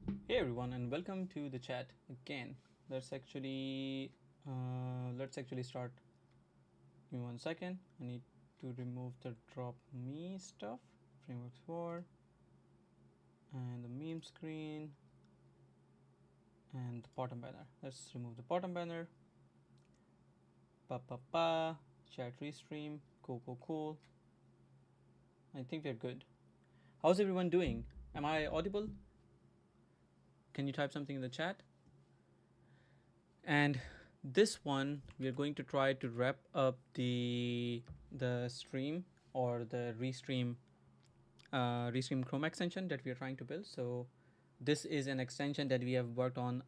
Hey everyone, and welcome to the chat again. Let's actually start. Give me 1 second. I need to remove the drop me stuff, frameworks for, and the meme screen, and the bottom banner. Let's remove the bottom banner. Pa pa pa. Chat restream. Cool. I think we're good. How's everyone doing? Am I audible? Can you type something in the chat? And this one we are going to try to wrap up the stream or the restream Chrome extension that we are trying to build. So this is an extension that we have worked on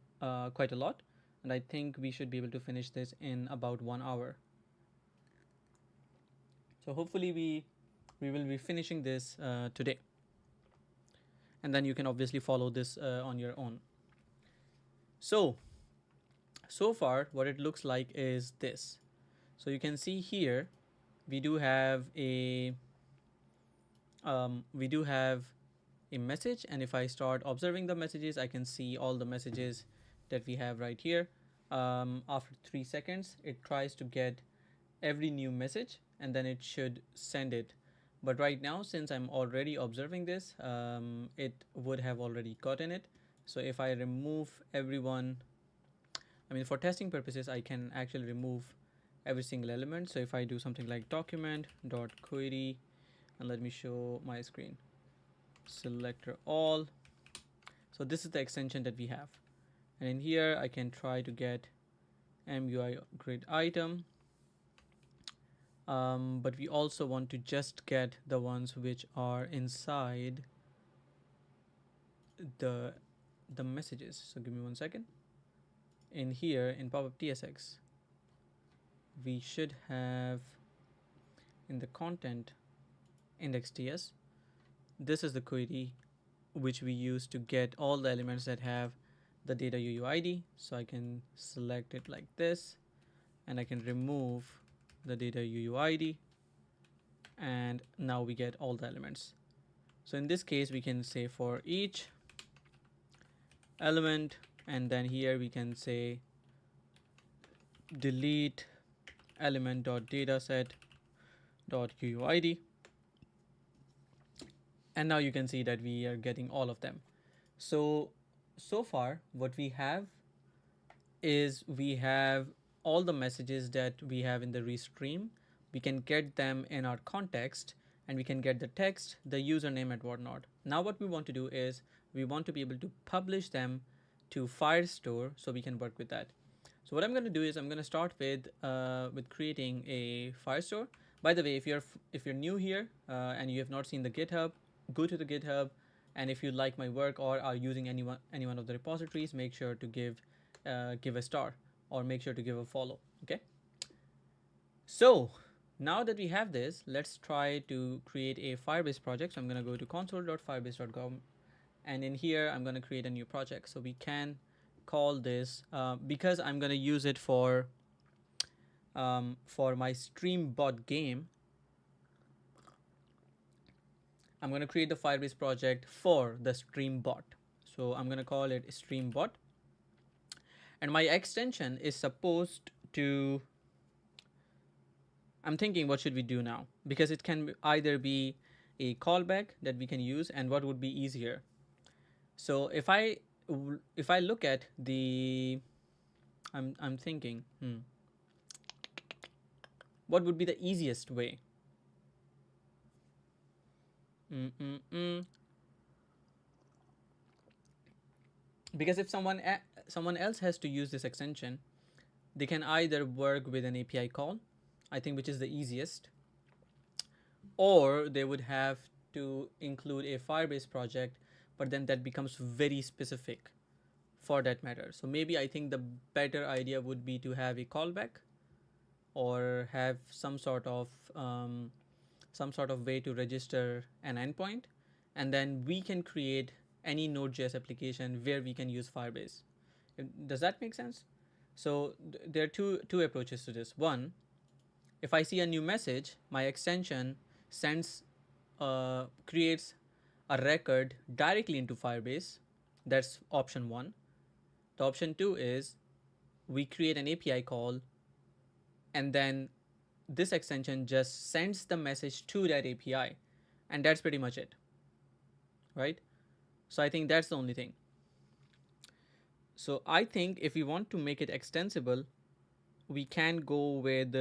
quite a lot, and I think we should be able to finish this in about 1 hour. So hopefully we will be finishing this today, and then you can obviously follow this on your own. So far what it looks like is this. So you can see here we do have a message, and if I start observing the messages, I can see all the messages that we have right here. After 3 seconds it tries to get every new message and then it should send it. But right now, since I'm already observing this, it would have already gotten it. So if I remove everyone, I mean, for testing purposes, I can actually remove every single element. So if I do something like document dot query, and let me show my screen, selector all. So this is the extension that we have, and in here I can try to get MUI grid item, but we also want to just get the ones which are inside the messages. So give me 1 second. In here in pop-up TSX, we should have in the content index.ts, this is the query which we use to get all the elements that have the data UUID. So I can select it like this, and I can remove the data UUID, and now we get all the elements. So in this case, we can say for each element, and then here we can say delete element.dataset.uuid, and now you can see that we are getting all of them. So far what we have is we have all the messages that we have in the restream. We can get them in our context, and we can get the text, the username, and whatnot. Now what we want to do is we want to be able to publish them to Firestore so we can work with that. So what I'm going to do is I'm going to start with creating a Firestore. By the way, if you're new here and you have not seen the GitHub, go to the GitHub, and if you like my work or are using any one of the repositories, make sure to give a star, or make sure to give a follow. Okay. So now that we have this, let's try to create a Firebase project. So I'm going to go to console.firebase.com, and in here I'm going to create a new project. So we can call this because I'm going to use it for my stream bot game. I'm going to create the Firebase project for the stream bot. So I'm going to call it stream bot, and my extension is supposed to, I'm thinking what should we do now, because it can either be a callback that we can use, and what would be easier. So if I look at the, I'm thinking what would be the easiest way. Because if someone else has to use this extension, they can either work with an API call, I think, which is the easiest, or they would have to include a Firebase project, but then that becomes very specific for that matter. So maybe I think the better idea would be to have a callback, or have some sort of way to register an endpoint, and then we can create any Node.js application where we can use Firebase. Does that make sense? So there are two approaches to this. One, if I see a new message, my extension creates a record directly into Firebase. That's option one. The option two is we create an API call, and then this extension just sends the message to that API, and that's pretty much it, right? So I think that's the only thing. So I think if we want to make it extensible, we can go with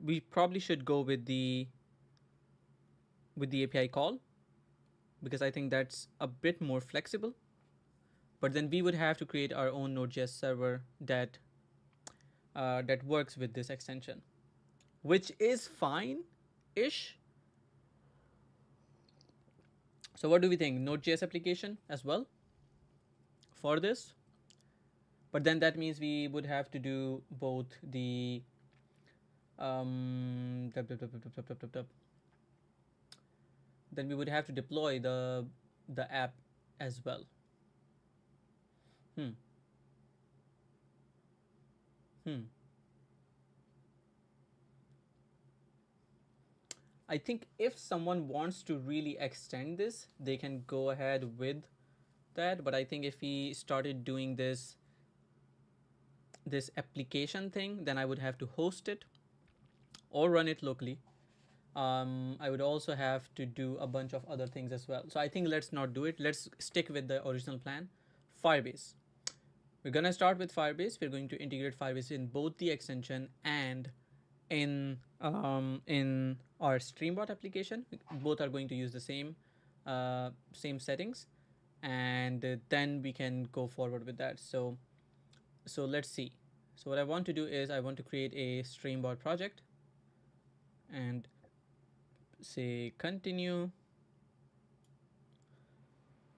we probably should go with the API call, because I think that's a bit more flexible. But then we would have to create our own Node.js server that works with this extension, which is fine-ish. So what do we think? Node.js application as well for this? But then that means we would have to do both the then we would have to deploy the app as well. Hmm. Hmm. I think if someone wants to really extend this, they can go ahead with that. But I think if we started doing this application thing, then I would have to host it or run it locally. I would also have to do a bunch of other things as well. So I think let's not do it. Let's stick with the original plan. Firebase. We're going to start with Firebase. We're going to integrate Firebase in both the extension and in our Streambot application. Both are going to use the same settings, and then we can go forward with that. So let's see. So what I want to do is I want to create a Streambot project and say continue,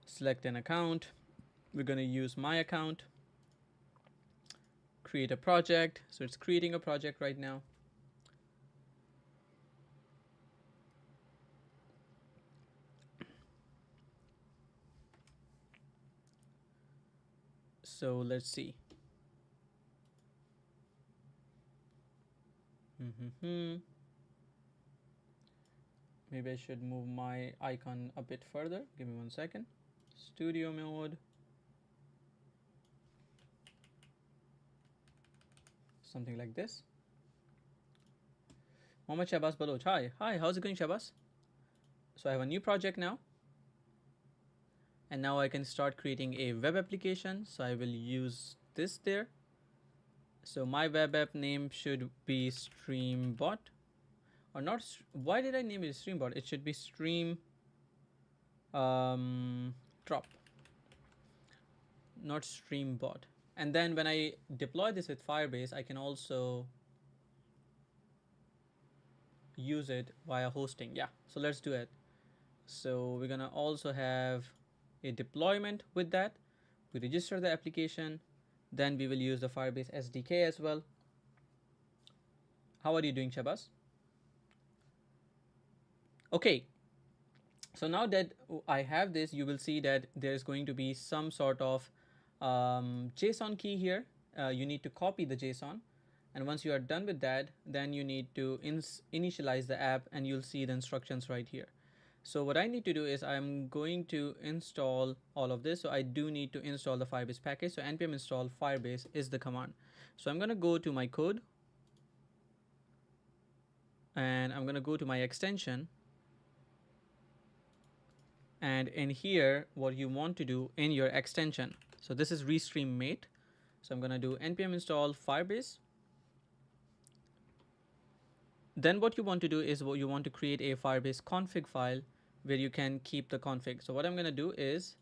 select an account. We're going to use my account, create a project. So it's creating a project right now. So let's see. Maybe I should move my icon a bit further. Give me 1 second. Studio mode. Something like this. Mohammed Shabazz Baloch. Hi. Hi, how's it going, Shabazz? So I have a new project now. And now I can start creating a web application. So I will use this there. So my web app name should be Streambot. Or not. Why did I name it Streambot? It should be Stream Drop. Not Streambot. And then when I deploy this with Firebase, I can also use it via hosting. Yeah, so let's do it. So we're gonna also have a deployment with that. We register the application, then we will use the Firebase SDK as well. How are you doing, Shabazz? Okay, so now that I have this, you will see that there's going to be some sort of JSON key here. You need to copy the JSON, and once you are done with that, then you need to initialize the app, and you'll see the instructions right here. So what I need to do is I'm going to install all of this. So I do need to install the Firebase package. So npm install Firebase is the command. So I'm going to go to my code, and I'm going to go to my extension. And in here, what you want to do in your extension, so this is restream mate. So I'm going to do npm install Firebase. Then what you want to do is you want to create a Firebase config file where you can keep the config. So what I'm going to do is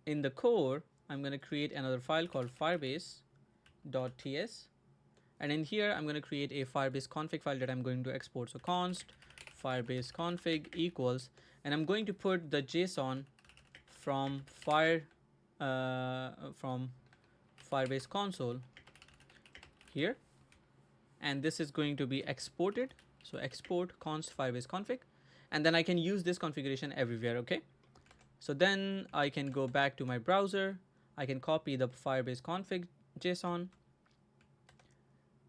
in the core, I'm going to create another file called firebase.ts. And in here, I'm going to create a Firebase config file that I'm going to export. So const Firebase config equals, and I'm going to put the JSON from Firebase console here, and this is going to be exported. So export const Firebase config, and then I can use this configuration everywhere. Okay, so then I can go back to my browser. I can copy the Firebase config JSON,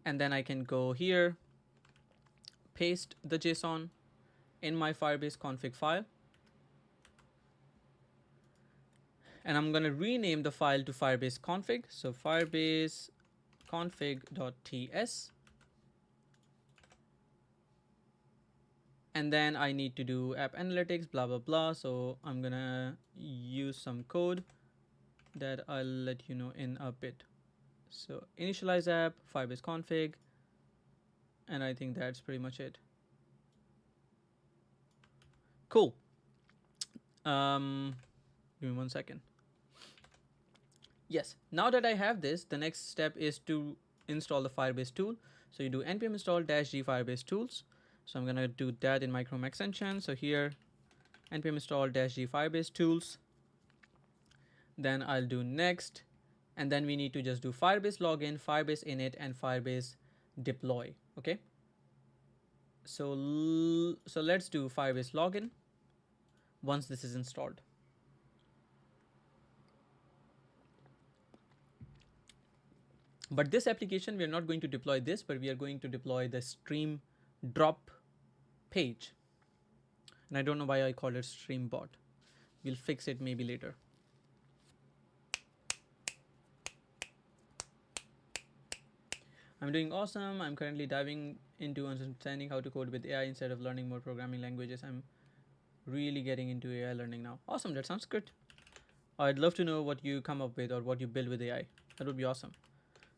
and then I can go here, paste the JSON in my Firebase config file, and I'm going to rename the file to Firebase config. So Firebase config.ts, and then I need to do app analytics, blah blah blah. So I'm gonna use some code that I'll let you know in a bit. So initialize app, Firebase config, and I think that's pretty much it. Cool. Give me 1 second. Yes, now that I have this, the next step is to install the Firebase tool. So you do npm install -g Firebase tools. So I'm gonna do that in my Chrome extension. So here, npm install -g Firebase tools. Then I'll do next, and then we need to just do Firebase login, Firebase init, and Firebase deploy. Okay. So let's do Firebase login once this is installed. But this application, we are not going to deploy this, but we are going to deploy the stream drop page. And I don't know why I call it stream bot. We'll fix it maybe later. I'm doing awesome. I'm currently diving into understanding how to code with AI instead of learning more programming languages. I'm really getting into AI learning now. Awesome. That sounds good. I'd love to know what you come up with or what you build with AI. That would be awesome.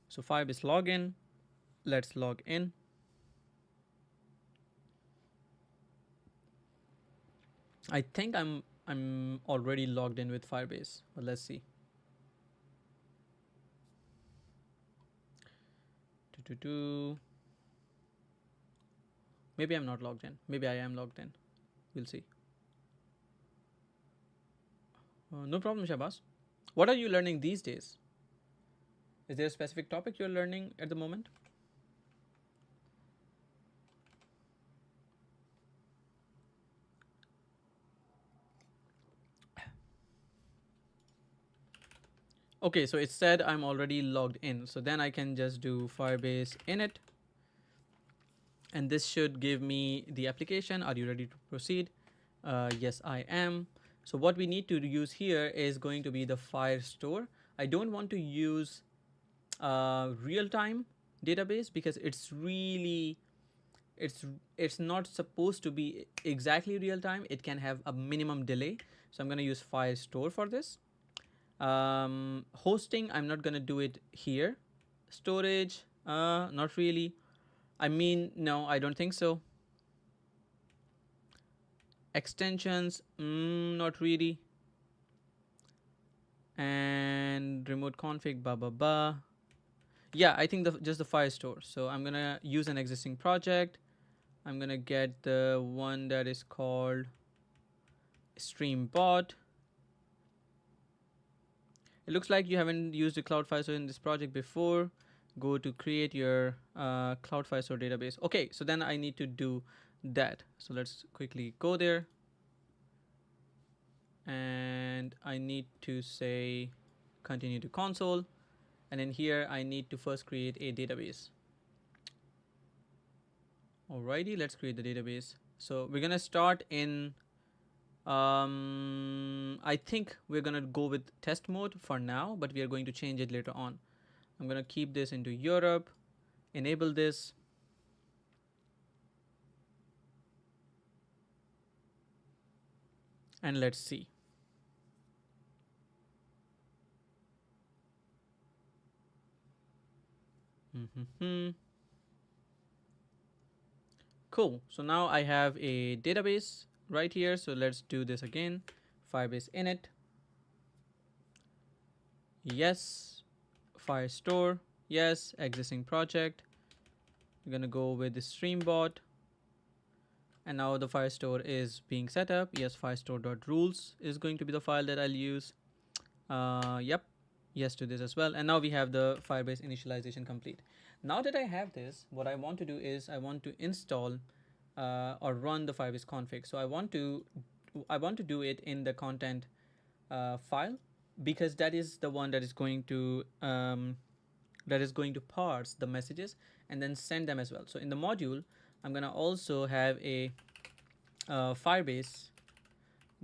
So Firebase login. Let's log in. I think I'm already logged in with Firebase, but let's see. Maybe I'm not logged in. Maybe I am logged in. We'll see. No problem, Shabazz. What are you learning these days? Is there a specific topic you're learning at the moment? Okay, so it said I'm already logged in. So then I can just do Firebase init. And this should give me the application. Are you ready to proceed? Yes, I am. So what we need to use here is going to be the Firestore. I don't want to use real-time database because it's really, it's not supposed to be exactly real-time. It can have a minimum delay. So I'm going to use Firestore for this. Hosting, I'm not going to do it here. Storage, not really. I mean, no, I don't think so. Extensions, not really. And remote config, blah, blah, blah. Yeah, I think just the Firestore. So I'm going to use an existing project. I'm going to get the one that is called StreamBot. It looks like you haven't used the Cloud Firestore in this project before. Go to create your Cloud Firestore database. Okay, so then I need to do that. So let's quickly go there. And I need to say continue to console. And in here, I need to first create a database. Alrighty, let's create the database. So we're going to start in, I think we're going to go with test mode for now, but we are going to change it later on. I'm going to keep this into Europe, enable this. And let's see. Cool. So now I have a database right here. So let's do this again. Firebase init. Yes. Firestore. Yes. Existing project. We're going to go with the StreamBot. And now the Firestore is being set up. Yes, firestore.rules is going to be the file that I'll use. Yep. Yes to this as well. And now we have the Firebase initialization complete. Now that I have this, what I want to do is I want to install or run the Firebase config. So I want to do it in the content file, because that is the one that is going to parse the messages and then send them as well. So in the module, I'm gonna also have a Firebase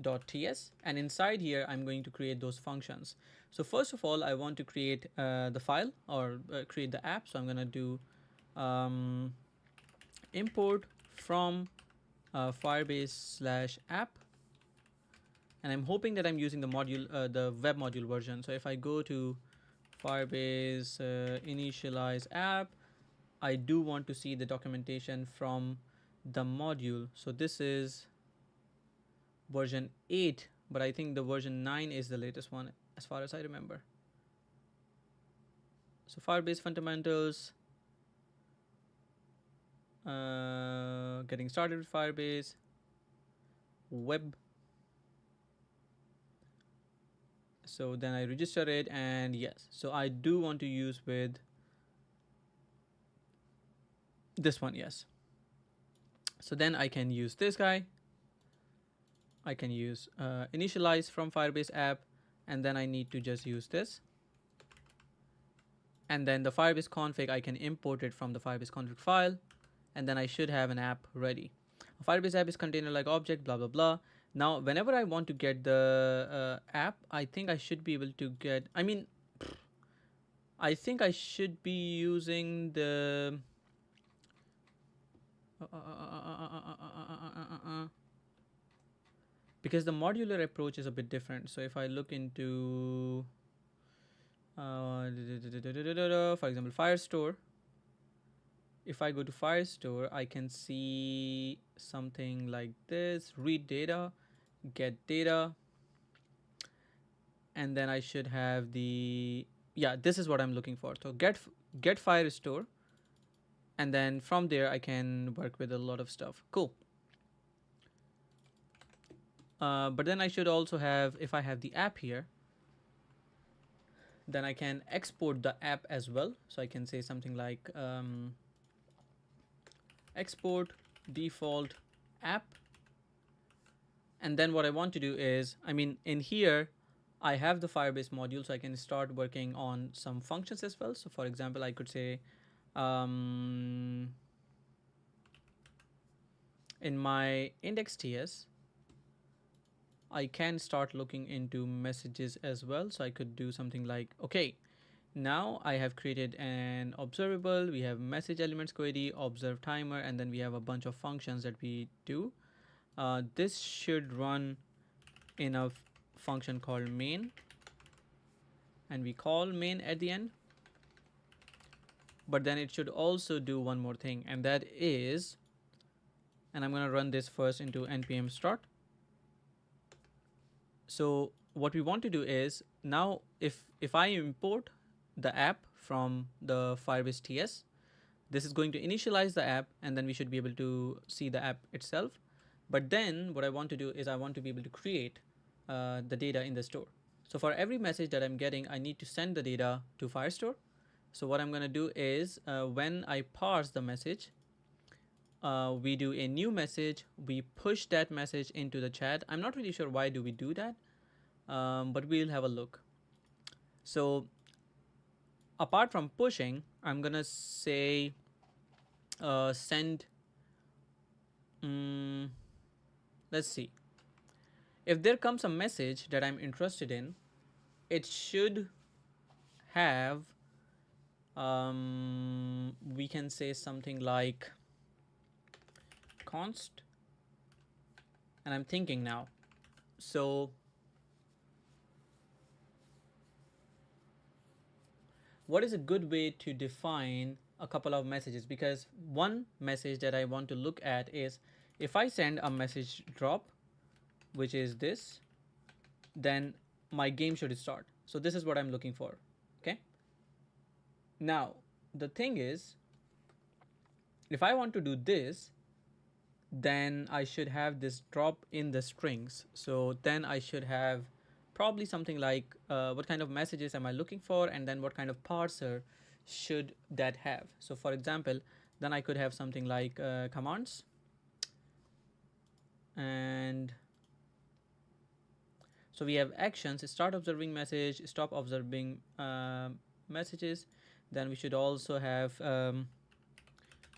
.ts, and inside here I'm going to create those functions. So first of all, I want to create the file, or create the app. So I'm going to do um, import from firebase/app, and I'm hoping that I'm using the module, the web module version. So if I go to Firebase initialize app, I do want to see the documentation from the module. So this is version 8, but I think the version 9 is the latest one as far as I remember. So Firebase fundamentals, getting started with Firebase, web. So then I register it, and yes, so I do want to use with this one, yes. So then I can use this guy. I can use initialize from Firebase app, and then I need to just use this. And then the Firebase config, I can import it from the Firebase config file, and then I should have an app ready. A Firebase app is container like object, blah, blah, blah. Now, whenever I want to get the app, I think I should be able to get, I think I should be using the, because the modular approach is a bit different. So if I look into, for example, Firestore, if I go to Firestore, I can see something like this: read data, get data, and then I should have the, yeah, this is what I'm looking for. So get Firestore, and then from there I can work with a lot of stuff. Cool. But then I should also have, if I have the app here, then I can export the app as well. So I can say something like export default app. And then what I want to do is, in here, I have the Firebase module, so I can start working on some functions as well. So for example, I could say in my index.ts, I can start looking into messages as well. So I could do something like, okay, now I have created an observable. We have message elements query, observe timer, and then we have a bunch of functions that we do. This should run in a function called main, and we call main at the end. But then it should also do one more thing, and that is, and I'm going to run this first into npm start. So what we want to do is, now if I import the app from the Firebase TS, this is going to initialize the app, and then we should be able to see the app itself. But then what I want to do is, I want to be able to create the data in the store. So for every message that I'm getting, I need to send the data to Firestore. So what I'm going to do is, when I parse the message, we do a new message, we push that message into the chat. I'm not really sure why do we do that, but we'll have a look. So apart from pushing, I'm going to say send, let's see. If there comes a message that I'm interested in, it should have, we can say something like const, and I'm thinking now. So what is a good way to define a couple of messages? Because one message that I want to look at is, if I send a message drop, which is this, then my game should start. So this is what I'm looking for. Okay. Now the thing is, if I want to do this, then I should have this drop in the strings. So then I should have probably something like what kind of messages am I looking for, and then what kind of parser should that have. So for example, then I could have something like commands, and so we have actions: start observing message, stop observing messages. Then we should also have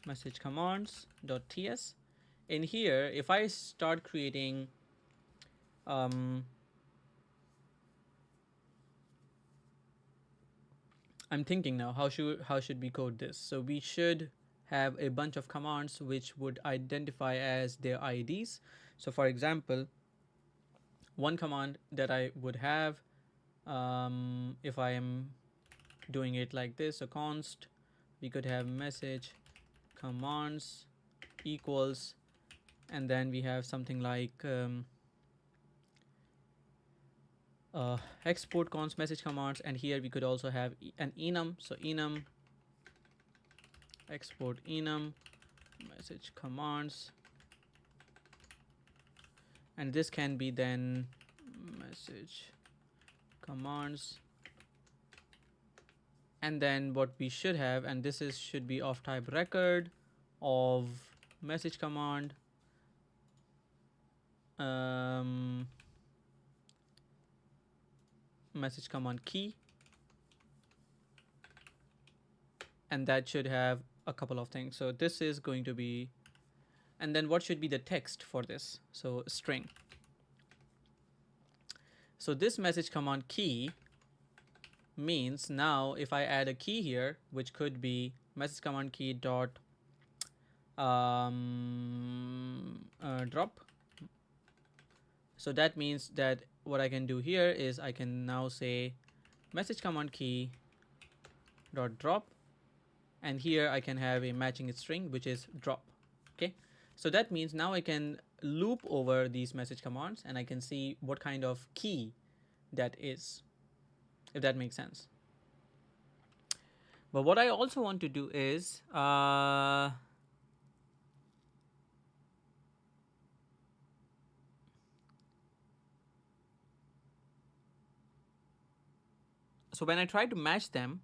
message commands.ts. In here, if I start creating um, I'm thinking now, how should we code this? So we should have a bunch of commands which would identify as their IDs. So for example, one command that I would have, if I am doing it like this, so const, we could have message commands equals, and then we have something like export const message commands, and here we could also have an enum. So enum export enum message commands, and this can be then message commands, and then what we should have, and this is should be of type record of message command, message command key, and that should have a couple of things. So this is going to be, and then what should be the text for this? So string. So this message command key means now if I add a key here, which could be message command key dot drop. So that means that what I can do here is I can now say message command key dot drop, and here I can have a matching string which is drop. Okay, so that means now I can loop over these message commands and I can see what kind of key that is, if that makes sense. But what I also want to do is so when I try to match them,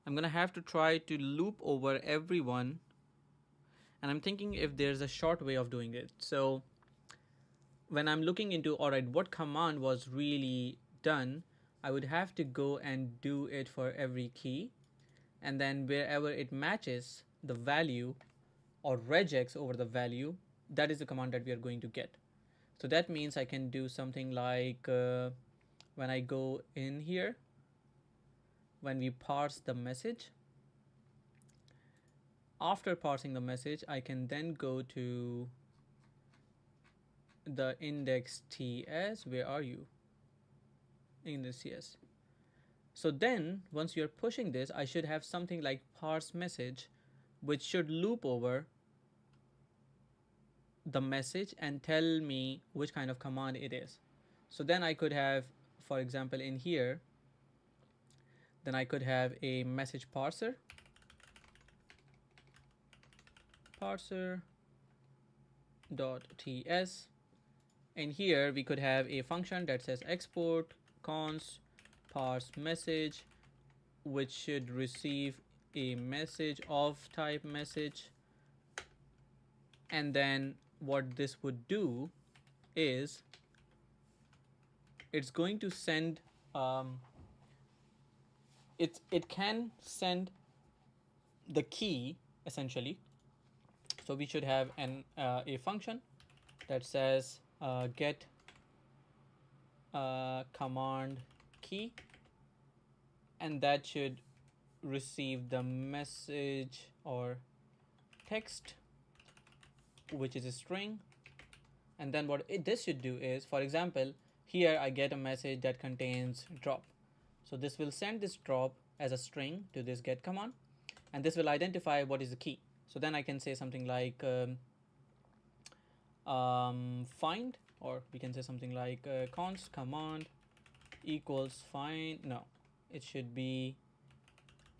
I'm gonna have to try to loop over everyone, and I'm thinking if there's a short way of doing it. So when I'm looking into, all right, what command was really done, I would have to go and do it for every key, and then wherever it matches the value or regex over the value, that is the command that we are going to get. So that means I can do something like when I go in here, when we parse the message, after parsing the message, I can then go to the index ts. Where are you? Index ts. So then once you're pushing this, I should have something like parse message, which should loop over the message and tell me which kind of command it is. So then I could have, for example, in here, then I could have a message parser dot ts, and here we could have a function that says export const parse message, which should receive a message of type message, and then what this would do is it's going to send it can send the key essentially. So we should have an a function that says get command key, and that should receive the message or text, which is a string. And then what this should do is, for example, here I get a message that contains drop. So this will send this drop as a string to this get command, and this will identify what is the key. So then I can say something like find, or we can say something like const command equals find. No, it should be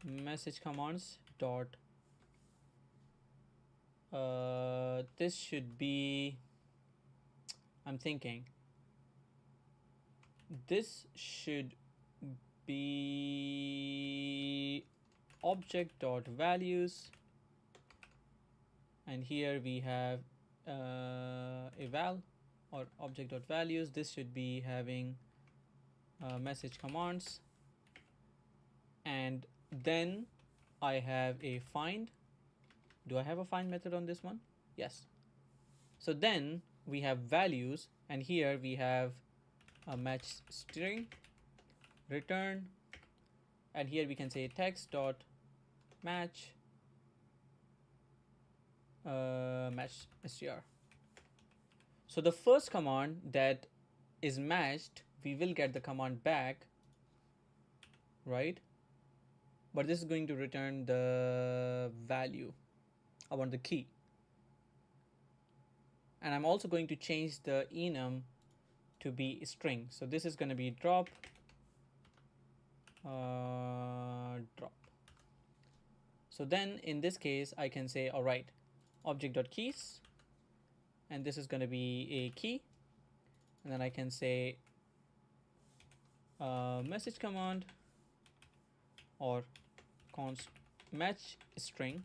message commands dot this should be, I'm thinking this should be object dot values, and here we have eval or object dot values. This should be having message commands, and then I have a find. Do I have a find method on this one? Yes. So then we have values, and here we have a match string return, and here we can say text dot match match str. So the first command that is matched, we will get the command back, right? But this is going to return the value. I want the key. And I'm also going to change the enum to be string. So this is going to be drop drop. So then in this case I can say, all right, object.keys, and this is going to be a key, and then I can say message command or const match string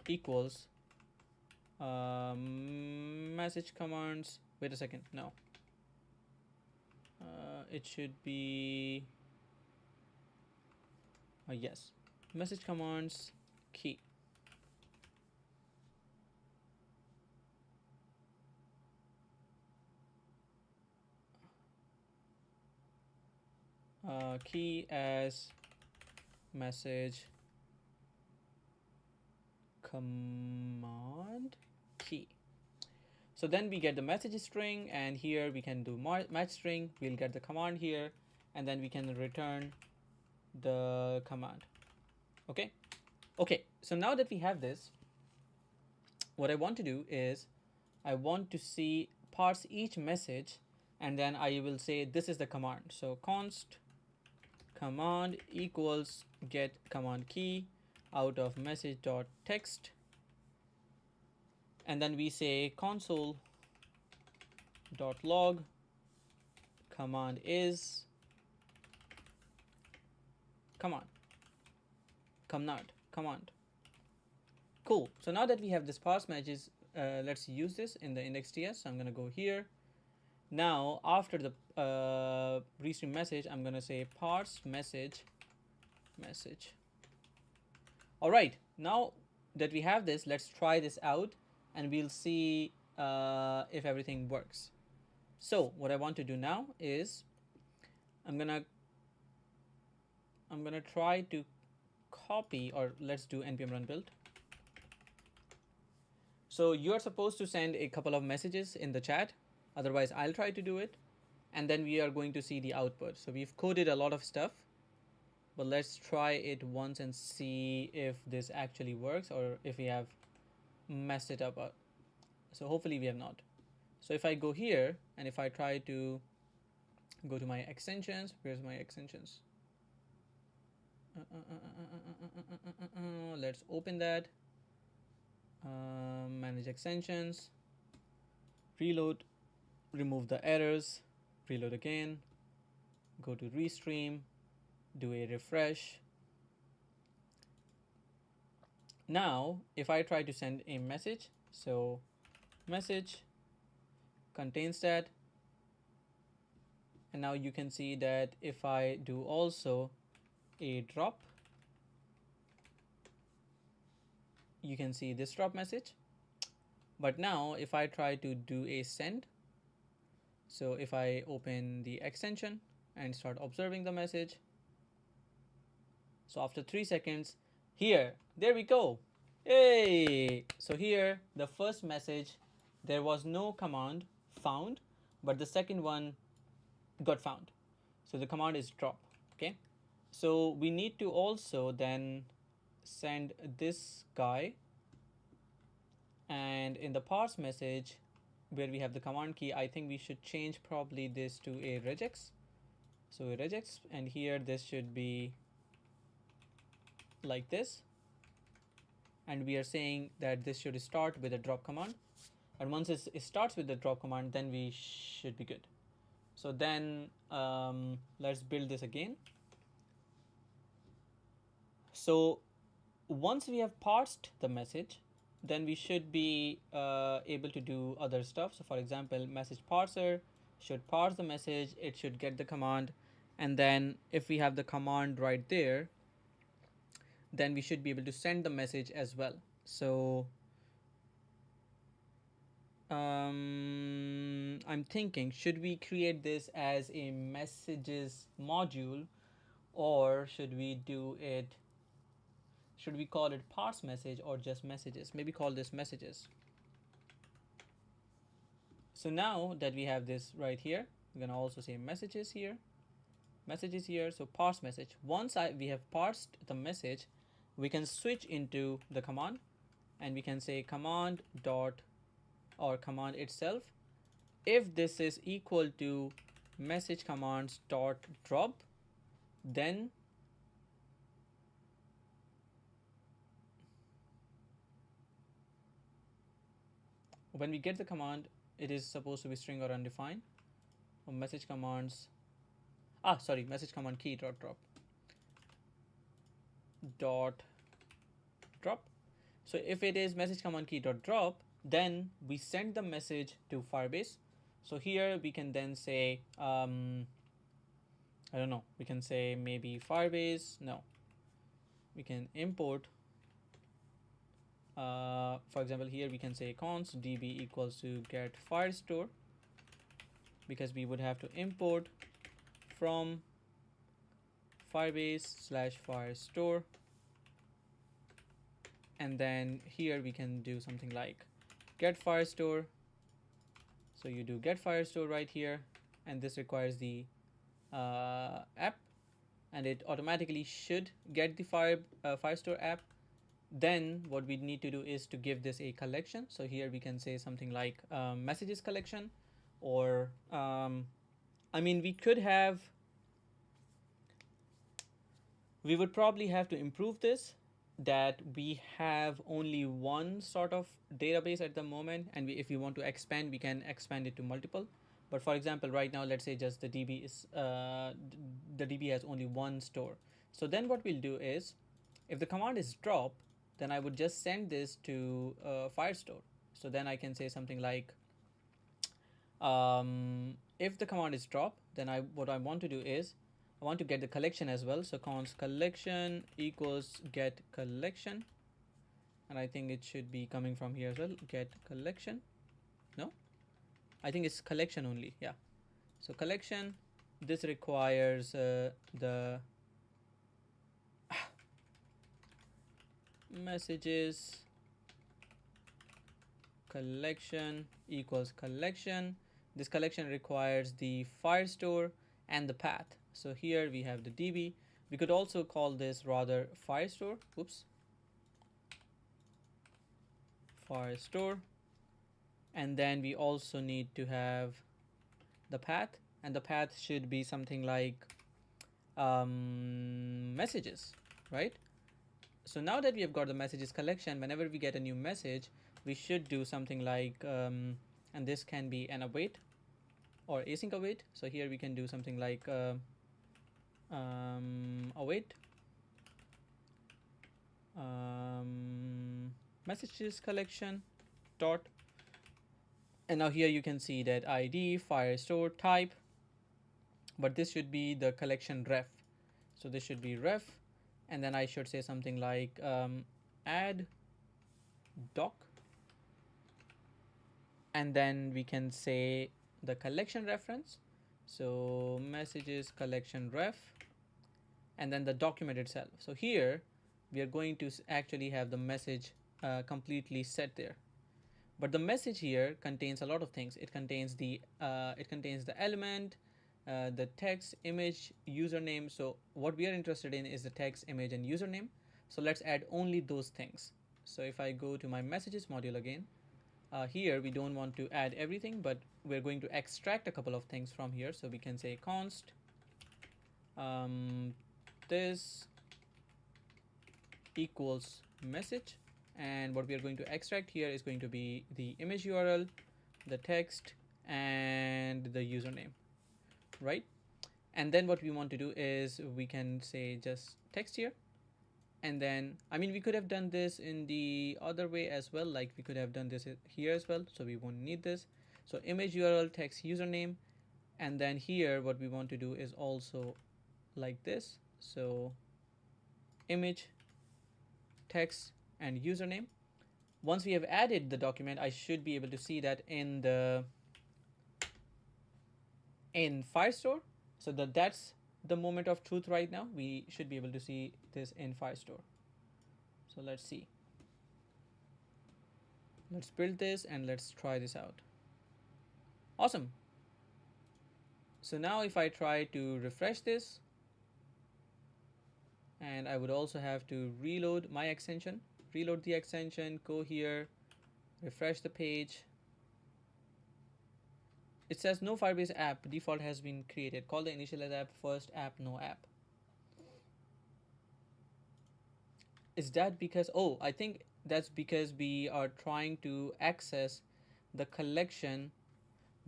equals message commands. Wait a second, no, it should be yes, message commands key. Key as message command key. So then we get the message string, and here we can do match string. We'll get the command here, and then we can return the command. Okay. Okay, so now that we have this, what I want to do is I want to see parse each message, and then I will say this is the command. So const command equals get command key out of message.text, and then we say console.log command is command. Cool. So now that we have this parse matches, let's use this in the index.ts. So I'm going to go here. Now after the restream message, I'm going to say parse message. All right, now that we have this, let's try this out and we'll see if everything works. So what I want to do now is I'm gonna try to copy, or let's do npm run build. So you're supposed to send a couple of messages in the chat, otherwise I'll try to do it, and then we are going to see the output. So we've coded a lot of stuff, but let's try it once and see if this actually works or if we have messed it up. So hopefully we have not. So if I go here and if I try to go to my extensions, where's my extensions? Let's open that. Manage extensions, reload, remove the errors, reload again, go to restream, do a refresh. Now if I try to send a message, so message contains that, and now you can see that if I do also a drop, you can see this drop message. But now if I try to do a send, so if I open the extension and start observing the message, so after 3 seconds, here, there we go. Hey! So here, the first message, there was no command found, but the second one got found. So the command is drop, okay? So we need to also then send this guy, and in the parse message where we have the command key, I think we should change probably this to a regex. So a regex, and here this should be like this, and we are saying that this should start with a drop command, and once it starts with the drop command, then we should be good. So then let's build this again. So once we have parsed the message, then we should be able to do other stuff. So for example, message parser should parse the message, it should get the command, and then if we have the command right there, then we should be able to send the message as well. So I'm thinking, should we create this as a messages module, or should we call it parse message or just messages? Maybe call this messages. So now that we have this right here, we're gonna also say messages here, messages here. So parse message. Once we have parsed the message, we can switch into the command, and we can say command dot or command itself. If this is equal to message commands dot drop, then when we get the command, it is supposed to be string or undefined. Or message commands, message command key dot drop dot drop. So if it is message command key dot drop, then we send the message to Firebase. So here we can then say, I don't know, we can say maybe Firebase. No, we can import. For example, here we can say const db equals to get firestore, because we would have to import from Firebase / firestore, and then here we can do something like get firestore. So you do get firestore right here, and this requires the app, and it automatically should get the firestore app. Then what we need to do is to give this a collection. So here we can say something like messages collection, or I mean, we would probably have to improve this, that we have only one sort of database at the moment, and if we want to expand, we can expand it to multiple. But for example, right now, let's say just the DB is the DB has only one store. So then what we'll do is, if the command is drop, then I would just send this to Firestore. So then I can say something like, if the command is drop, then what I want to do is I want to get the collection as well. So const collection equals get collection, and I think it should be coming from here as well. Get collection. No, I think it's collection only. Yeah. So collection. This requires the messages collection equals collection. This collection requires the firestore and the path. So here we have the DB. We could also call this rather firestore. Oops. Firestore. And then we also need to have the path, and the path should be something like messages, right? So now that we have got the messages collection, whenever we get a new message, we should do something like, and this can be an await or async await. So here we can do something like await messages collection dot, and now here you can see that ID firestore type, but this should be the collection ref. So this should be ref, and then I should say something like add doc, and then we can say the collection reference. So messages collection ref, and then the document itself. So here we are going to actually have the message completely set there. But the message here contains a lot of things. It contains the element, the text, image, username. So what we are interested in is the text, image, and username. So let's add only those things. So if I go to my messages module again, here we don't want to add everything, but we're going to extract a couple of things from here. So we can say const this equals message, and what we are going to extract here is going to be the image URL, the text, and the username, right? And then what we want to do is we can say just text here, and then I mean we could have done this in the other way as well, like we could have done this here as well, so we won't need this. So image URL, text, username, and then here what we want to do is also like this. So image, text, and username. Once we have added the document, I should be able to see that in the in Firestore. So that's the moment of truth right now. We should be able to see this in Firestore. So let's see. Let's build this and let's try this out. Awesome. So now if I try to refresh this, and I would also have to reload my extension, reload the extension, go here, refresh the page. It says no Firebase app default has been created. Call the initialize app first app no app. Is that because, oh, I think that's because we are trying to access the collection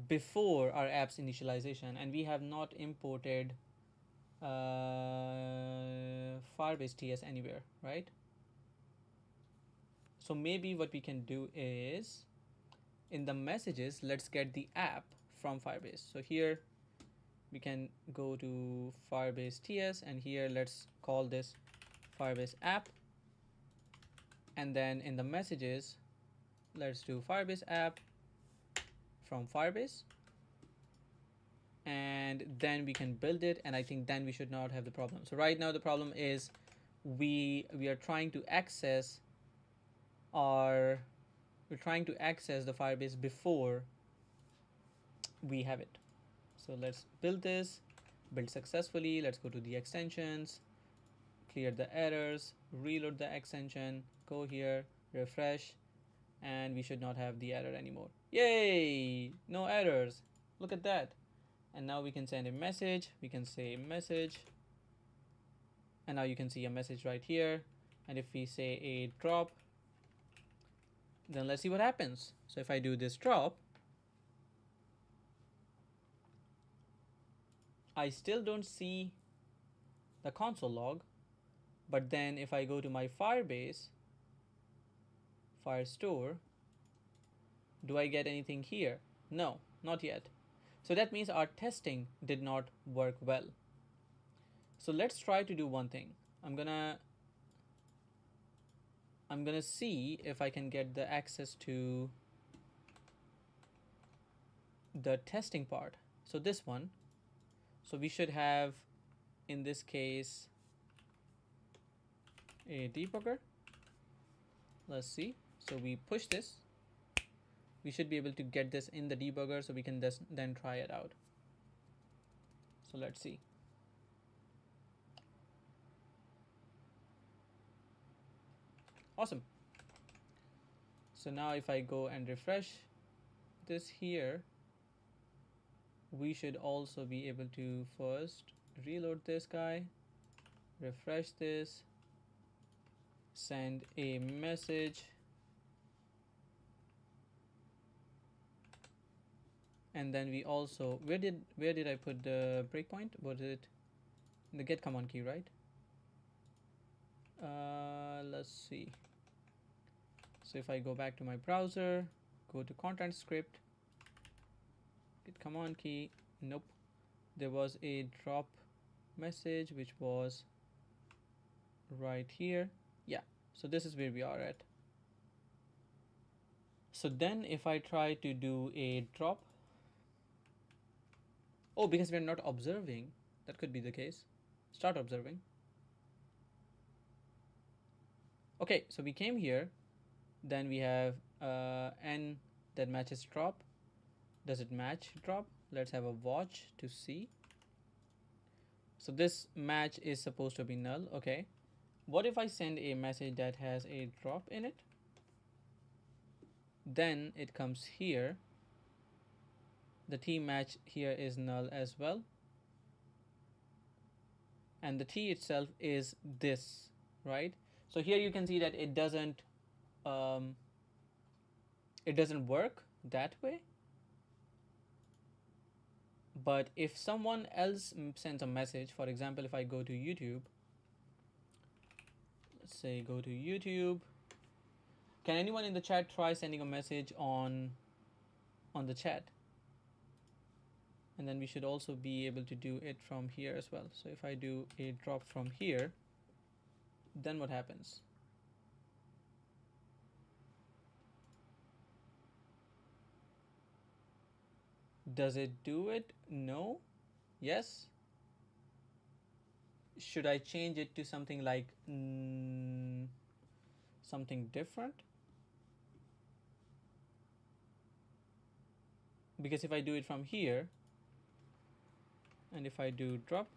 before our app's initialization, and we have not imported Firebase TS anywhere, right? So maybe what we can do is in the messages, let's get the app from Firebase. So here we can go to Firebase TS, and here let's call this Firebase app. And then in the messages, let's do Firebase app from Firebase. And then we can build it, and I think then we should not have the problem. So right now the problem is we are trying to access the Firebase before we have it. So let's build this, build successfully. Let's go to the extensions, clear the errors, reload the extension, go here, refresh, and we should not have the error anymore. Yay! No errors. Look at that. And now we can send a message. We can say message, and now you can see a message right here. And if we say a drop, then let's see what happens. So if I do this drop, I still don't see the console log. But then if I go to my Firebase, Firestore, do I get anything here? No, not yet. So that means our testing did not work well. So let's try to do one thing. I'm gonna see if I can get the access to the testing part. So this one. So we should have, in this case, a debugger. Let's see. So we push this. We should be able to get this in the debugger, so we can then try it out. So let's see. Awesome. So now if I go and refresh this here, we should also be able to first reload this guy, refresh this, send a message, and then we also, where did I put the breakpoint? Was it in the get command key, right? Let's see. So if I go back to my browser, go to content script, get command key, nope, there was a drop message which was right here. Yeah, so this is where we are at. So then if I try to do a drop, oh, because we're not observing, that could be the case. Start observing. Okay, so we came here, then we have n that matches drop. Does it match drop? Let's have a watch to see. So this match is supposed to be null. Okay, what if I send a message that has a drop in it? Then it comes here. The T match here is null as well, and the T itself is this, right? So here you can see that it doesn't work that way. But if someone else sends a message, for example, if I go to YouTube, let's say go to YouTube, can anyone in the chat try sending a message on the chat? And then we should also be able to do it from here as well. So if I do a drop from here, then what happens? Does it do it? No. Yes. Should I change it to something like something different? Because if I do it from here, and if I do drop,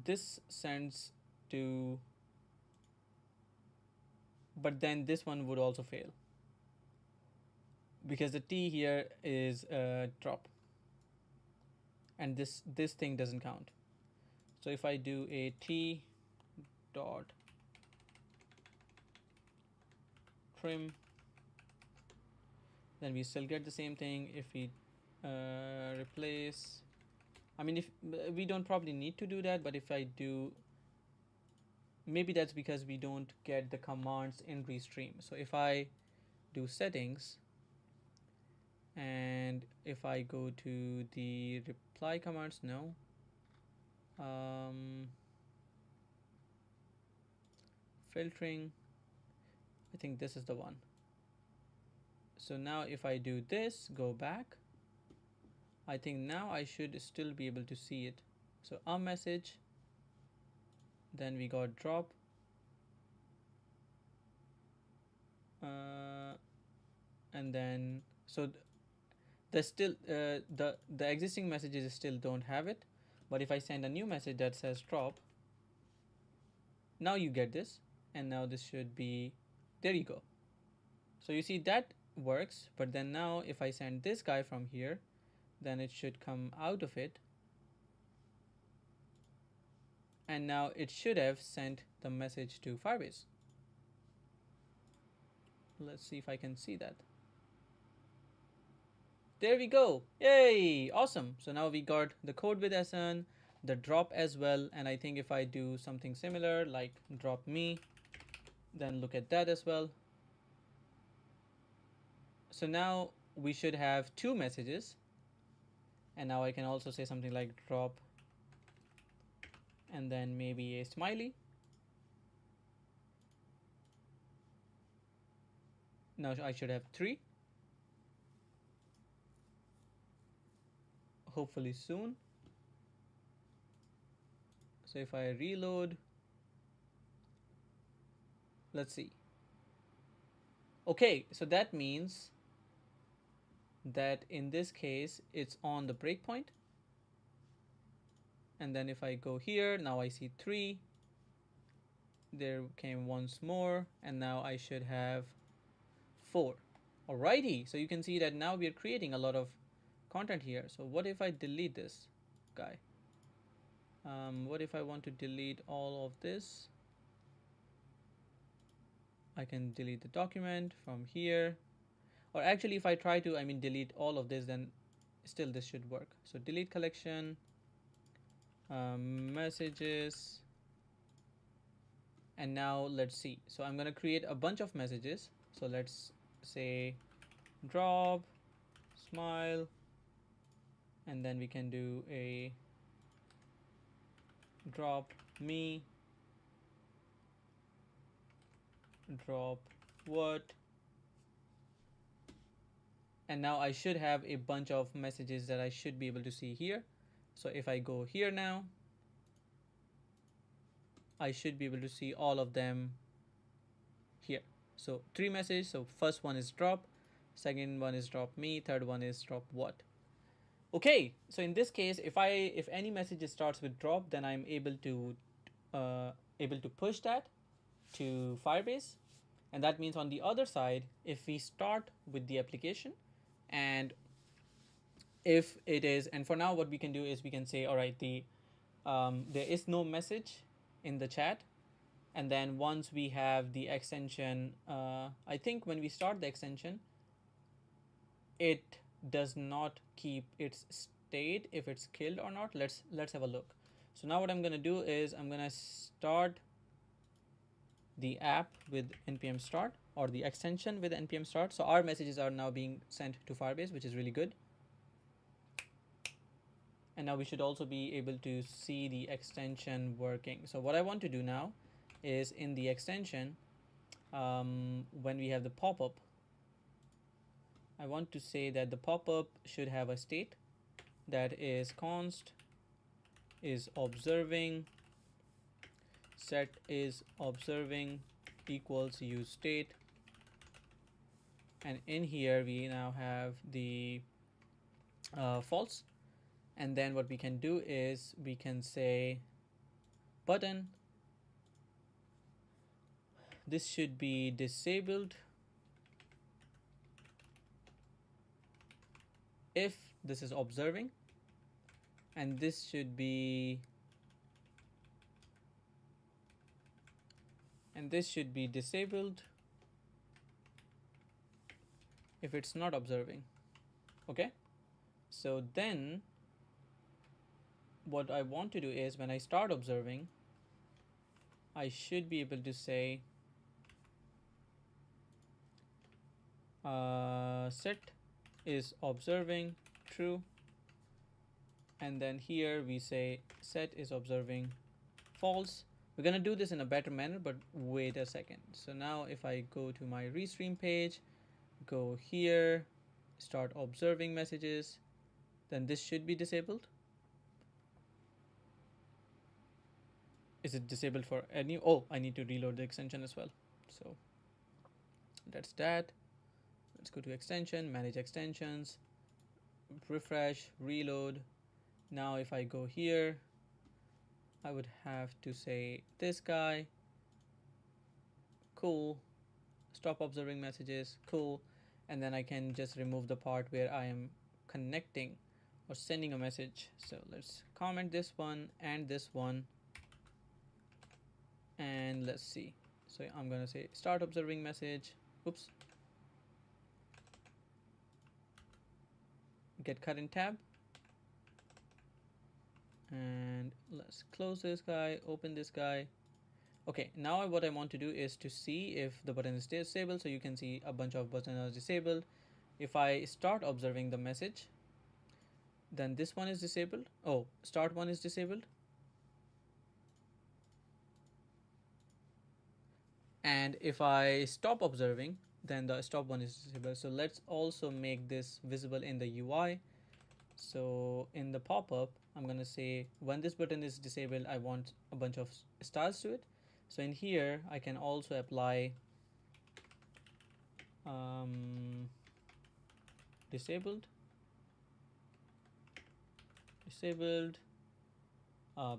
this sends to, but then this one would also fail because the T here is drop, and this thing doesn't count. So if I do a T dot trim, then we still get the same thing. If we replace, I mean, if we don't probably need to do that, but if I do, maybe that's because we don't get the commands in restream. So if I do settings, and if I go to the reply commands, no, filtering, I think this is the one. So now if I do this, go back, I think now I should still be able to see it. So our message, then we got drop, and then so there's still the existing messages still don't have it, but if I send a new message that says drop, now you get this, and now this should be, there you go. So you see that works, but then now if I send this guy from here, then it should come out of it, and now it should have sent the message to Firebase. Let's see if I can see that. There we go. Yay! Awesome. So now we got the code with Ahsan, the drop as well, and I think if I do something similar like drop me, then look at that as well. So now we should have two messages, and now I can also say something like drop and then maybe a smiley. Now I should have three, hopefully soon. So if I reload, let's see. Okay, so that means that in this case it's on the breakpoint, and then if I go here, now I see three, there came once more, and now I should have four. Alrighty, so you can see that now we are creating a lot of content here. So what if I delete this guy? What if I want to delete all of this? I can delete the document from here, or actually if I try to, I mean, delete all of this, then still this should work. So delete collection, messages, and now let's see. So I'm going to create a bunch of messages. So let's say drop, smile, and then we can do a drop me, drop what, and now I should have a bunch of messages that I should be able to see here. So if I go here now, I should be able to see all of them here. So three messages. So first one is drop, second one is drop me, third one is drop what. Okay, so in this case, if any message starts with drop, then I'm able to push that to Firebase, and that means on the other side, if we start with the application, and if it is, and for now what we can do is we can say, all right, there is no message in the chat, and then once we have the extension, I think when we start the extension, it does not keep its state if it's killed or not. Let's have a look. So now what I'm going to do is I'm going to start the app with npm start, or the extension with npm start. So our messages are now being sent to Firebase, which is really good. And now we should also be able to see the extension working. So what I want to do now is in the extension, when we have the pop-up, I want to say that the pop-up should have a state that is const is observing, set is observing equals use state, and in here we now have the false. And then what we can do is we can say button, this should be disabled if this is observing, and this should be disabled if it's not observing. Okay, so then what I want to do is when I start observing, I should be able to say set is observing true, and then here we say set is observing false. We're gonna do this in a better manner, but wait a second. So now if I go to my restream page, go here, start observing messages, then this should be disabled. Is it disabled for any? Oh, I need to reload the extension as well. So that's that. Let's go to extension, manage extensions, refresh, reload. Now if I go here, I would have to say this guy, cool, stop observing messages, cool, and then I can just remove the part where I am connecting or sending a message. So let's comment this one and this one, and let's see. So I'm gonna say start observing message, oops, get current tab, and let's close this guy, open this guy. Okay, now what I want to do is to see if the button is disabled. So you can see a bunch of buttons are disabled. If I start observing the message, then this one is disabled. Oh, start one is disabled, and if I stop observing, then the stop one is disabled. So let's also make this visible in the UI. So in the pop-up, I'm gonna say when this button is disabled, I want a bunch of stars to it. So in here, I can also apply disabled,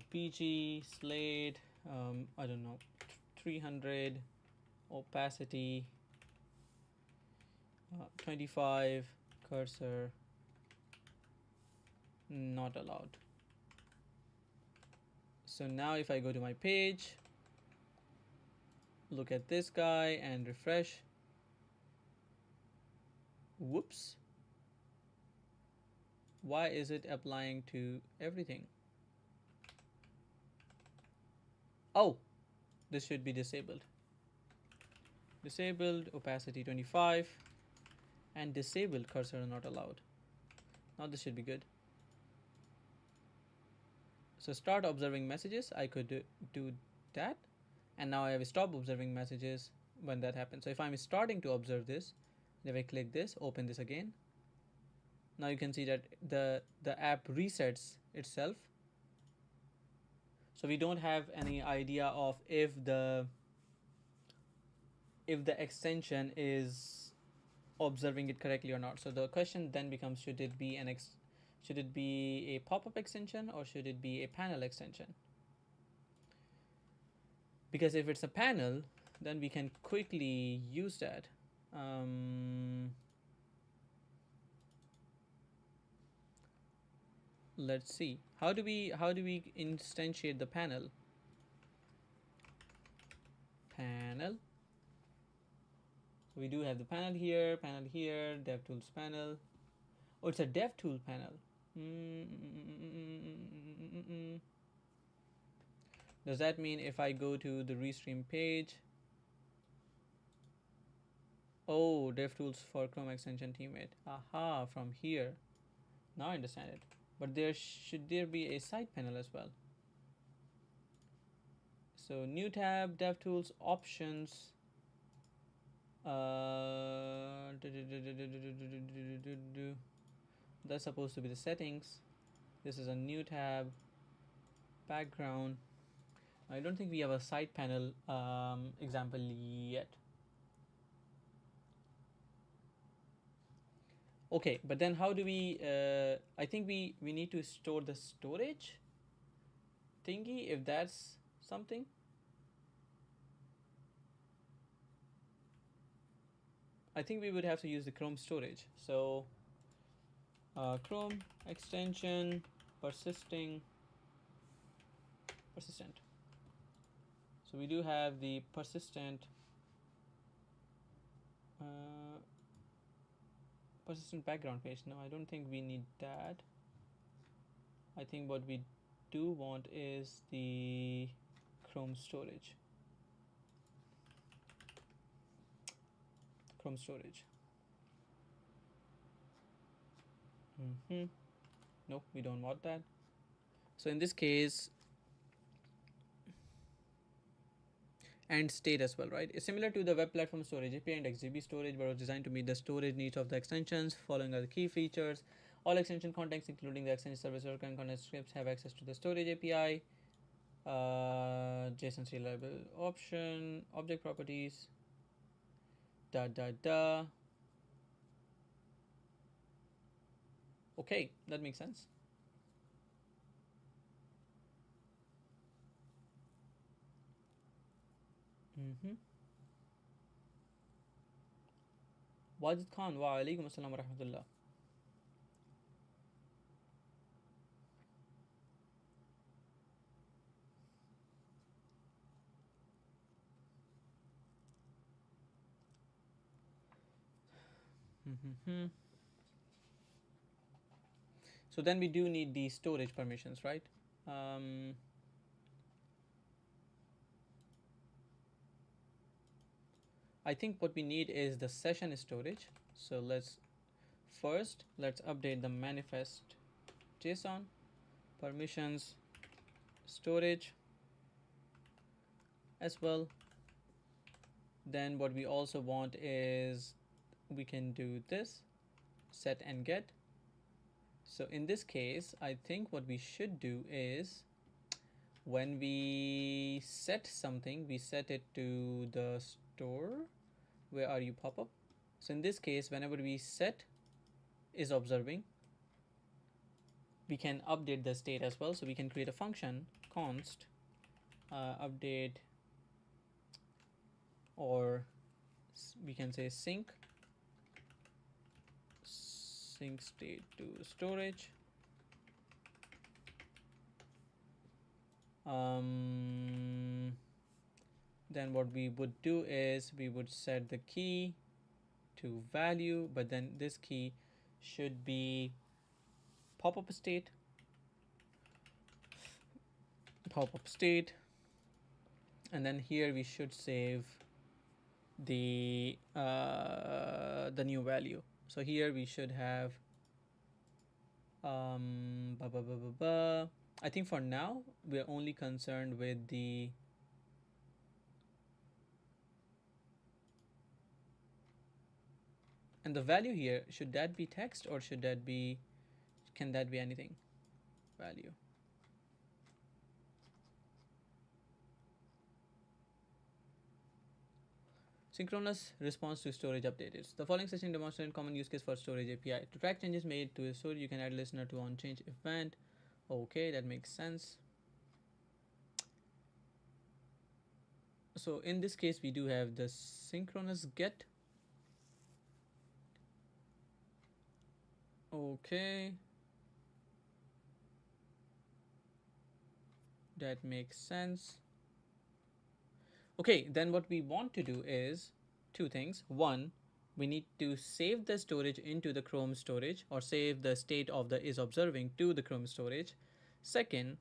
PG, Slate, I don't know, 300, opacity, 25, cursor, not allowed. So now if I go to my page, look at this guy and refresh, whoops, why is it applying to everything? Oh, this should be disabled. Disabled, opacity 25, and disabled, cursor not allowed. Now this should be good. So start observing messages, I could do that, and now I have stopped observing messages when that happens. So if I'm starting to observe this, if I click this, open this again, now you can see that the app resets itself. So we don't have any idea of if the extension is observing it correctly or not. So the question then becomes, should it be a pop-up extension or should it be a panel extension? Because if it's a panel, then we can quickly use that. Let's see. How do we instantiate the panel? Panel. So we do have the panel here, DevTools panel. Oh, it's a DevTool panel. Does that mean if I go to the restream page? Oh, DevTools for Chrome extension teammate. Aha, from here. Now I understand it. But should there be a side panel as well? So new tab, DevTools, options. That's supposed to be the settings. This is a new tab. Background. I don't think we have a side panel example yet. Okay, but then how do we? I think we need to store the storage thingy if that's something. I think we would have to use the Chrome storage. So Chrome extension persistent. So we do have the uh, persistent background page. No, I don't think we need that. I think what we do want is the Chrome storage. Chrome storage. Nope, we don't want that. So in this case, and state as well, right? It's similar to the web platform storage API and XGB storage, but was designed to meet the storage needs of the extensions. Following are the key features. All extension contexts, including the extension service worker and content scripts, have access to the storage API. JSON reliable option, object properties, Okay, that makes sense. Wajid Khan, wa alaikum assalam wa rahmatullah. So then we do need the storage permissions, right? I think what we need is the session storage. So let's update the manifest JSON permissions storage as well. Then what we also want is we can do this set and get. So in this case, I think what we should do is when we set something, we set it to the store. Where are you, pop-up? So in this case, whenever we set is observing, we can update the state as well. So we can create a function const update, or we can say sync state to storage. Then what we would do is we would set the key to value, but then this key should be pop-up state, and then here we should save the new value. So here we should have I think for now we're only concerned with the and the value here, should that be text or should that be, can that be anything? Value. Synchronous response to storage updated. The following session demonstrates common use case for storage API. To track changes made to a storage, you can add listener to on change event. Okay, that makes sense. So in this case, we do have the synchronous get. Okay. That makes sense. Okay, then what we want to do is two things. One, we need to save the storage into the Chrome storage, or save the state of the is observing to the Chrome storage. Second,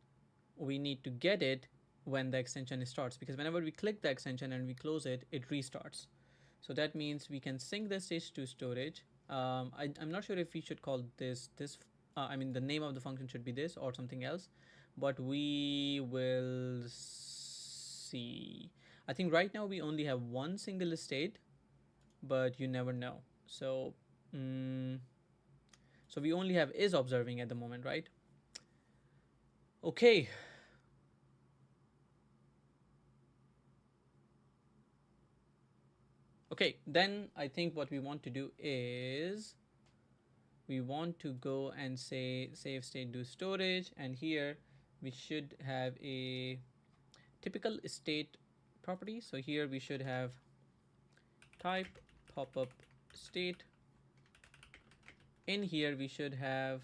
we need to get it when the extension starts, because whenever we click the extension and we close it, it restarts. So that means we can sync the stage to storage. I'm not sure if we should call this I mean the name of the function should be this or something else, but we will see. I think right now we only have one single state, but you never know. So mm, so we only have is observing at the moment, right? Okay. Okay, then I think what we want to do is we want to go and say save state do storage, and here we should have a typical state property. So here we should have type pop-up state. In here we should have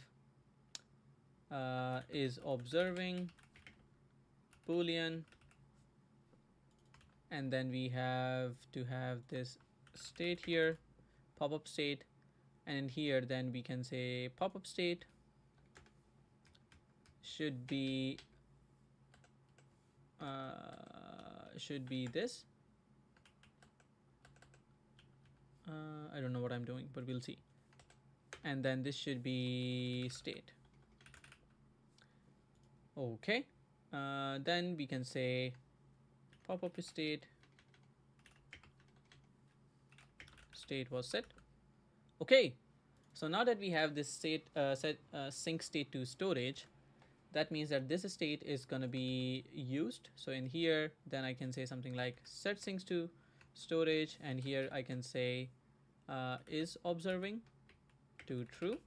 is observing boolean, and then we have to have this state here, pop-up state, and here then we can say pop-up state should be this. I don't know what I'm doing, but we'll see. And then this should be state. Okay. Then we can say pop-up state was set. Okay. So now that we have this state sync state to storage, that means that this state is going to be used. So in here, then I can say something like set syncs to storage, and here I can say is observing to true.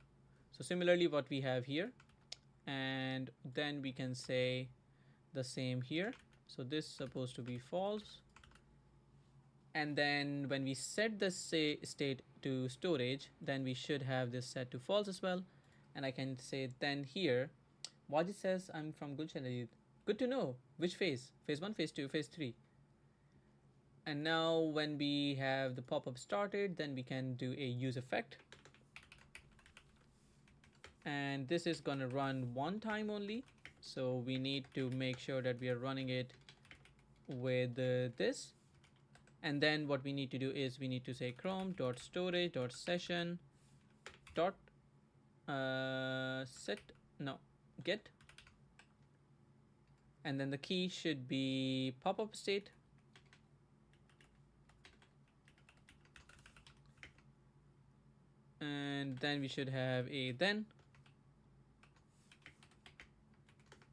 So similarly what we have here, and then we can say the same here. So this is supposed to be false, and then when we set the state to storage, then we should have this set to false as well. And I can say then here Wajid says I'm from Gulshan. Good to know. Which phase? Phase 1, phase 2, phase 3. And now when we have the pop-up started, then we can do a use effect. And this is going to run one time only. So we need to make sure that we are running it with this. And then what we need to do is we need to say chrome.storage.session dot get, and then the key should be pop-up state, and then we should have a then,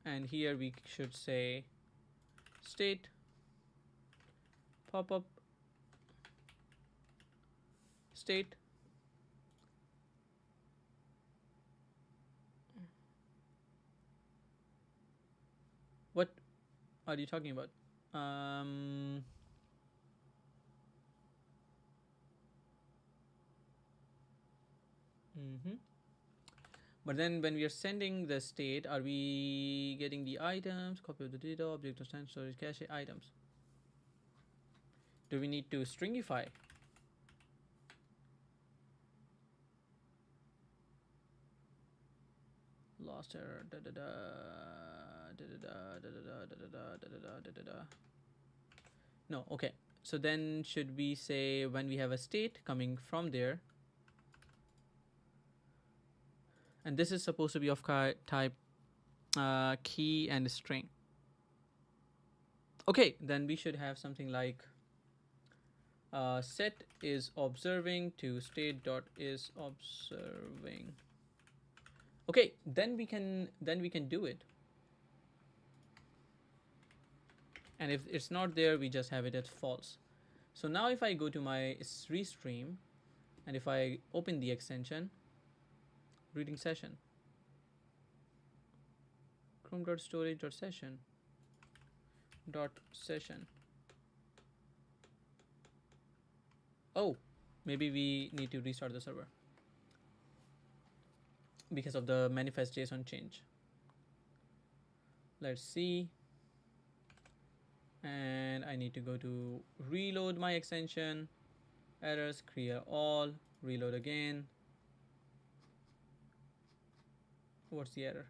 and here we should say state pop-up state. What are you talking about? But then when we are sending the state, are we getting the items, copy of the data, object of stand storage, cache items? Do we need to stringify? Lost error. No, okay. So then should we say when we have a state coming from there, and this is supposed to be of type key and string. Okay, then we should have something like set is observing to state dot is observing. Okay, then we can do it. And if it's not there, we just have it as false. So now if I go to my restream, and if I open the extension, reading session, chrome.storage.session .session. Oh, maybe we need to restart the server because of the manifest JSON change. Let's see. And I need to go to reload my extension, errors, clear all, reload again. What's the error?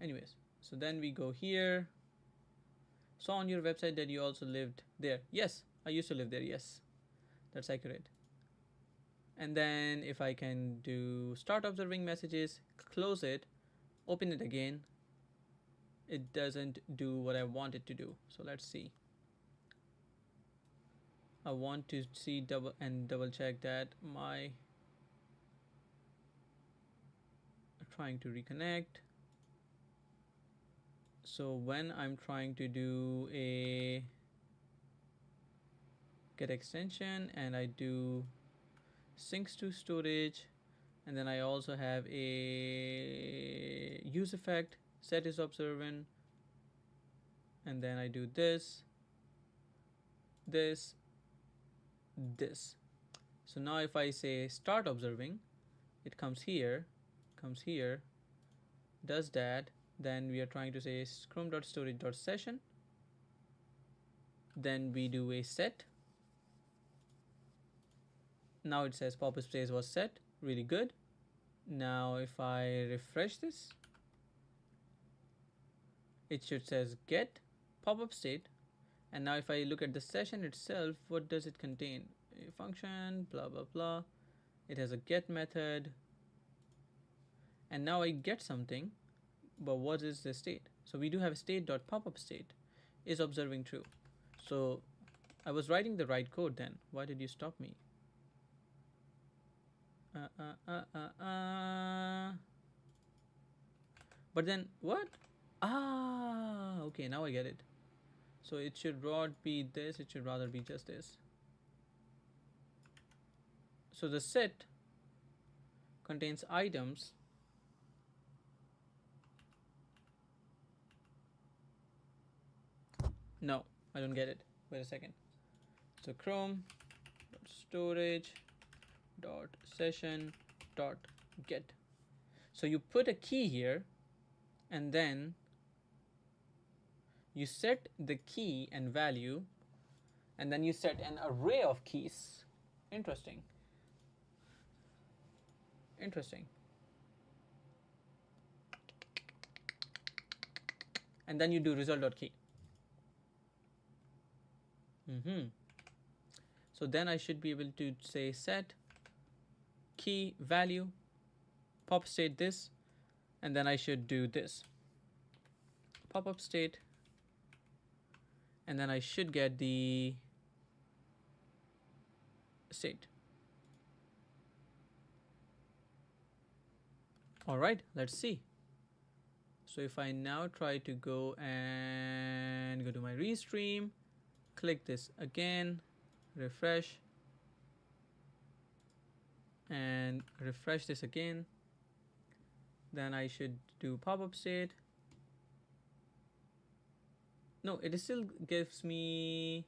Anyways, so then we go here. Saw on your website that you also lived there. Yes, I used to live there. Yes, that's accurate. And then if I can do start observing messages, close it, open it again, it doesn't do what I want it to do. So let's see. I want to see double check that my trying to reconnect. So when I'm trying to do a get extension and I do syncs to storage, and then I also have a use effect set is observant, and then I do this, this, this. So now if I say start observing, it comes here, does that. Then we are trying to say chrome.storage.session. Then we do a set. Now it says pop-up state was set. Really good. Now if I refresh this, it should says get pop-up state. And now if I look at the session itself, what does it contain? A function, blah blah blah. It has a get method. And now I get something, but what is the state? So we do have state.popUpState is observing true. So I was writing the right code then. Why did you stop me? But then what? Okay, now I get it. So it should not be this, it should rather be just this. So the set contains items No, I don't get it. Wait a second. So Chrome storage dot session dot get. So you put a key here, and then you set the key and value, and then you set an array of keys. Interesting. And then you do result.key. So then I should be able to say set key value pop state this, and then I should do this pop-up state, and then I should get the state. All right, let's see. So if I now try to go to my restream, click this again, refresh, and refresh this again, then I should do pop-up state. No, it still gives me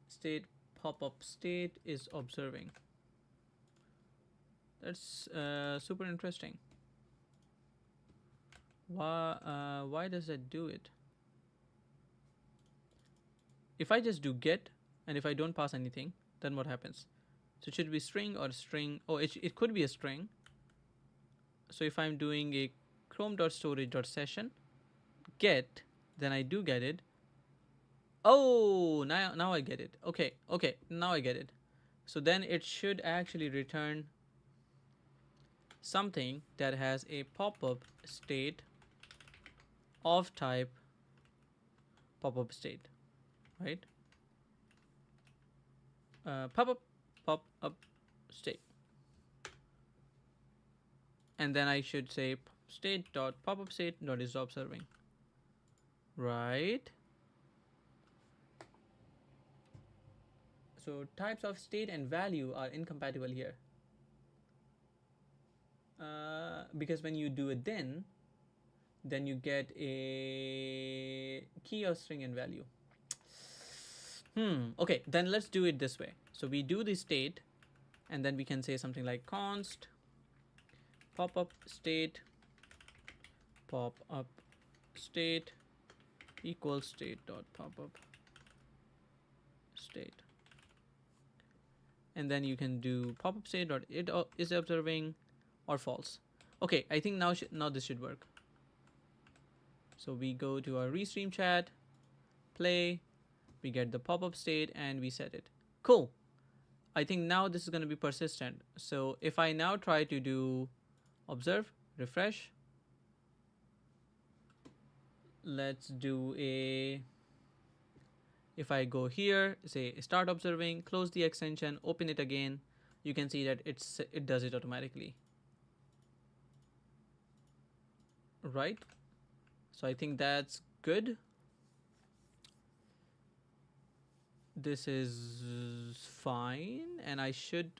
state pop-up state is observing. That's super interesting. Why does that do it? If I just do get, and if I don't pass anything, then what happens? So it should be string or string. Oh, it could be a string. So if I'm doing a chrome.storage.session get, then I do get it. Oh, now I get it. Okay, now I get it. So then it should actually return something that has a pop-up state of type pop-up state, right? Pop-up state, and then I should say state.popUp state is observing, right? So types of state and value are incompatible here, because when you do a then you get a key or string and value. Okay, then let's do it this way. So we do the state, and then we can say something like const pop-up state equals state.popUp state, and then you can do pop-up state dot it is observing or false. Okay, I think now this should work. So we go to our restream chat, play, we get the pop-up state, and we set it. Cool. I think now this is going to be persistent. So if I now try to do observe, refresh, let's do a If I go here, say start observing, close the extension, open it again, you can see that it does it automatically, right? So I think that's good. This is fine, and I should,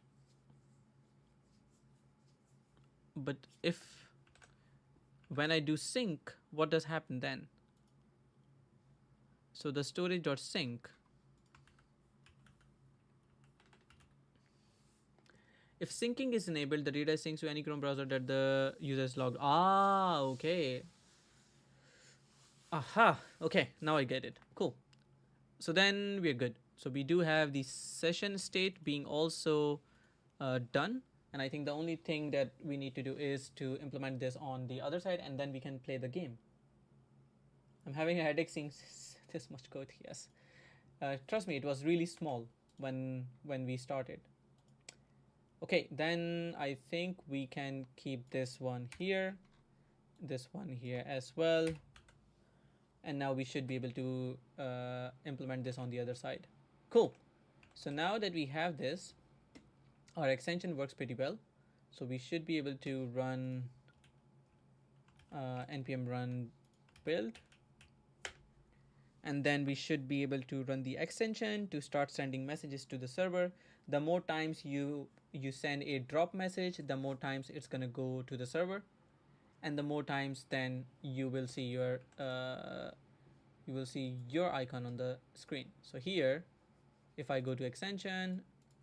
but if when I do sync, what does happen then? So the storage.sync, if syncing is enabled, the data syncs to any Chrome browser that the user is logged. Ah, okay. Aha, okay, now I get it. Cool. So then we're good. So we do have the session state being also done. And I think the only thing that we need to do is to implement this on the other side, and then we can play the game. I'm having a headache seeing this much code. Yes, trust me, it was really small when we started. Okay, then I think we can keep this one here as well, and now we should be able to implement this on the other side. Cool. So now that we have this, our extension works pretty well. So we should be able to run npm run build, and then we should be able to run the extension to start sending messages to the server. The more times you send a drop message, the more times it's going to go to the server, and the more times then you will see your icon on the screen. So here, if I go to extension,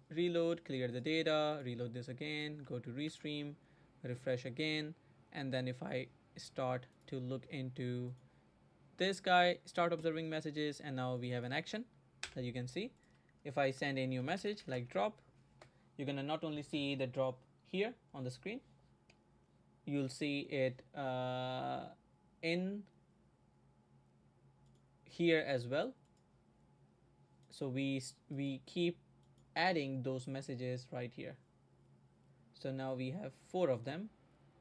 reload, clear the data, reload this again, go to restream, refresh again, and then if I start to look into this guy, start observing messages, and now we have an action that you can see. If I send a new message like drop, you're gonna not only see the drop here on the screen, you'll see it in here as well. So we keep adding those messages right here. So now we have 4 of them.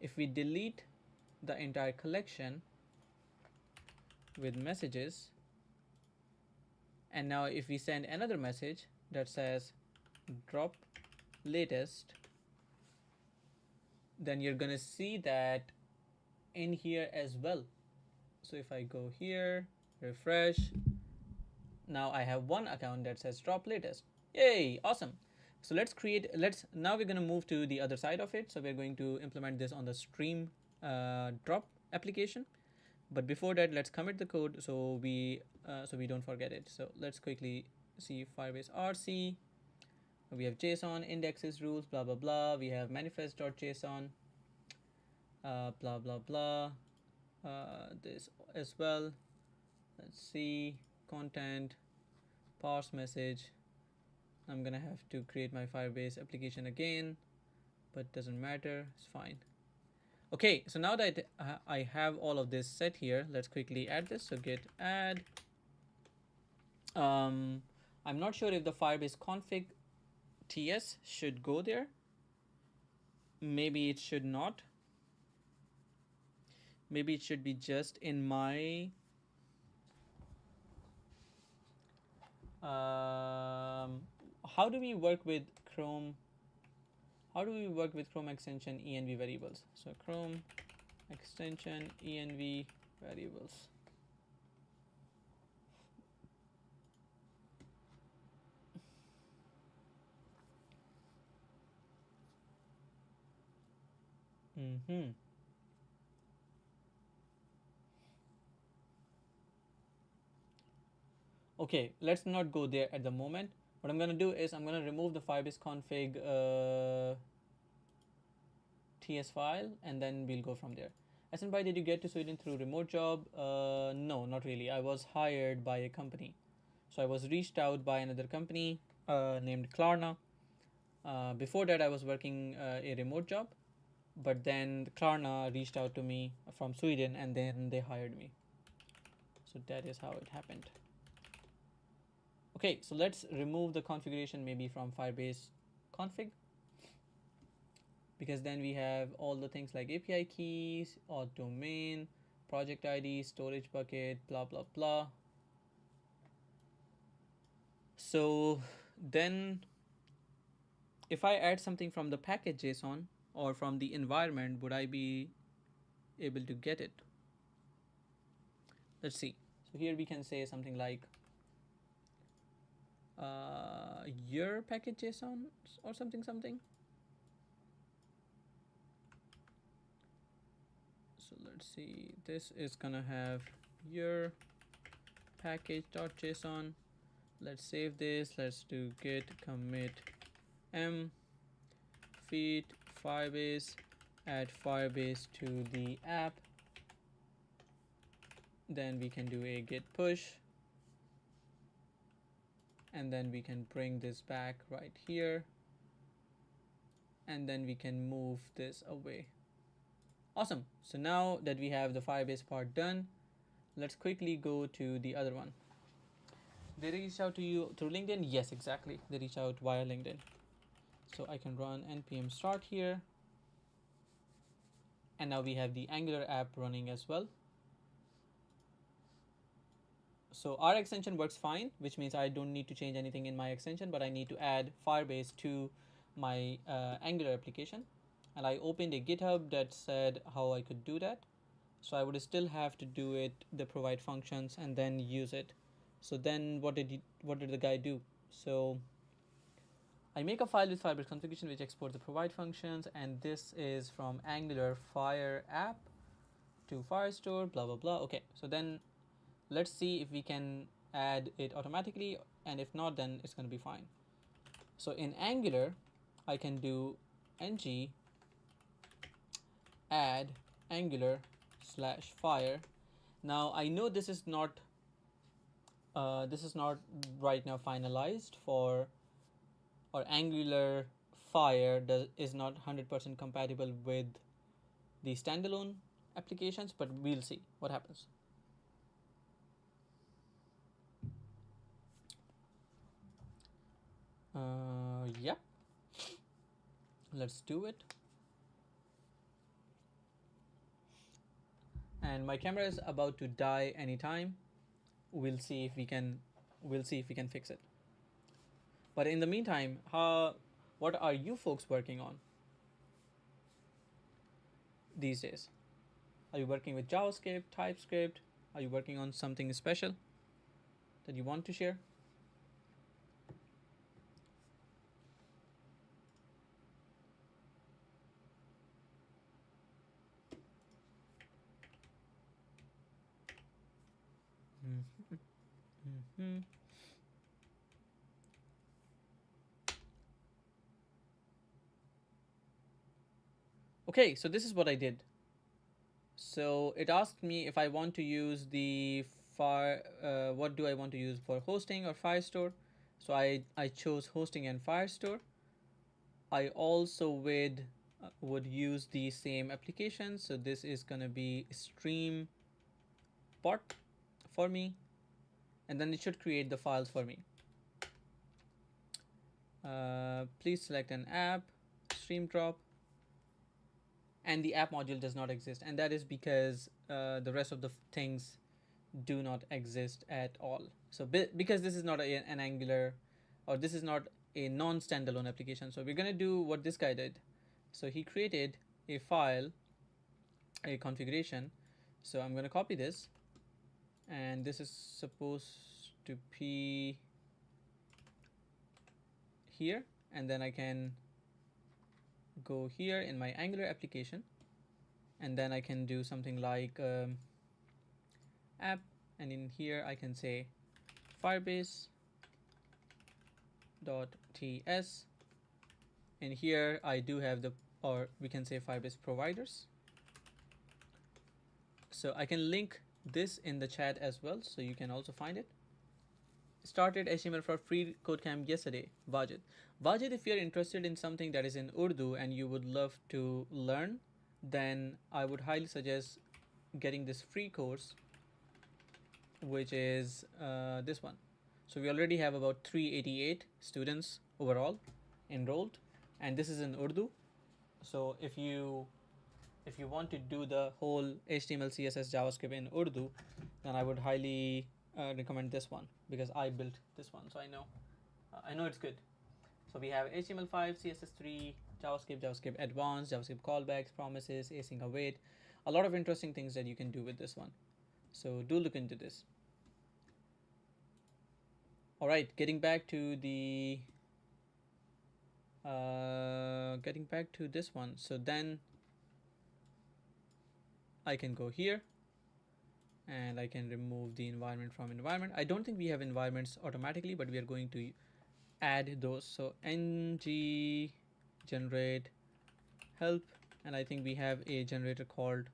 If we delete the entire collection with messages, and now if we send another message that says drop latest, then you're gonna see that in here as well. So if I go here, refresh, now I have one account that says drop latest. Yay, awesome. So now we're going to move to the other side of it. So we're going to implement this on the stream drop application. But before that, let's commit the code so we don't forget it. So let's quickly see Firebase RC. We have JSON, indexes, rules, blah, blah, blah. We have manifest.json, blah, blah, blah. This as well. Let's see, content, parse message. I'm gonna have to create my Firebase application again, but doesn't matter, it's fine. Okay, so now that I have all of this set here, let's quickly add this. So git add. I'm not sure if the Firebase config ts should go there. Maybe it should not. Maybe it should be just in my how do we work with Chrome? How do we work with Chrome extension env variables? So Chrome extension env variables. Okay, let's not go there at the moment. What I'm going to do is I'm going to remove the Firebase config ts file, and then we'll go from there. Asenpai, did you get to Sweden through remote job? No, not really. I was hired by a company. So I was reached out by another company named Klarna. Before that, I was working a remote job, but then Klarna reached out to me from Sweden, and then they hired me. So that is how it happened. Okay, so let's remove the configuration maybe from Firebase config, because then we have all the things like API keys, auth domain, project ID, storage bucket, blah, blah, blah. So then if I add something from the package JSON or from the environment, would I be able to get it? Let's see. So here we can say something like your package JSON or something something. So let's see. This is gonna have your package.json. Let's save this. Let's do git commit m feed Firebase, add Firebase to the app. Then we can do a git push, and then we can bring this back right here, and then we can move this away. Awesome. So now that we have the Firebase part done, let's quickly go to the other one. They reached out to you through LinkedIn? Yes, exactly. They reached out via LinkedIn. So I can run npm start here, and now we have the Angular app running as well. So our extension works fine, which means I don't need to change anything in my extension, but I need to add Firebase to my Angular application. And I opened a GitHub that said how I could do that. So I would still have to do it, the provide functions, and then use it. So then what did the guy do? So I make a file with Firebase configuration which exports the provide functions, and this is from Angular Fire app to Firestore, blah blah blah. Okay, so then let's see if we can add it automatically, and if not, then it's going to be fine. So in Angular, I can do ng add Angular / fire. Now I know this is not right now finalized for, or Angular Fire is not 100% compatible with the standalone applications, but we'll see what happens. Yeah, let's do it. And my camera is about to die anytime. We'll see if we can fix it. But in the meantime, what are you folks working on these days? Are you working with JavaScript, TypeScript? Are you working on something special that you want to share? Mm-hmm. Okay, so this is what I did. So it asked me if I want to use the what do I want to use for hosting or Firestore. So I chose hosting and Firestore. I also would use the same application. So this is gonna be stream bot for me, and then it should create the files for me. Please select an app, stream drop, and the app module does not exist, and that is because the rest of the things do not exist at all. So because this is not an Angular, or this is not a non-standalone application, so we're gonna do what this guy did. So he created a file, a configuration. So I'm gonna copy this, and this is supposed to be here, and then I can go here in my Angular application, and then I can do something like app, and in here I can say Firebase .ts, and here I do have the, or we can say Firebase providers. So I can link this in the chat as well, so you can also find it. Started HTML for free code camp yesterday. Vajid, if you're interested in something that is in Urdu and you would love to learn, then I would highly suggest getting this free course, which is this one. So we already have about 388 students overall enrolled, and this is in Urdu. So if you want to do the whole HTML, CSS, JavaScript in Urdu, then I would highly recommend this one, because I built this one, so I know I know it's good. So we have HTML5, CSS3, JavaScript, JavaScript Advanced, JavaScript callbacks, promises, async await. A lot of interesting things that you can do with this one. So do look into this. All right, getting back to this one. So then I can go here and I can remove the environment from environment. I don't think we have environments automatically, but we are going to add those. So ng generate help, and I think we have a generator called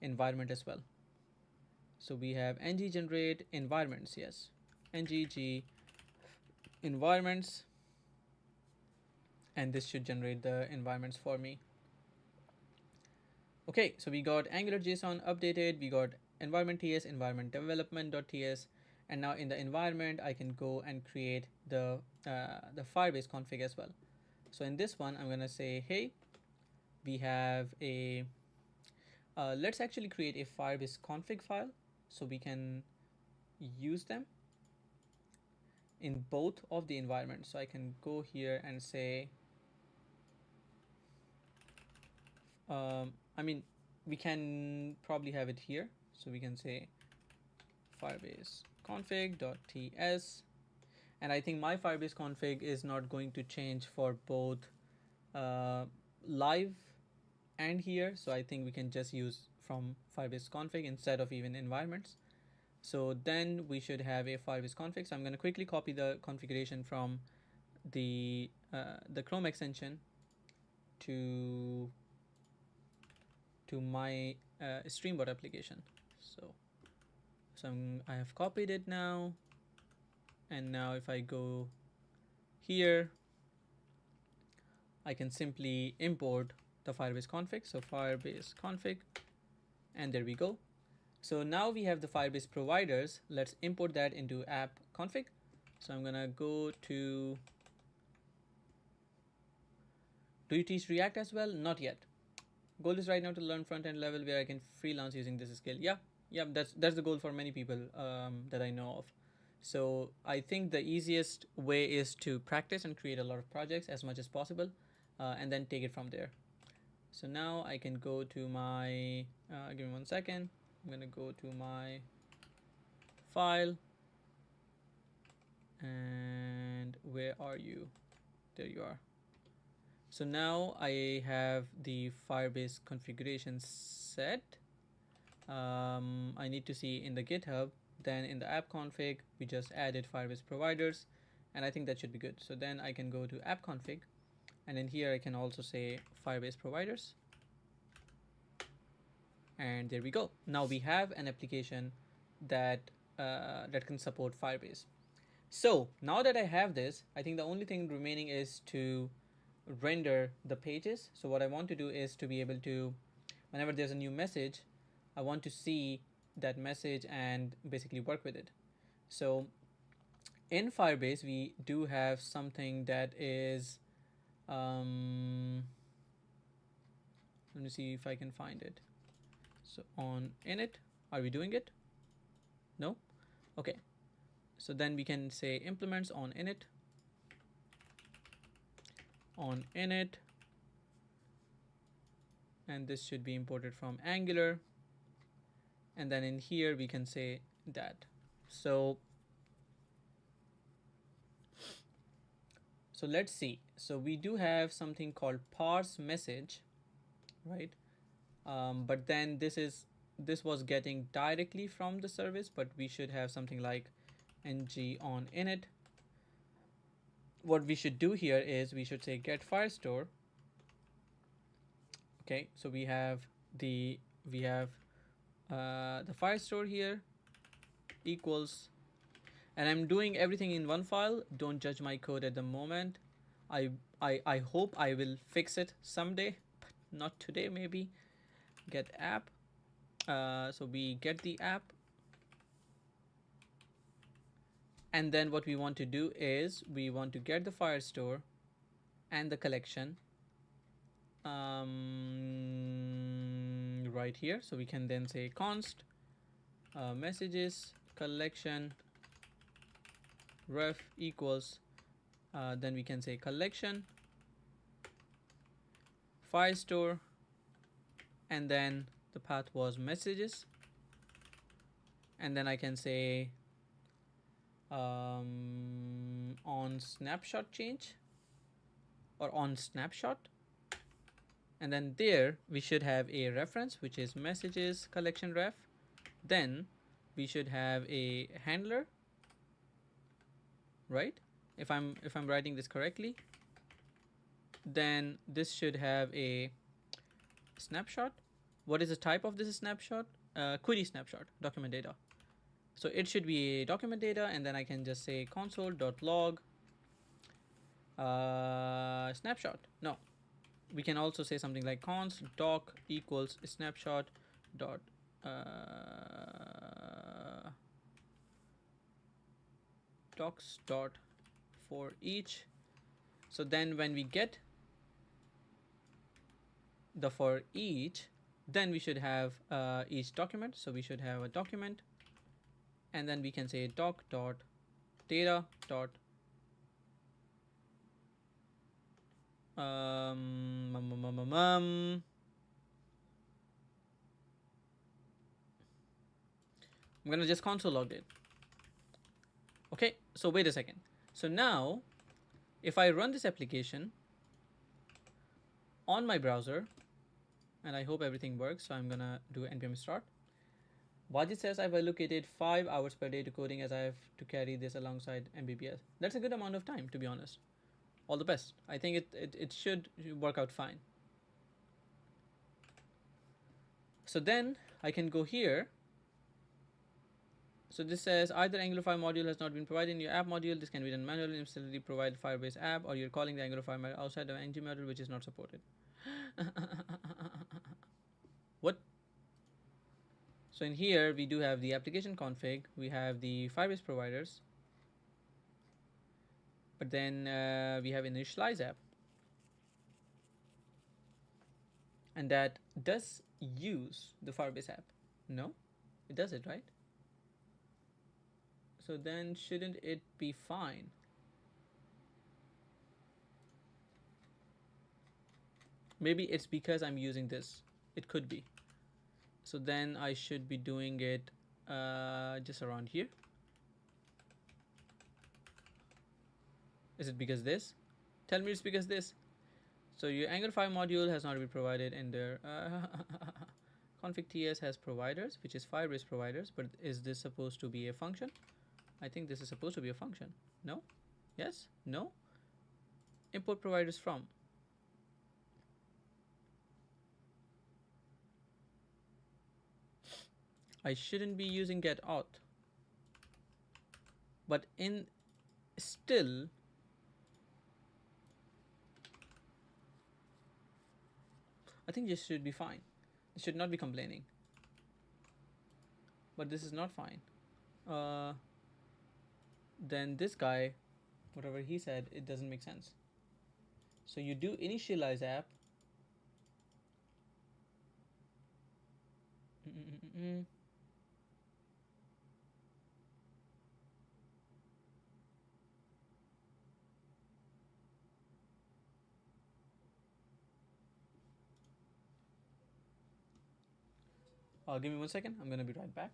environment as well. So we have ng generate environments, yes, ngg environments, and this should generate the environments for me. Okay, so we got Angular JSON updated, we got environment ts, environment development.ts, and now in the environment I can go and create the Firebase config as well. So in this one I'm gonna say, hey, we have a let's actually create a Firebase config file so we can use them in both of the environments. So I can go here and say, I mean, we can probably have it here. So we can say Firebase config.ts, and I think my Firebase config is not going to change for both live and here. So I think we can just use from Firebase config instead of even environments. So then we should have a Firebase config. So I'm going to quickly copy the configuration from the Chrome extension to my Streambot application. So I have copied it now, and now if I go here, I can simply import the Firebase config. So Firebase config, and there we go. So now we have the Firebase providers. Let's import that into app config. So I'm gonna go to, do you teach React as well? Not yet. Goal is right now to learn front-end level where I can freelance using this skill. Yeah, that's the goal for many people that I know of. So I think the easiest way is to practice and create a lot of projects as much as possible, and then take it from there. So now I can go to my, give me 1 second. I'm gonna go to my file, and where are you? There you are. So now I have the Firebase configuration set. I need to see in the GitHub, then in the app config, we just added Firebase providers, and I think that should be good. So then I can go to app config, and in here I can also say Firebase providers. And there we go. Now we have an application that can support Firebase. So now that I have this, I think the only thing remaining is to render the pages. So what I want to do is to be able to, whenever there's a new message, I want to see that message and basically work with it. So in Firebase, we do have something that is, let me see if I can find it. So on init, are we doing it? No? Okay. So then we can say implements on init, and this should be imported from Angular, and then in here we can say that. So let's see. So we do have something called parse message, right? But then this was getting directly from the service, but we should have something like ng on init. What we should do here is we should say get firestore. Okay, so we have the firestore here equals, and I'm doing everything in one file. Don't judge my code at the moment. I hope I will fix it someday, but not today maybe. Get app. So we get the app, and then what we want to do is we want to get the firestore and the collection right here. So we can then say const messages collection ref equals Then we can say collection, file store, and then the path was messages, and then I can say on snapshot change or on snapshot, and then there we should have a reference which is messages collection ref. Then we should have a handler, right? If I'm writing this correctly, then this should have a snapshot. What is the type of this snapshot? Query snapshot, document data. So it should be a document data, and then I can just say console.log snapshot. No, we can also say something like const doc equals snapshot dot docs dot for each. So then when we get the for each, then we should have each document. So we should have a document, and then we can say doc dot data dot I'm gonna just console log it. Okay, so wait a second. So now if I run this application on my browser, and I hope everything works, so I'm gonna do npm start. Wajid says I've allocated 5 hours per day to coding as I have to carry this alongside MBBS. That's a good amount of time, to be honest. All the best. I think it should work out fine. So then I can go here. So this says either Angular 5 module has not been provided in your app module. This can be done manually, instantly provide Firebase app, or you're calling the Angular 5 module outside of ng module, which is not supported. What? So in here we do have the application config, we have the Firebase providers, but then we have initialize app, and that does use the Firebase app. No, it does it, right? So then shouldn't it be fine? Maybe it's because I'm using this. It could be. So then I should be doing it just around here. Is it because this? Tell me it's because this. So your Angular 5 module has not been provided in there. Config TS has providers, which is Firebase providers, but is this supposed to be a function? I think this is supposed to be a function. No? Yes? No? Import providers from. I shouldn't be using get auth. But in still, I think this should be fine. It should not be complaining. But this is not fine. Then this guy, whatever he said, it doesn't make sense. So you do initialize app. Give me 1 second. I'm gonna be right back.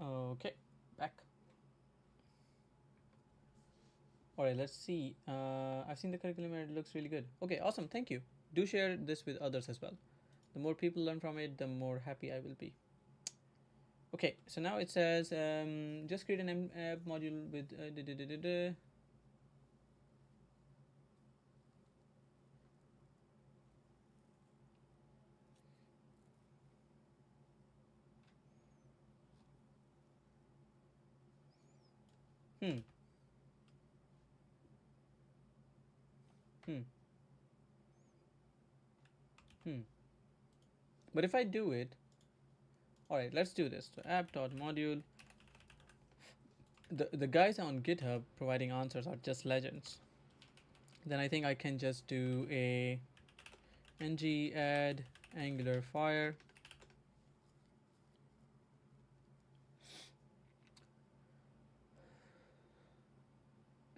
Okay, back. All right, let's see. I've seen the curriculum and it looks really good. Okay, awesome. Thank you. Do share this with others as well. The more people learn from it, the more happy I will be. Okay, so now it says just create an app module with hmm. But if I do it, All right, let's do this. So app.module. The guys on GitHub providing answers are just legends. Then I think I can just do a ng add Angular fire,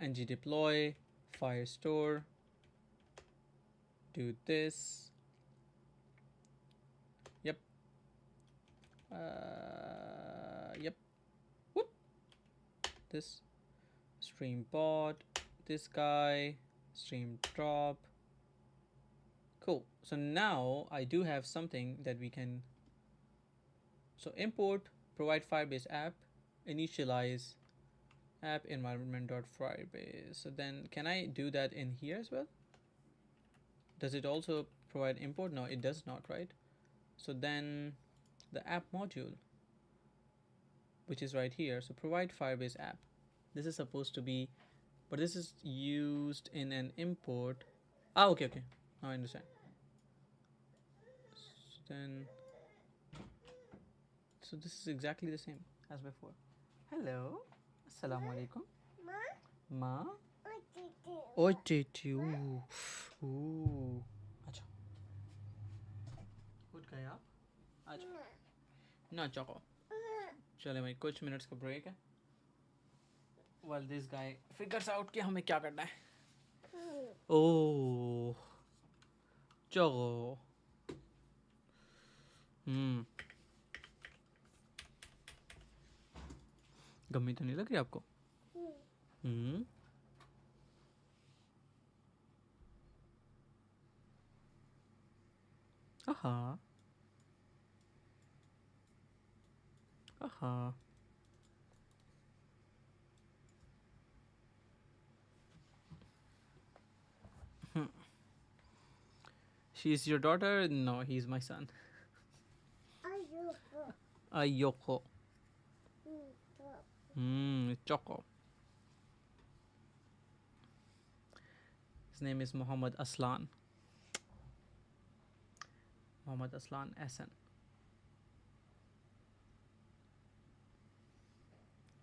ng deploy firestore, do this. Yep. Yep. Whoop. This stream bot, this guy, stream drop. Cool. So now I do have something that we can. So import provide Firebase app, initialize app environment.firebase. So then can I do that in here as well? Does it also provide import? No, it does not, right? So then the app module, which is right here. So provide Firebase app. This is supposed to be, but this is used in an import. Ah, okay, okay. Now I understand. So then, so this is exactly the same as before. Hello. Assalamu alaikum. Ma? Oh, you. Ooh. अच्छा. उठ गए आप? अच्छा. ना चको. चले भाई कुछ minutes का ब्रेक है. While this guy figures out कि हमें क्या करना है. Oh. चलो. गम्मी तो नहीं लग रही आपको? Aha. Aha. She's your daughter? No, he's my son. Ayoko. Choco. His name is Muhammad Aslan. Muhammad Aslan Ahsan.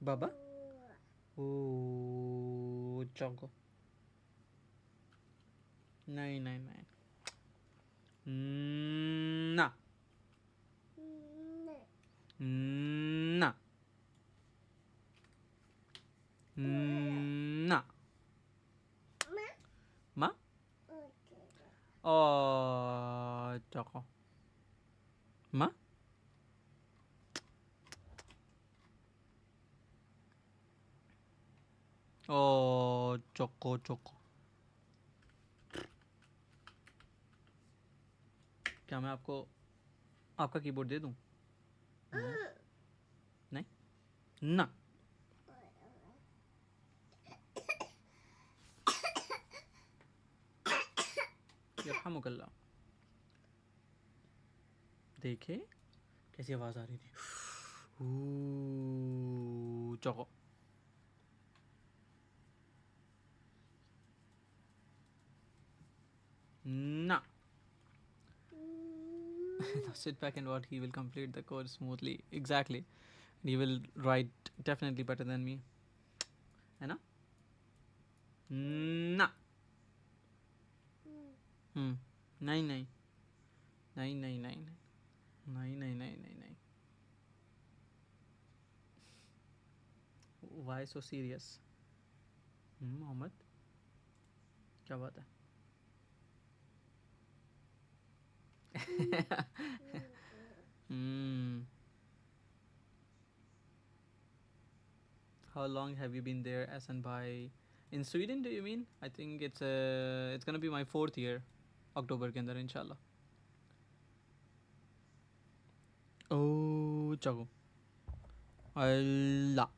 Baba? Oh, Choco. Nine. Nah. Nah. Nah. Ma? Oh, Choco. Ma? Oh, Choco. क्या मैं आपको आपका keyboard दे दूं? नहीं ना यरहमुकल्लाह. देखे कैसी आवाज आ रही थी. चौको. ना. Now sit back and watch. He will complete the code smoothly. Exactly. He will write definitely better than me. है ना? ना. नहीं. Why so serious? मोहम्मद क्या बात है? How long have you been there, Ahsan bhai? In Sweden, do you mean? I think it's gonna be my 4th year, October के अंदर इंशाल्लाह. Oh, चलो. Allah.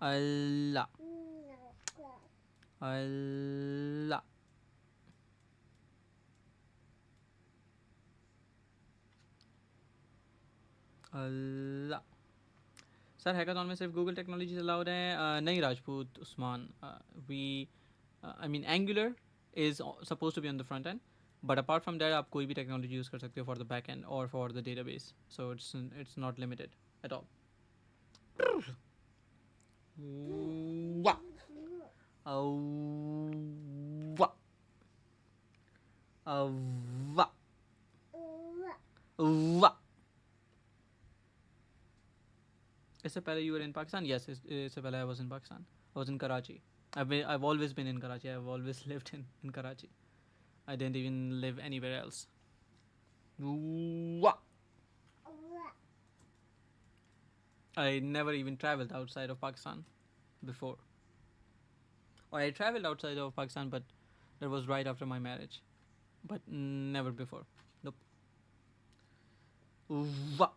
Allah. Allah. अल्लाह. सर हैकाथॉन में सिर्फ गूगल टेक्नोलॉजीज अलाउड है? नहीं Rajput Usman. We I mean angular is supposed to be on the front end, but apart from that आप कोई भी टेक्नोलॉजी यूज़ कर सकते हो फॉर द बैक एंड और for the database, so it's not limited at all. वाह वाह वाह वाह. इससे पहले you were in Pakistan? Yes, इससे पहले I was in Pakistan. I was in Karachi. I've always been in Karachi. I've always lived in Karachi. I didn't even live anywhere else. Wah! I never even traveled outside of Pakistan before. Or I traveled outside of Pakistan, but that was right after my marriage. But never before. Nope. Wah!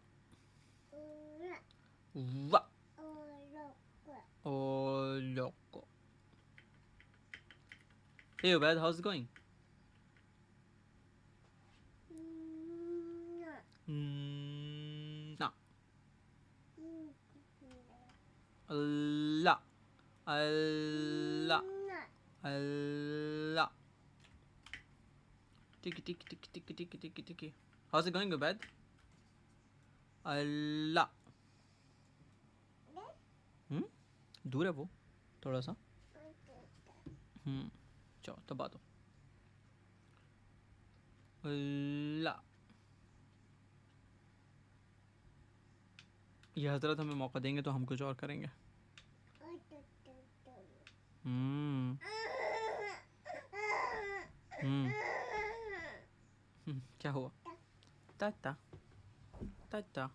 Wah! Oh, loco. Hey, Obed, how's it going? No. Allah. Allah. Allah. Tiki tiki tiki tiki tiki tiki tiki. How's it going, Obed? Allah. दूर है वो थोड़ा सा. चलो दबा दो. अल्लाह. ये हजरत हमें मौका देंगे तो हम कुछ और करेंगे. क्या हुआ? ताता ताता.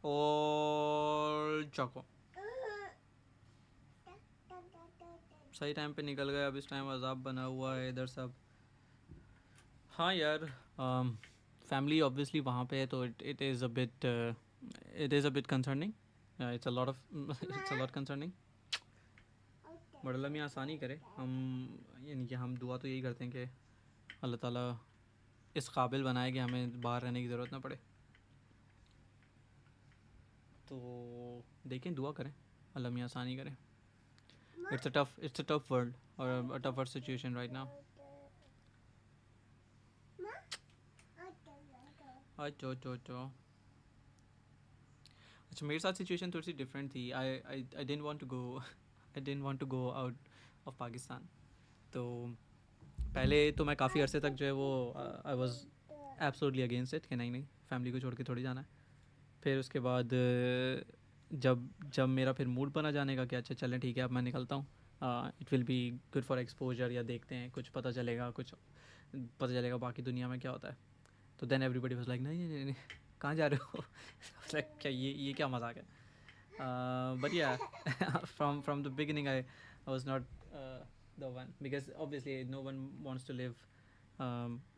और चको सही टाइम पे निकल गए. अब इस टाइम अजाब बना हुआ है इधर सब. हाँ यार, फैमिली ऑब्वियसली वहाँ पे है तो it is a bit concerning. It's a lot concerning. But अल्लाह मियाँ आसानी करे. यानी कि हम दुआ तो यही करते हैं कि अल्लाह ताला इस काबिल बनाए कि हमें बाहर रहने की ज़रूरत ना पड़े. तो देखें, दुआ करें, अल्लाह मियाँ आसानी करें. It's a tough world or a tougher situation right now. अच्छा मेरे साथ सिचुएशन थोड़ी सी डिफरेंट थी. I didn't want to go out of Pakistan. तो पहले तो मैं काफ़ी अरसे तक जो है वो I was absolutely against it कि नहीं फैमिली को छोड़ के थोड़ी जाना है. फिर उसके बाद जब मेरा फिर मूड बना जाने का कि अच्छा चलें ठीक है अब मैं निकलता हूँ, it will be good for exposure, या देखते हैं कुछ पता चलेगा बाकी दुनिया में क्या होता है. तो देन एवरीबडी वाज लाइक नहीं कहाँ जा रहे हो. लाइक क्या ये क्या मजाक है. बट या from the beginning I was not the one, because obviously no one wants to live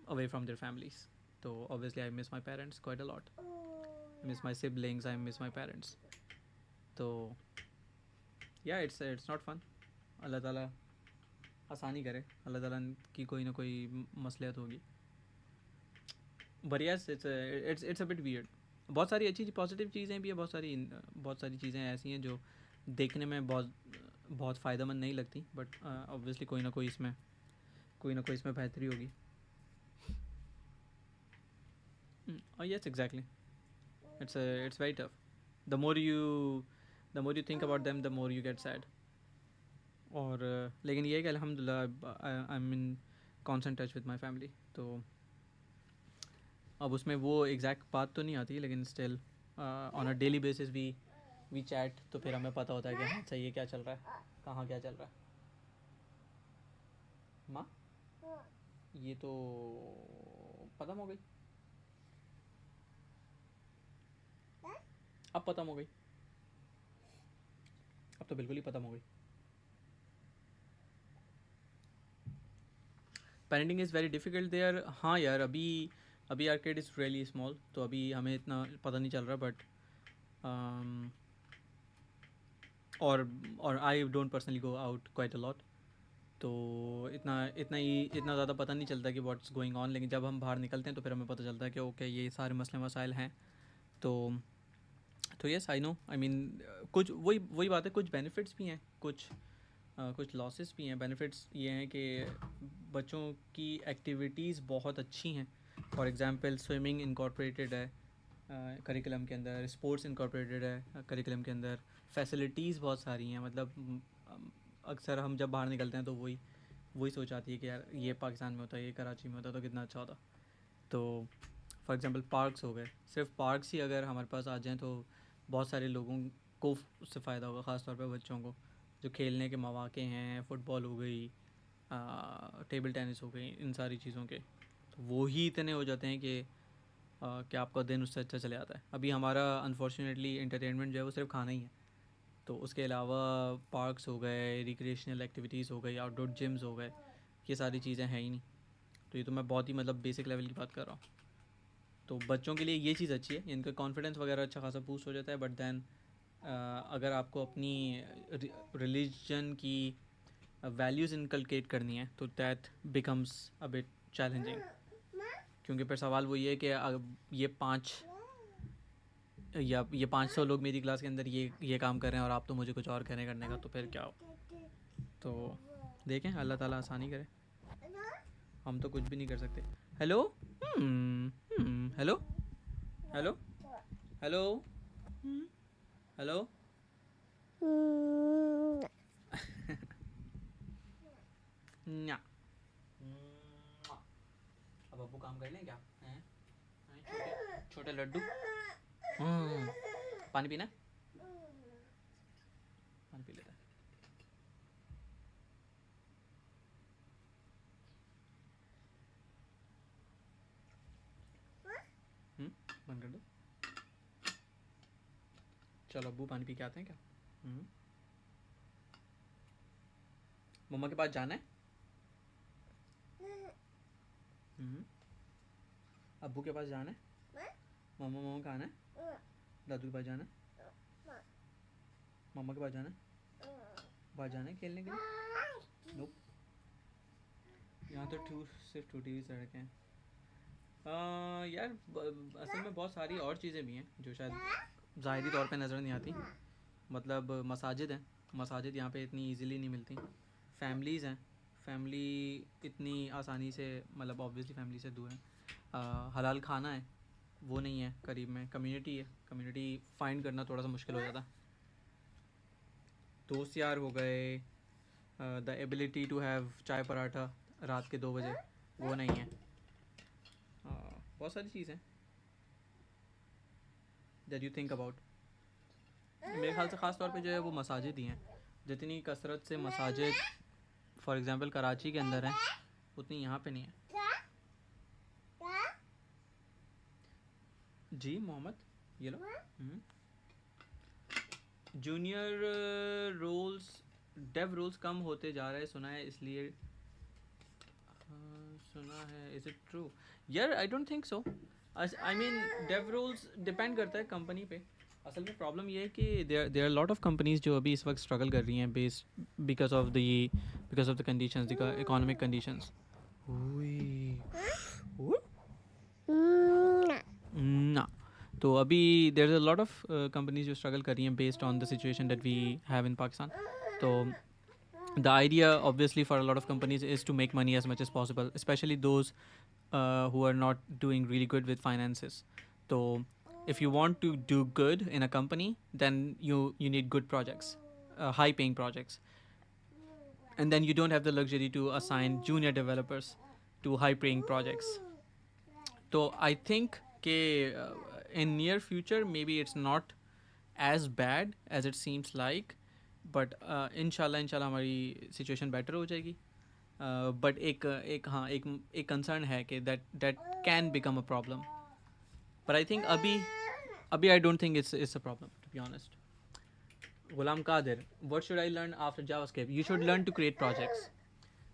away from their families. So obviously I miss my parents quite a lot. I miss my siblings, I miss my parents. So yeah, it's not fun. अल्लाह ताला आसानी करे, अल्लाह ताला की कोई ना कोई मसलियत होगी. But yes, it's a bit weird. बहुत सारी अच्छी पॉजिटिव चीज़ें भी है, बहुत सारी चीज़ें ऐसी हैं जो देखने में बहुत फ़ायदेमंद नहीं लगती. बट ऑब्वियसली कोई ना कोई इसमें बेहतरी होगी. Yes exactly. It's very tough. The more you think about them the more you get sad. और लेकिन ये है कि अल्हम्दुलिल्लाह I am in constant touch with my family. तो अब उसमें वो एग्जैक्ट बात तो नहीं आती, लेकिन still on a daily basis we chat. तो फिर हमें पता होता है कि हाँ अच्छा ये क्या चल रहा है, कहाँ क्या चल रहा है. माँ ये तो ख़त्म हो गई. अब ख़त्म हो गई. अब तो बिल्कुल ही ख़त्म हो गई. Parenting is very difficult there. हाँ यार, अभी our kid is really small, तो अभी हमें इतना पता नहीं चल रहा. बट और I don't personally go out quite a lot, तो इतना ज़्यादा पता नहीं चलता कि व्हाट्स गोइंग ऑन. लेकिन जब हम बाहर निकलते हैं तो फिर हमें पता चलता है कि ओके ये सारे मसले मसाइल हैं. तो yes I know, I mean कुछ वही बात है, कुछ बेनिफिट्स भी हैं, कुछ लॉसेस भी हैं। बेनिफिट्स ये हैं कि बच्चों की एक्टिविटीज़ बहुत अच्छी हैं। फॉर एग्ज़ाम्पल स्विमिंग इनकॉर्पोरेटेड है करिकुलम के अंदर, स्पोर्ट्स इनकॉर्पोरेटेड है करिकुलम के अंदर, फैसिलिटीज़ बहुत सारी हैं। मतलब अक्सर हम जब बाहर निकलते हैं तो वही वही सोच आती है कि यार ये पाकिस्तान में होता है, ये कराची में होता तो कितना अच्छा होता। तो फॉर एग्ज़ाम्पल पार्क्स हो गए, सिर्फ पार्क्स ही अगर हमारे पास आ जाएँ तो बहुत सारे लोगों को उससे फ़ायदा होगा, ख़ास तौर पे बच्चों को। जो खेलने के मौक़े हैं, फ़ुटबॉल हो गई, टेबल टेनिस हो गई, इन सारी चीज़ों के, तो वो ही इतने हो जाते हैं कि आपका दिन उससे अच्छा चले आता है। अभी हमारा अनफॉर्चुनेटली एंटरटेनमेंट जो है वो सिर्फ खाना ही है। तो उसके अलावा पार्क्स हो गए, रिक्रिएशनल एक्टिविटीज़ हो गई, आउटडोर जिम्स हो गए, ये सारी चीज़ें हैं ही नहीं। तो ये तो मैं बहुत ही मतलब बेसिक लेवल की बात कर रहा हूँ। तो बच्चों के लिए ये चीज़ अच्छी है, इनका कॉन्फिडेंस वगैरह अच्छा खासा बूस्ट हो जाता है। बट दैन अगर आपको अपनी रिलीजन की वैल्यूज़ इनकलकेट करनी है तो that becomes a bit challenging. क्योंकि फिर सवाल वो ये है कि ये पाँच या ये 500 लोग मेरी क्लास के अंदर ये काम कर रहे हैं और आप तो मुझे कुछ और कहने करने का, तो फिर क्या हो। तो देखें, अल्लाह ताला आसानी करे, हम तो कुछ भी नहीं कर सकते। Hello, hello, hello, hello, hello. न्या। अब अब्बू काम कर लें क्या हैं? छोटे छोटे लड्डू। पानी पीना, पानी पी लेता है। बंद कर दो। चलो अब्बू पानी पी के आते हैं क्या? मम्मा के पास जाना है। अब्बू के पास जाना है। मम्मा मम्मा कहाँ है? दादू के पास जाना है। मम्मा के पास जाना है। बाहर जाना है खेलने के लिए। नोप, यहाँ तो सिर्फ टूटी हुई सड़कें हैं। यार असल में बहुत सारी और चीज़ें भी हैं जो शायद ज़ाहिरी तौर पे नज़र नहीं आती। मतलब मसाजिद हैं, मसाजिद यहाँ पे इतनी इजीली नहीं मिलती। फैमिलीज़ हैं, फैमिली इतनी आसानी से, मतलब ऑब्वियसली फैमिली से दूर है। हलाल खाना है, वो नहीं है करीब में। कम्युनिटी है, कम्युनिटी फाइंड करना थोड़ा सा मुश्किल हो जाता। दोस्त यार हो गए, द एबिलिटी टू हैव चाय पराठा रात के 2 बजे, वो नहीं है। बहुत सारी चीज़ें दैट यू थिंक अबाउट। मेरे ख्याल से ख़ास तौर पे जो है वो मसाजिद ही हैं। जितनी कसरत से मसाजिद फॉर एग्ज़ाम्पल कराची के अंदर हैं, उतनी यहाँ पे नहीं है। जी मोहम्मद, ये लो। जूनियर रोल्स, डेव रोल्स कम होते जा रहे हैं सुना है, इसलिए सुना है। Is it true? यार I don't think so. I mean dev roles depend करता है कंपनी पे। असल में प्रॉब्लम ये है कि there are lot of companies जो अभी इस वक्त स्ट्रगल कर रही हैं because of the conditions, the economic conditions. ना, तो अभी there is a lot of companies जो स्ट्रगल कर रही हैं based on the situation that we have in Pakistan. तो the idea obviously for a lot of companies is to make money as much as possible, especially those who are not doing really good with finances. So if you want to do good in a company, then you need good projects, high paying projects, and then you don't have the luxury to assign junior developers to high paying projects. So I think in near future maybe it's not as bad as it seems like, but इंशाल्लाह हमारी situation better हो जाएगी। But एक concern है कि that can become a problem. पर I think अभी I don't think it's a problem to be honest. Ghulam Qadir, what should I learn after JavaScript? You should learn to create projects.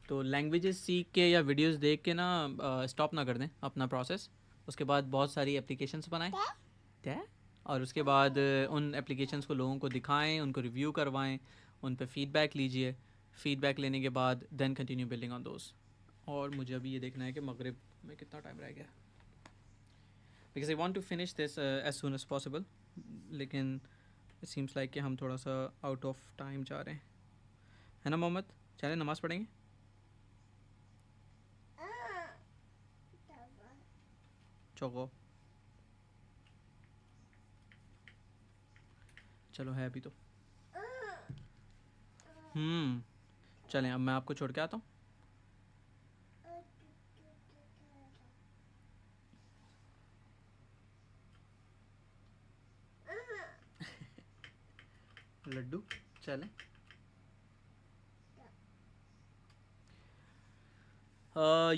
तो languages सीख के या videos देख के ना स्टॉप ना कर दें अपना प्रोसेस। उसके बाद बहुत सारी एप्लीकेशंस बनाएं, क्या, और उसके बाद उन एप्लीकेशंस को लोगों को दिखाएं, उनको रिव्यू करवाएं, उन पे फीडबैक लीजिए। फीडबैक लेने के बाद then continue building on those. और मुझे अभी ये देखना है कि मगरिब में कितना टाइम रह गया, because I want to finish this as soon as possible. लेकिन इट सीम्स लाइक कि हम थोड़ा सा आउट ऑफ टाइम जा रहे हैं। है ना मोहम्मद? चले नमाज पढ़ेंगे। चौको चलो है अभी तो। चलें अब मैं आपको छोड़ के आता हूँ। लड्डू चलें।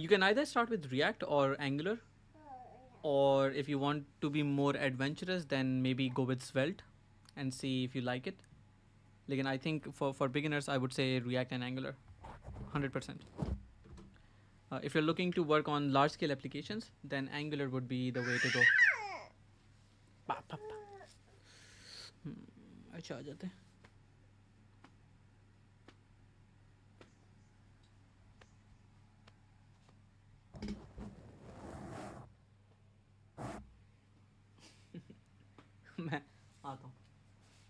You can either start with React or Angular, or if you want to be more adventurous, then maybe go with Svelte and see if you like it. Again, I think for beginners, I would say React and Angular, 100%. If you're looking to work on large scale applications, then Angular would be the way to go. अच्छा आ जाते हैं। मैं आता हूँ।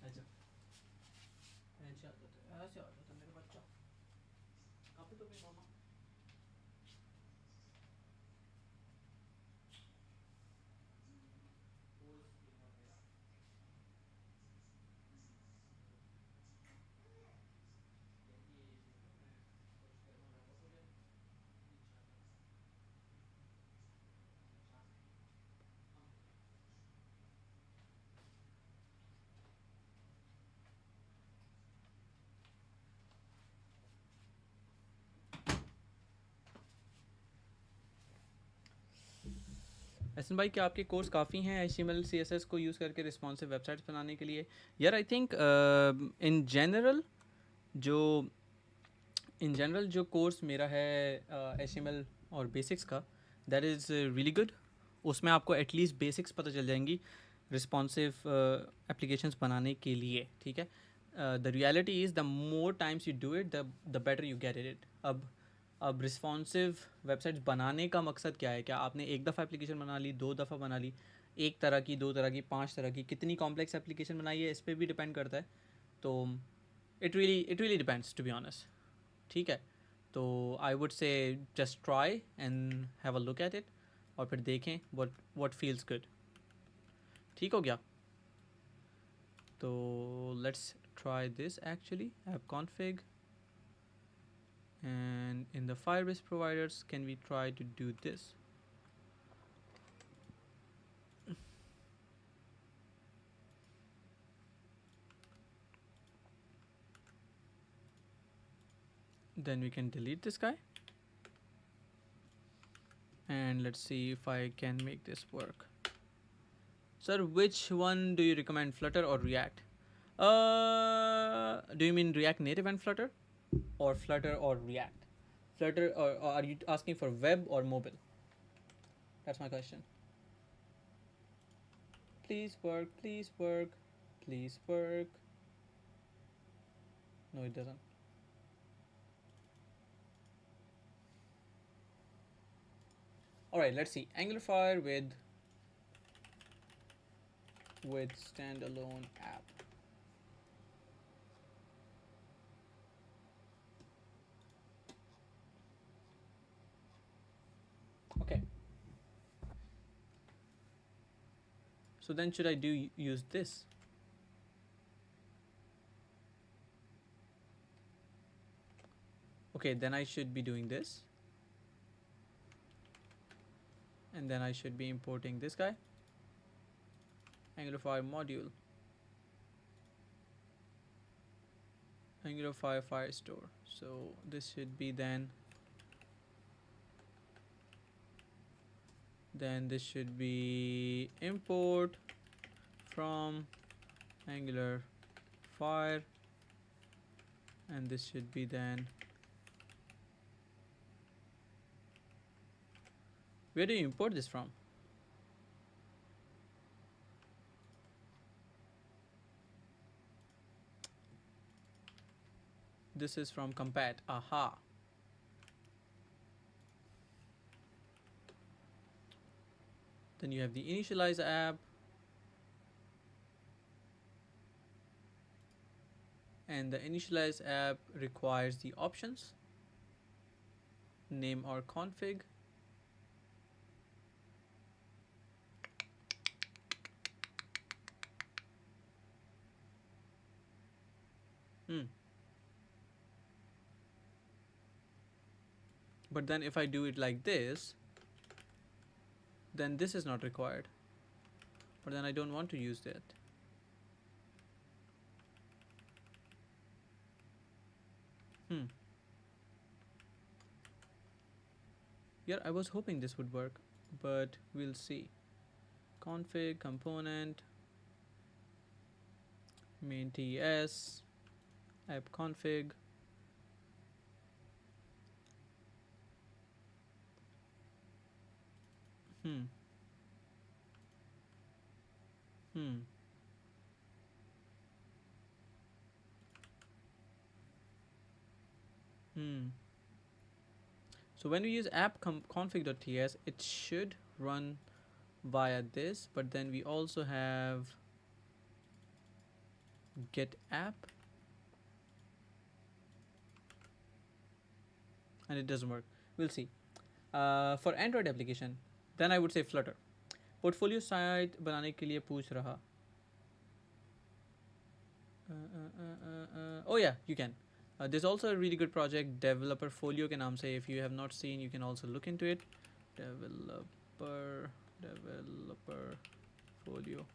अच्छा ऐसे आ जाते मेरे बच्चा। कहाँ पे तो भी मामा। एहसन भाई क्या आपके कोर्स काफ़ी हैं HTML CSS को यूज़ करके रिस्पॉन्सिव वेबसाइट्स बनाने के लिए? यार आई थिंक जो इन जनरल जो कोर्स मेरा है HTML और बेसिक्स का, दैट इज़ रियली गुड। उसमें आपको एटलीस्ट बेसिक्स पता चल जाएंगी रिस्पॉन्सिव एप्लीकेशंस बनाने के लिए, ठीक है। The reality is the more times you do it the better you get it. अब रिस्पॉन्सिव वेबसाइट्स बनाने का मकसद क्या है? क्या आपने एक दफ़ा एप्लीकेशन बना ली, 2 दफ़ा बना ली, एक तरह की, 2 तरह की, 5 तरह की, कितनी कॉम्प्लेक्स एप्लीकेशन बनाई है, इस पर भी डिपेंड करता है। तो it really depends to be honest, ठीक है। तो I would say just try and have a look at it और फिर देखें व्हाट फील्स गुड। ठीक हो गया? तो let's try this actually app config and in the Firebase providers can we try to do this? Then we can delete this guy and let's see if I can make this work. Sir, which one do you recommend, Flutter or React? Do you mean React Native and Flutter, or Flutter or React? Flutter, or are you asking for web or mobile? That's my question. Please work, please work, please work. No, it doesn't. All right, let's see. Angular Fire with standalone app. Okay. So then should I use this? Okay, then I should be doing this. And then I should be importing this guy. Angular Fire module. Angular Fire Firestore. So this should be then this should be import from Angular Fire, and this should be then, where do you import this from? This is from compat. Aha. Then you have the initialize app. and the initialize app requires the options, name or config. Hmm. But then if I do it like this, then this is not required. But then I don't want to use that. Hmm. Yeah, I was hoping this would work, but we'll see. Config, component, main TS, app config. Hmm. Hmm. Hmm. So when we use app config.ts, it should run via this, but then we also have get app, and it doesn't work. We'll see. For Android application, then I would say Flutter. Portfolio site बनाने के लिए पूछ रहा. Oh yeah, you can. There's also a really good project, Developer Folio के नाम से. If you have not seen, you can also look into it. Developer Folio.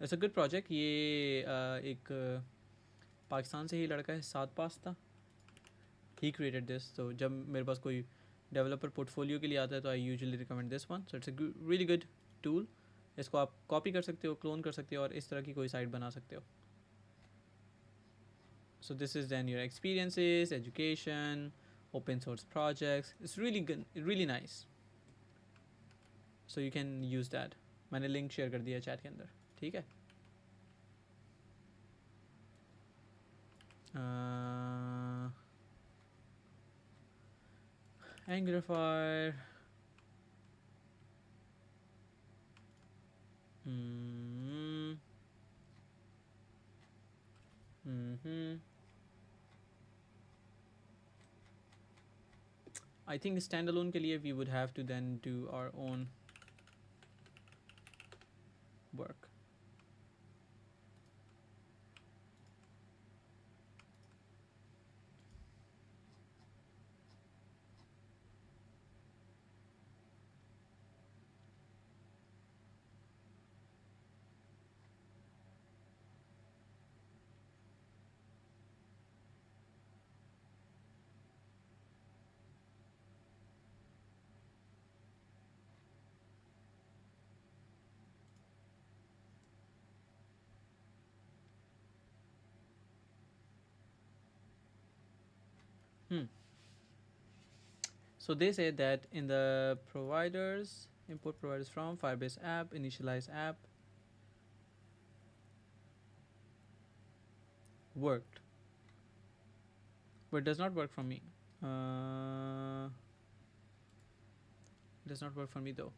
It's a good project. ये एक पाकिस्तान से ही लड़का है, सात पास था. He created this. So जब मेरे पास कोई डेवलपर पोर्टफोलियो के लिए आता है तो I usually recommend this one. So it's a really good tool. इसको आप कॉपी कर सकते हो, क्लोन कर सकते हो और इस तरह की कोई साइट बना सकते हो. So this is then your experiences, education, open source projects. It's really good, really nice. So you can use that. मैंने लिंक शेयर कर दिया चैट के अंदर. ठीक है. Angular Fire. Mm-hmm. Mm-hmm. I think standalone के लिए we would have to then do our own work. Hmm. So they say that in the providers, import providers from Firebase app, initialize app worked, but it does not work for me. It does not work for me though.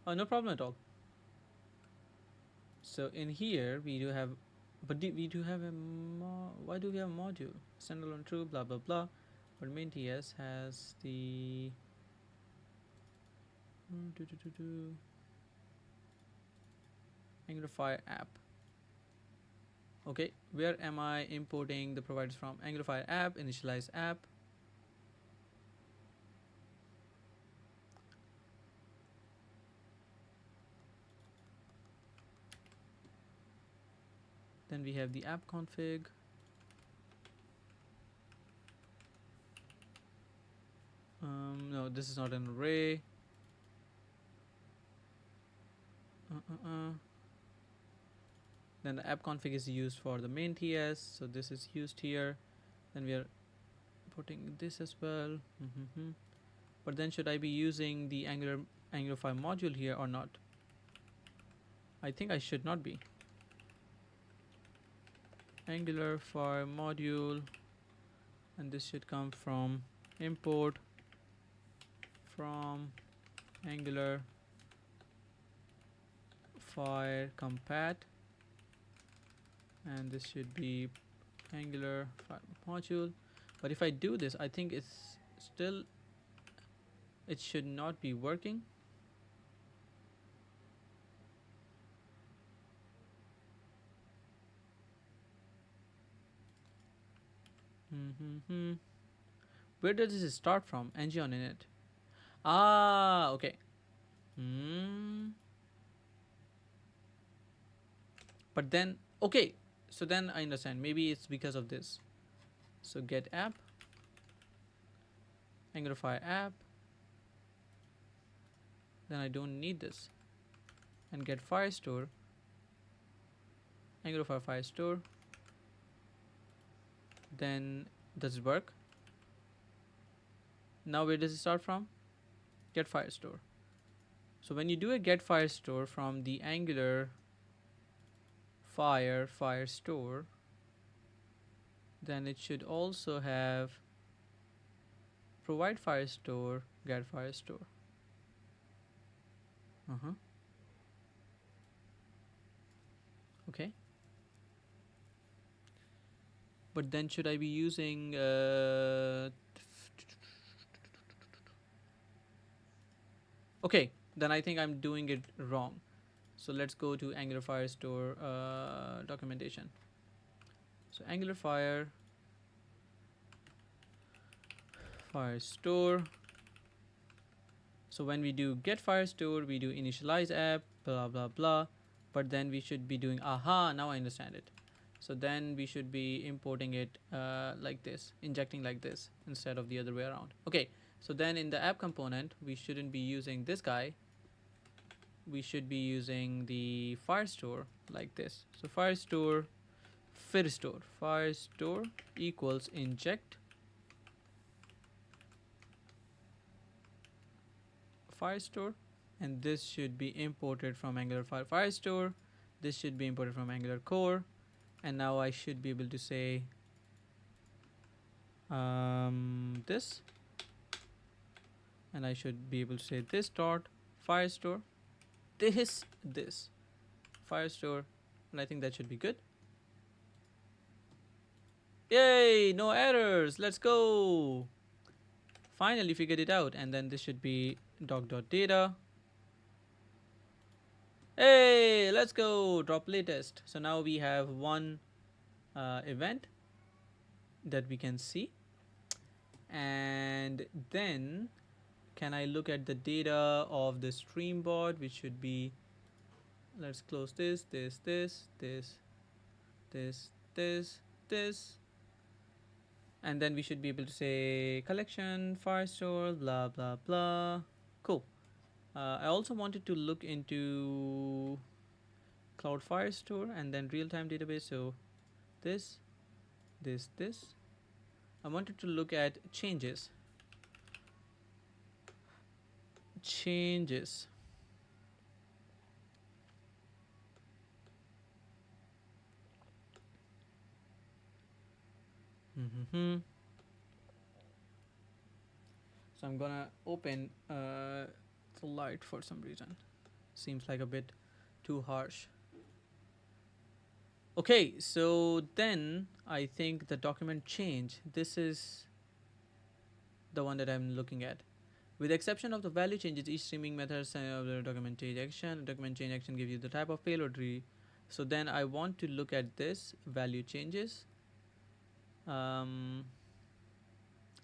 No problem at all. So in here we do have, but we do have a why do we have a module? Standalone true, blah blah blah. But main TS has the Angular Fire app. Okay, where am I importing the providers from? Angular Fire app, initialize app. Then we have the app config. No, this is not an array. Then the app config is used for the main TS, so this is used here. Then we are putting this as well. But then should I be using the Angular 5 module here or not? I think I should not be. Angular 5 module, and this should come from import from Angular Fire compat. and this should be Angular module. But if I do this, I think it's still, it should not be working. Mm-hmm. Where does this start from? Ng on init. Ah, okay. But then, okay, so then I understand. Maybe it's because of this. So get app, Angular Fire app. Then I don't need this. And get Firestore, Angular Fire Firestore. Then does it work? Now where does it start from? Get Firestore. So when you do a get Firestore from the Angular Firestore, then it should also have provide Firestore, get Firestore. Okay. But then should I be using okay, then I think I'm doing it wrong. So let's go to Angular Firestore documentation. So Angular Firestore. So when we do get Firestore, we do initialize app, blah blah blah. But then we should be doing aha. Now I understand it. So then we should be importing it like this, injecting like this instead of the other way around. Okay. So then in the app component, we shouldn't be using this guy. We should be using the Firestore like this. So Firestore equals inject Firestore, and this should be imported from Angular Firestore. This should be imported from Angular core, and now I should be able to say this, and I should be able to say this dot Firestore, this Firestore, and I think that should be good. Yay, no errors, let's go. Finally figured it out. And then this should be doc.data. Hey, let's go, drop latest. So now we have one event that we can see. And then can I look at the data of the stream bot, which should be, let's close this, this, and then we should be able to say collection, Firestore, blah blah blah. Cool. I also wanted to look into Cloud Firestore and then real-time database. So this. I wanted to look at changes. So I'm gonna open the light for some reason. Seems like a bit too harsh. Okay, so then I think the document change, this is the one that I'm looking at. With the exception of the value changes, each streaming method of the document change action. Document change action gives you the type of payload. So then I want to look at this value changes.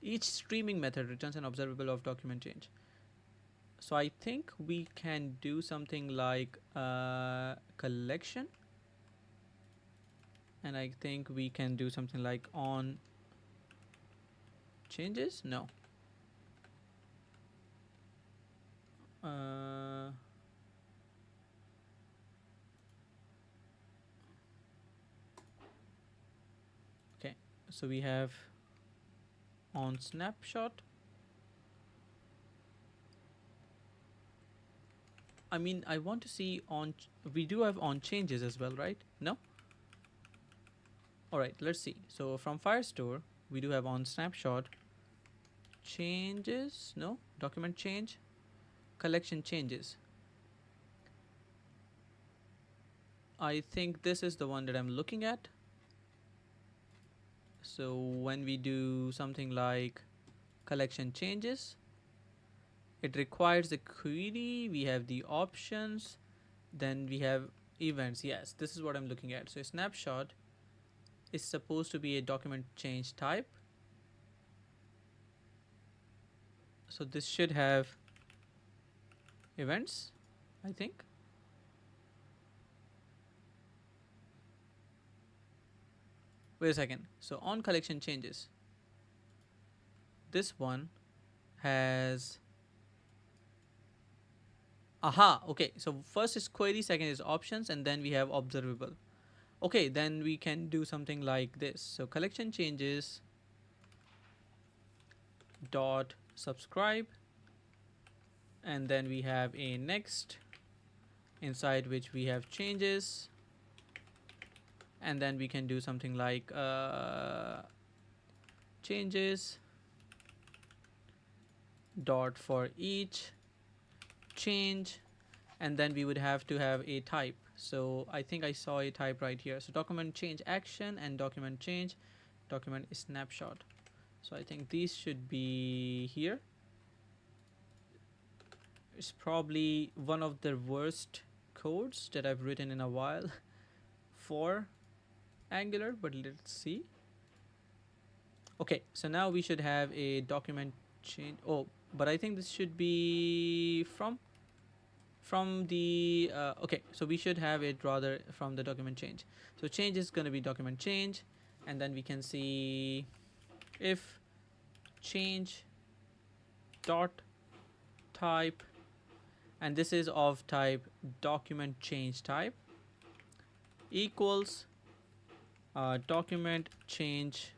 Each streaming method returns an observable of document change. So I think we can do something like collection, and I think we can do something like on changes. No. Okay, so we have on snapshot. I mean, I want to see on. We do have on changes as well, right? No. All right, let's see. So from Firestore, we do have on snapshot changes. No, document change, collection changes. I think this is the one that I'm looking at. So when we do something like collection changes, it requires the query, we have the options, then we have events. Yes, this is what I'm looking at. So a snapshot is supposed to be a document change type. So this should have events, I think. Wait a second. So on collection changes, this one has, aha, okay. So first is query, second is options, and then we have observable. Okay, then we can do something like this. So collection changes dot subscribe, and then we have a next, inside which we have changes, and then we can do something like changes dot for each change, and then we would have to have a type. So I think I saw a type right here. So document change action and document change document snapshot. So I think these should be here. It's probably one of the worst codes that I've written in a while for Angular, but let's see. Okay, so now we should have a document change. Oh, but I think this should be from the okay, so we should have it rather from the document change. So change is going to be document change, and then we can see if change dot type, and this is of type document change type, equals document change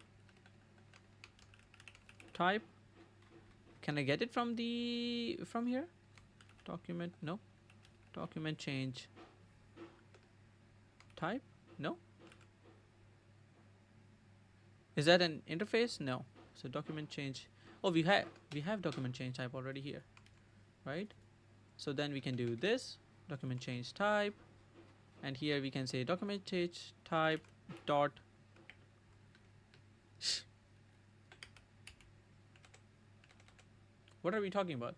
type. Can I get it from here? Document, no. Document change type, no. Is that an interface? No. So document change, oh, we have document change type already here, right? So then we can do this document change type, and here we can say document change type dot what are we talking about?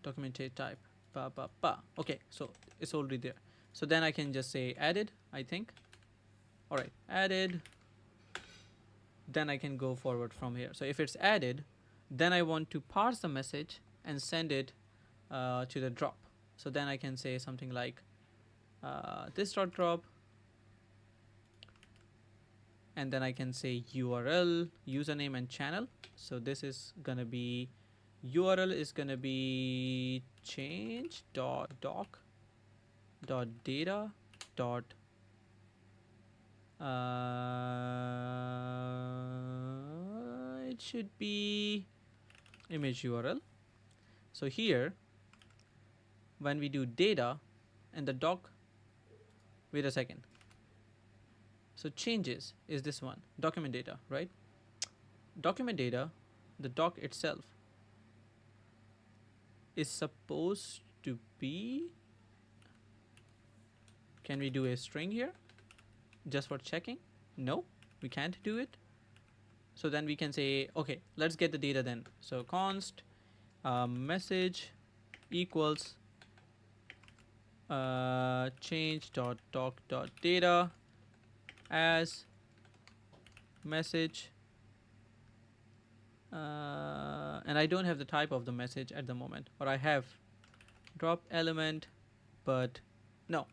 Document change type, okay, so it's already there. So then I can just say added, I think. All right, added, then I can go forward from here. So if it's added, then I want to parse the message and send it to the drop. So then I can say something like this dot drop, and then I can say URL, username, and channel. So this is gonna be, URL is gonna be change dot doc dot data dot it should be image URL. So here, when we do data and the doc, wait a second. So changes is this one, document data, right? Document data, the doc itself is supposed to be, can we do a string here just for checking? No, we can't do it. So then we can say, okay, let's get the data then. So const message equals change dot doc dot data as message, and I don't have the type of the message at the moment, or I have drop element, but no,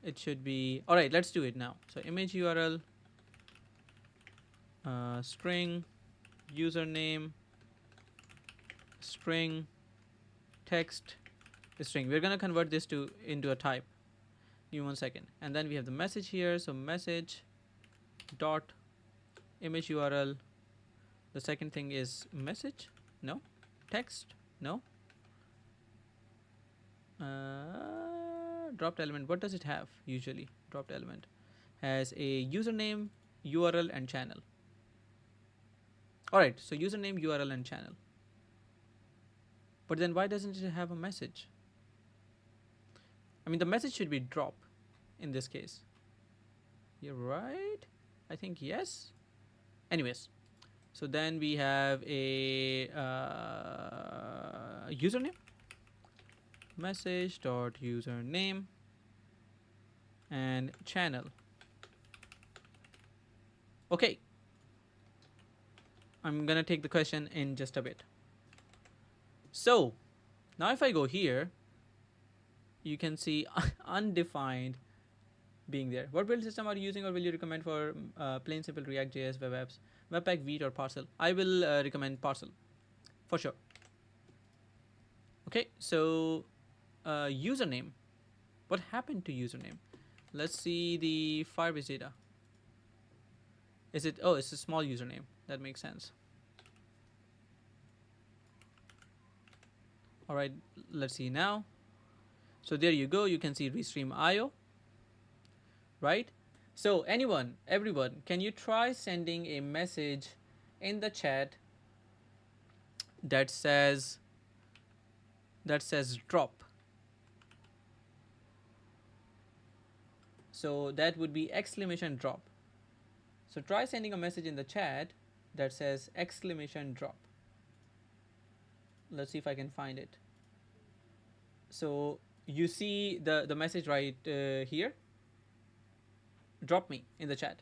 it should be, all right, let's do it now. So image URL, string, username, string, text, string. We're going to convert this into a type. Give me 1 second. And then we have the message here. So message dot image URL. The second thing is message. No. Text. No. Dropped element. What does it have usually? Dropped element has a username URL and channel. All right, so username, URL, and channel. But then why doesn't it have a message? I mean, the message should be drop in this case. You're right. I think yes. Anyways, so then we have a username, message dot username, and channel. Okay, I'm gonna take the question in just a bit. So now if I go here, you can see undefined being there. What build system are you using, or will you recommend for plain simple React.js, web apps, Webpack, Vite, or Parcel? I will recommend Parcel for sure. Okay, so username. What happened to username? Let's see the Firebase data. Is it? Oh, it's a small username. That makes sense. All right, let's see now. So there you go. You can see Restream IO, right? So everyone, can you try sending a message in the chat that says drop? So that would be exclamation drop. So try sending a message in the chat that says exclamation drop. Let's see if I can find it. So you see the message right here. Drop me in the chat.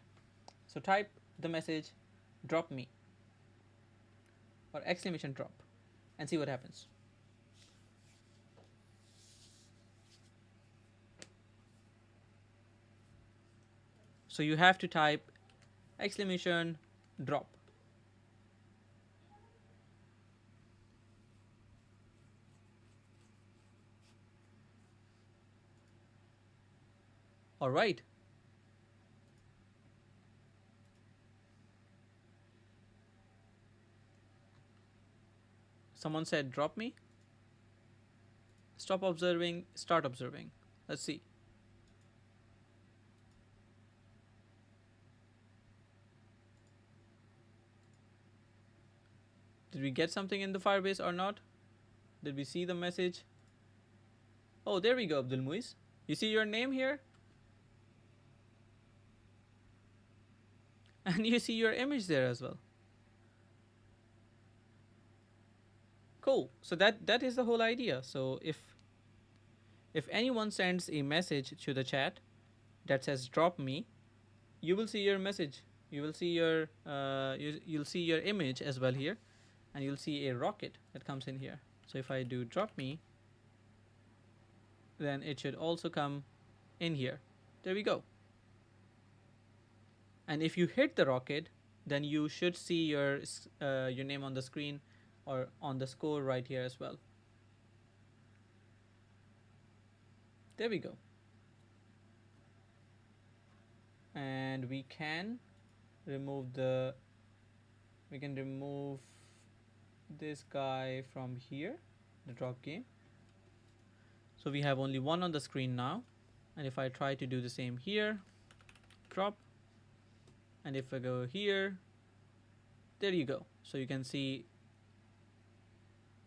So type the message drop me or exclamation drop and see what happens. So you have to type exclamation drop. All right. Someone said drop me. Stop observing, start observing. Let's see. Did we get something in the Firebase or not? Did we see the message? Oh, there we go, Abdul Muiz. You see your name here? And you see your image there as well. Cool. So that is the whole idea. So if anyone sends a message to the chat that says drop me, you will see your message. You will see your you'll see your image as well here, and you'll see a rocket that comes in here. So if I do drop me, then it should also come in here. There we go. And if you hit the rocket, then you should see your name on the screen or on the score right here as well. There we go. And we can remove this guy from here, the drop game. So we have only one on the screen now. And if I try to do the same here, drop, and if I go here, there you go. So you can see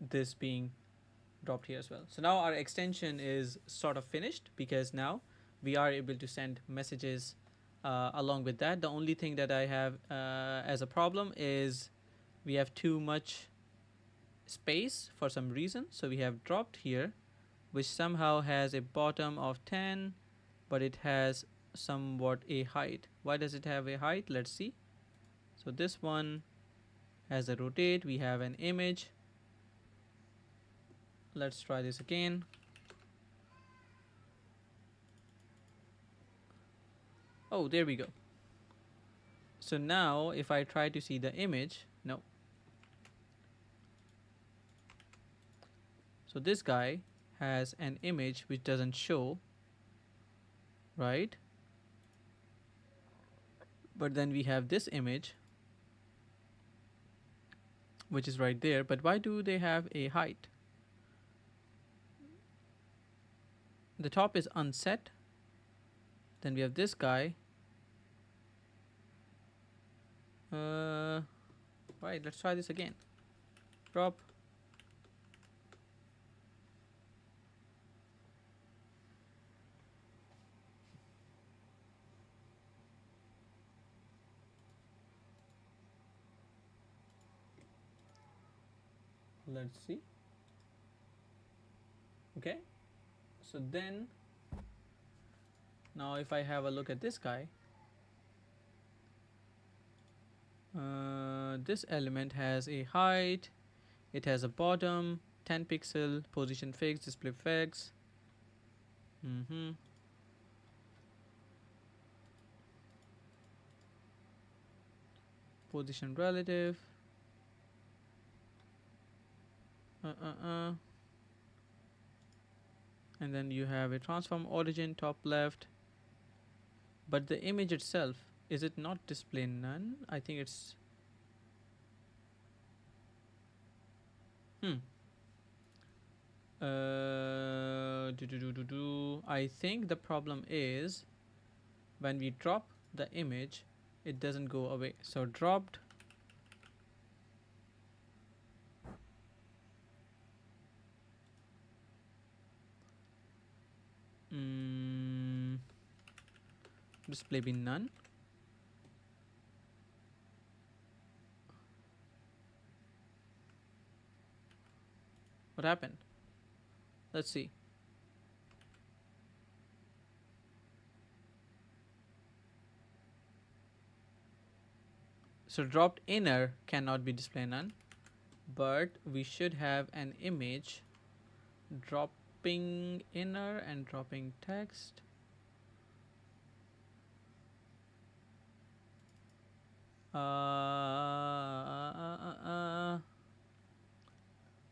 this being dropped here as well. So now our extension is sort of finished because now we are able to send messages along with that. The only thing that I have as a problem is we have too much space for some reason. So we have dropped here, which somehow has a bottom of 10, but it has somewhat a height. Why does it have a height? Let's see. So this one has a rotate. We have an image. Let's try this again. Oh, there we go. So now if I try to see the image, no. So this guy has an image which doesn't show, right? But then we have this image which is right there. But why do they have a height? The top is unset. Then we have this guy. Right, let's try this again. Drop. Let's see. Okay, so then now if I have a look at this guy, this element has a height, it has a bottom, 10 pixel, position fixed, display fixed. Position relative. And then you have a transform origin top left, but the image itself, is it not display none? I think it's I think the problem is when we drop the image, it doesn't go away. So dropped. Display be none. What happened? Let's see. So dropped inner cannot be display none, but we should have an image dropping inner and dropping text.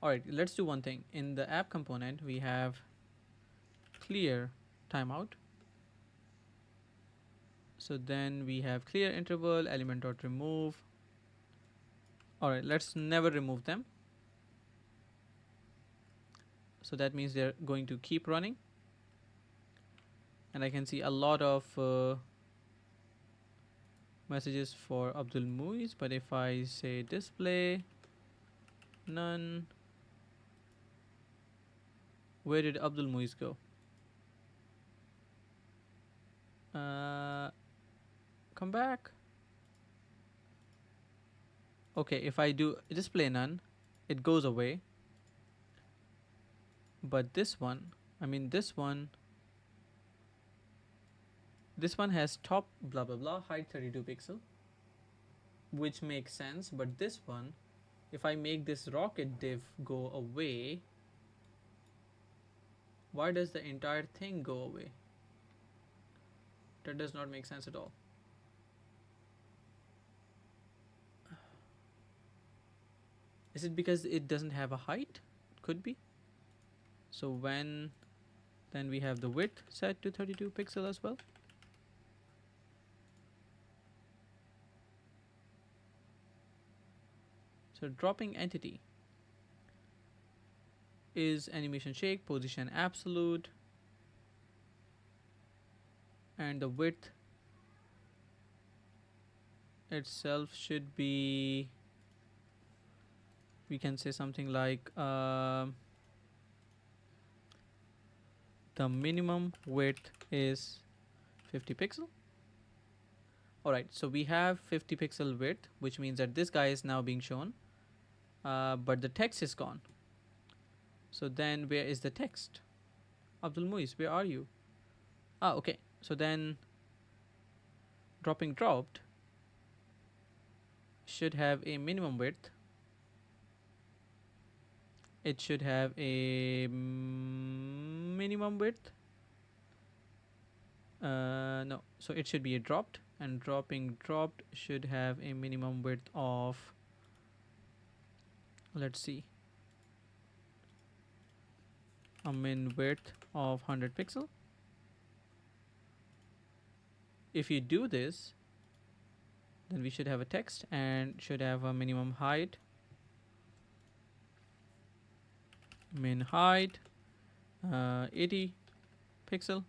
Alright, let's do one thing. In the app component, we have clear timeout. So then we have clear interval, element dot remove. Alright, let's never remove them. So that means they're going to keep running. And I can see a lot of messages for Abdul Muiz, but if I say display none, where did Abdul Muiz go? Come back. Okay, if I do display none, it goes away. But this one, this one has top blah blah blah, height 32 pixel, which makes sense. But this one, if I make this rocket div go away, why does the entire thing go away? That does not make sense at all. Is it because it doesn't have a height? Could be. So when then we have the width set to 32 pixel as well. So dropping entity is animation shake, position absolute, and the width itself should be, we can say something like the minimum width is 50 pixel. Alright, so we have 50 pixel width, which means that this guy is now being shown, but the text is gone. So then where is the text? Abdul Muiz, where are you? Okay, so then dropping dropped should have a minimum width. It should have a minimum width. No, so it should be a dropped, and dropping dropped should have a minimum width of, let's see, a min width of 100 pixel. If you do this, then we should have a text and should have a minimum height, min height 80 pixel.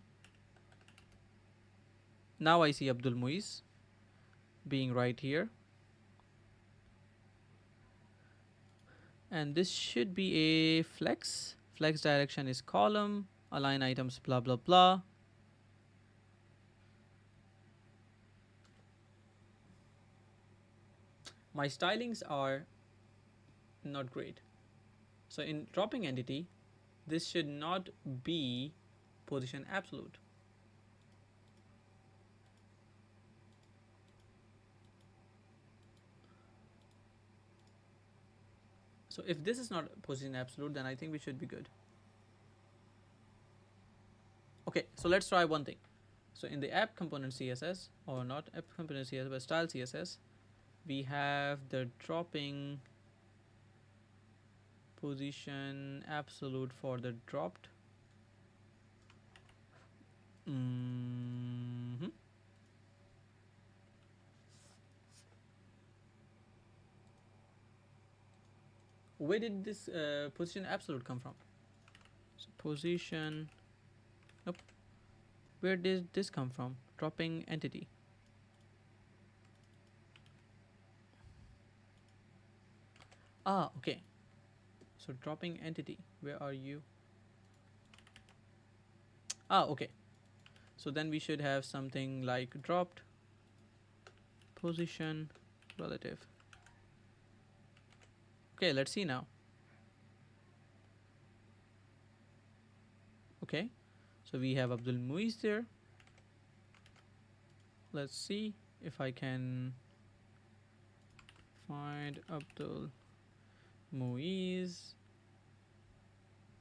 Now I see Abdul Muiz being right here. and this should be a flex direction is column, align items blah blah blah. My stylings are not great. So in dropping entity, this should not be position absolute. So if this is not position absolute, then I think we should be good. Okay, so let's try one thing. So in the app component CSS, or not app component CSS, but style CSS, we have the dropping position absolute for the dropped. Where did this position absolute come from? So position, nope. Where did this come from? Dropping entity. Ah, okay. So dropping entity, where are you? Ah, okay. So then we should have something like dropped position relative. Okay, let's see now. Okay, so we have Abdul Muiz there. Let's see if I can find Abdul Muiz,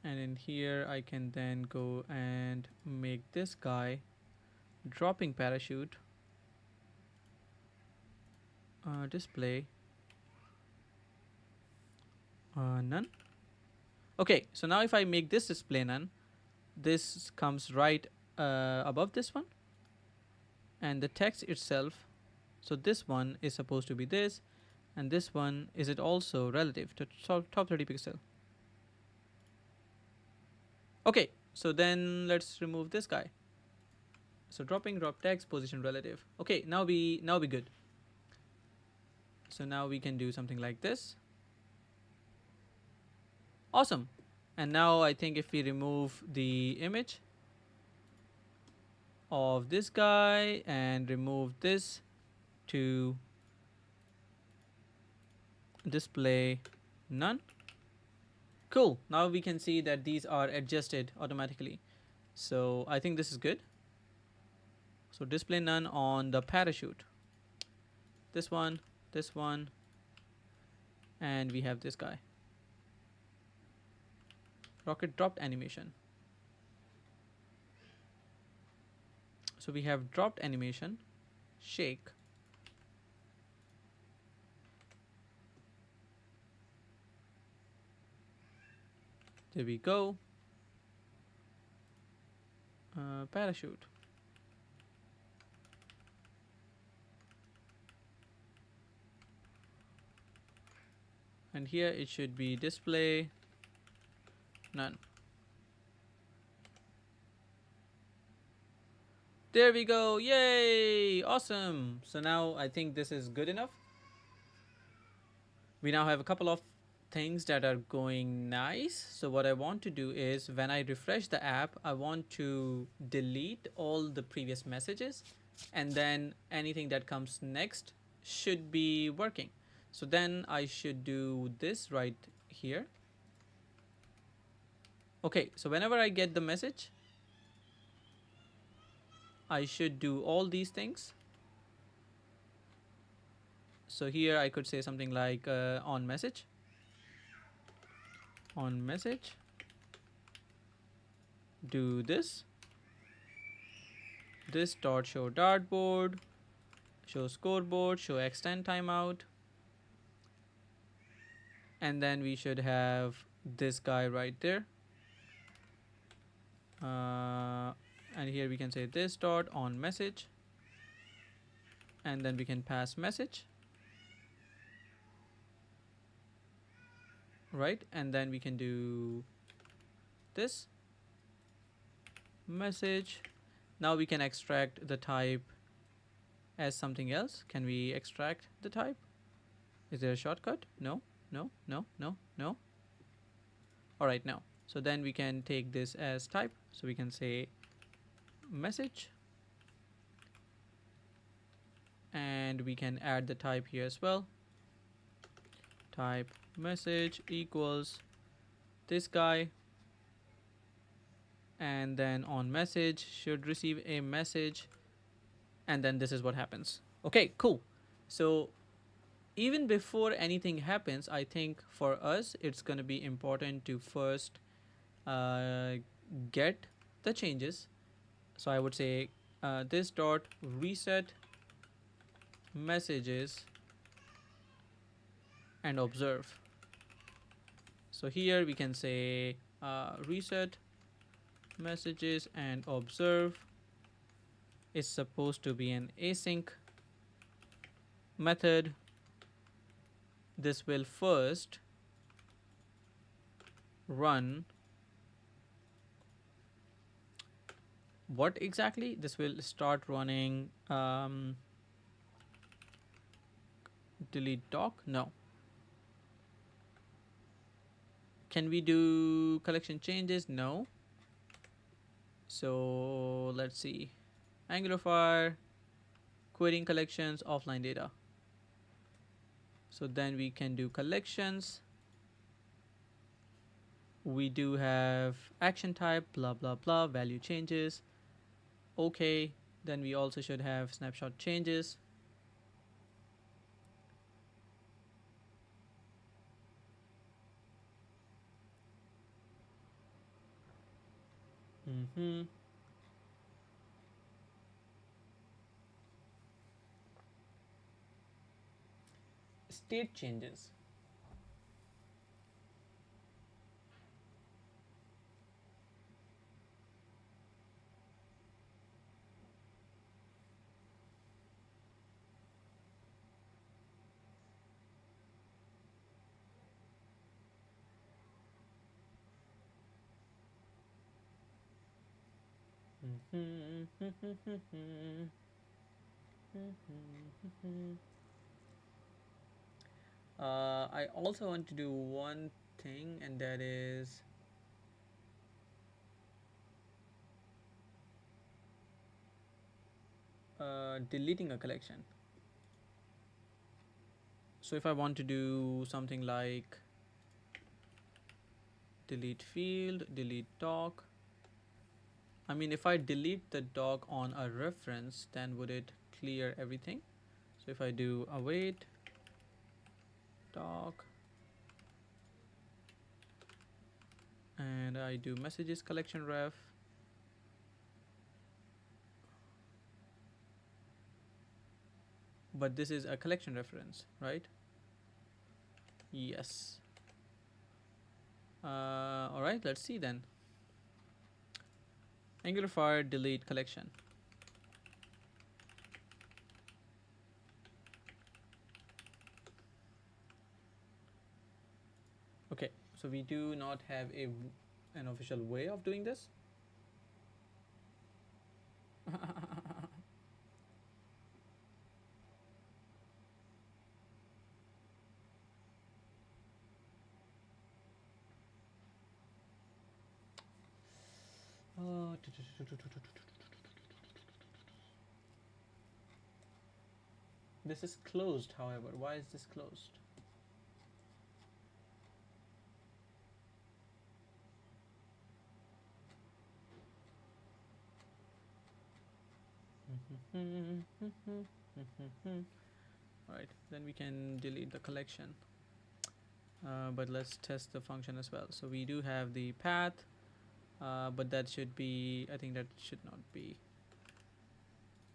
and in here I can then go and make this guy dropping parachute display none. Okay, so now if I make this display none, this comes right above this one, and the text itself, so this one is supposed to be this, and this one, is it also relative to top 30 pixel? Okay, so then let's remove this guy. So dropping drop text position relative. Okay, now we good. So now we can do something like this. Awesome. And now I think if we remove the image of this guy and remove this to display none. Cool. Now we can see that these are adjusted automatically. So I think this is good. So display none on the parachute. This one, and we have this guy. Rocket dropped animation. So we have dropped animation, shake. There we go. Parachute. And here it should be display none. There we go. Yay! Awesome. So now I think this is good enough. We now have a couple of things that are going nice. So what I want to do is when I refresh the app, I want to delete all the previous messages, and then anything that comes next should be working. So then I should do this right here. Okay, so whenever I get the message, I should do all these things. So here I could say something like on message, do this dot show dartboard, show scoreboard, show extend timeout, and then we should have this guy right there. And here we can say this dot on message, and then we can pass message, right? And then we can do this message. Now we can extract the type as something else. Can we extract the type? Is there a shortcut? No, no, no, no, no. All right, now. So then we can take this as type. So we can say message, and we can add the type here as well. Type message equals this guy, and then on message should receive a message, and then this is what happens. Okay, cool. So even before anything happens, I think for us it's going to be important to first uh, get the changes. So I would say this dot reset messages and observe. So here we can say reset messages and observe is supposed to be an async method. This will first run what exactly? This will start running delete doc. No. Can we do collection changes? No. So let's see. Angular Fire, querying collections, offline data. So then we can do collections. We do have action type, blah, blah, blah, value changes. Okay. Then we also should have snapshot changes. State changes. I also want to do one thing, and that is deleting a collection. So if I want to do something like delete field, delete doc, I mean, if I delete the doc on a reference, then would it clear everything? So if I do await doc and I do messages collection ref, but this is a collection reference, right? Yes. All right, let's see then. Angular Fire delete collection. Okay, so we do not have an official way of doing this. This is closed, however. Why is this closed? Alright, then we can delete the collection. But let's test the function as well. So we do have the path, but that should be, I think that should not be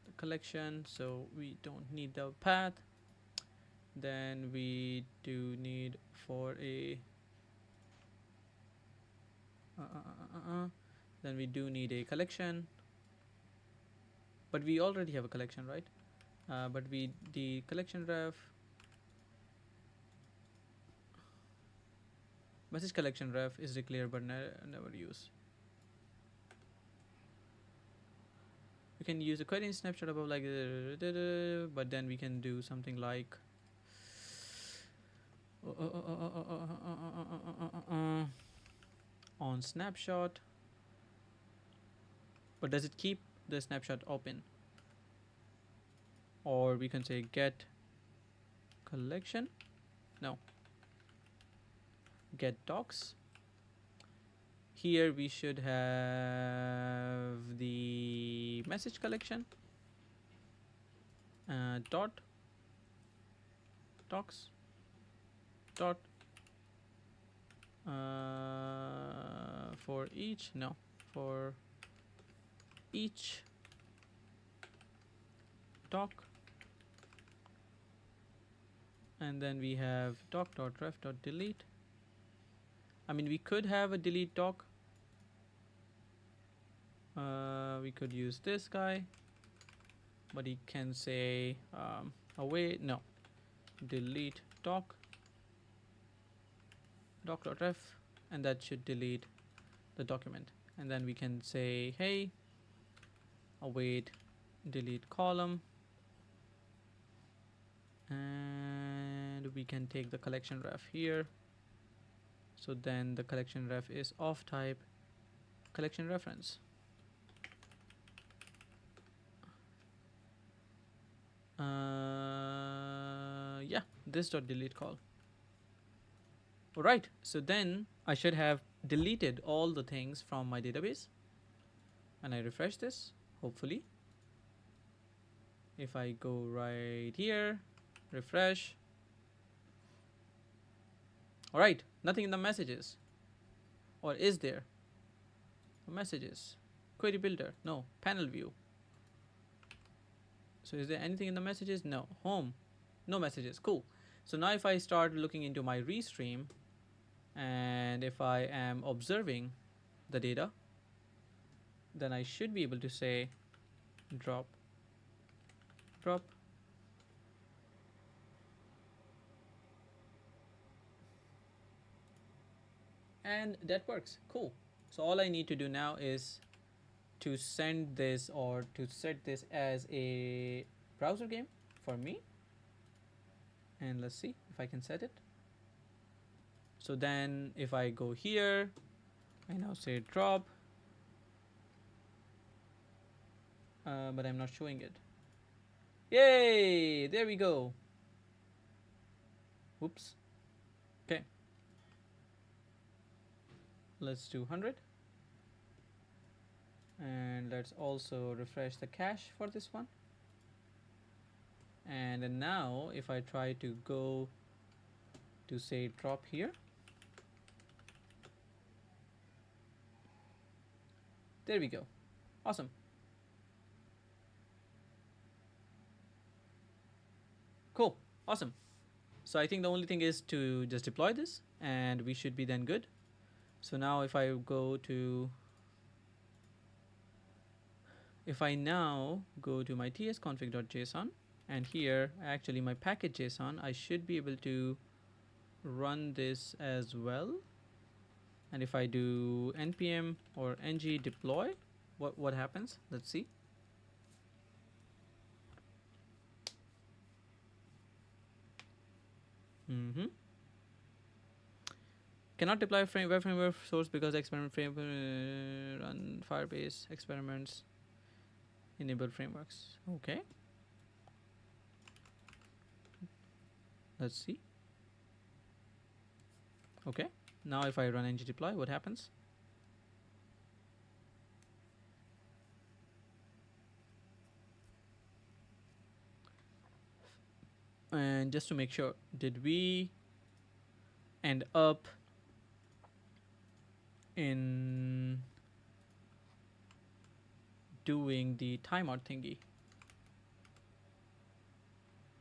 the collection, so we don't need the path. Then we do need for a then we do need a collection, but we already have a collection, right? But the collection ref message collection ref is declared but never used. We can use a query snapshot above like but then we can do something like On snapshot, but does it keep the snapshot open? Or we can say get collection. No, get docs. Here we should have the message collection. Dot docs dot for each, no, for each doc, and then we have doc.ref.delete. I mean, we could have a delete doc. We could use this guy, but he can say away, no, delete doc.ref, and that should delete the document. And then we can say, hey, await delete column, and we can take the collection ref here. So then the collection ref is of type collection reference. Yeah, this dot delete call. All right, so then I should have deleted all the things from my database, and I refresh this, hopefully. If I go right here, refresh. All right, nothing in the messages. Or is there? Messages, query builder, no, panel view. So is there anything in the messages? No. Home, no messages. Cool. So now if I start looking into my restream, and if I am observing the data, then I should be able to say drop, and that works. Cool. So all I need to do now is to send this, or to set this as a browser game for me, and let's see if I can set it. So then if I go here, I now say drop, but I'm not showing it. Yay, there we go. Whoops. Okay, let's do 100, and let's also refresh the cache for this one. And then now if I try to go to say drop here, there we go. Awesome. Cool. Awesome. So I think the only thing is to just deploy this, and we should be then good. So now if I go to, if I now go to my tsconfig.json, and here actually my package.json, I should be able to run this as well. And if I do npm or ng deploy, what happens? Let's see. Cannot deploy web framework source because experiment framework run Firebase experiments enable frameworks. Okay. Let's see. Okay. Now if I run ng deploy, what happens? And just to make sure, did we end up in doing the timeout thingy?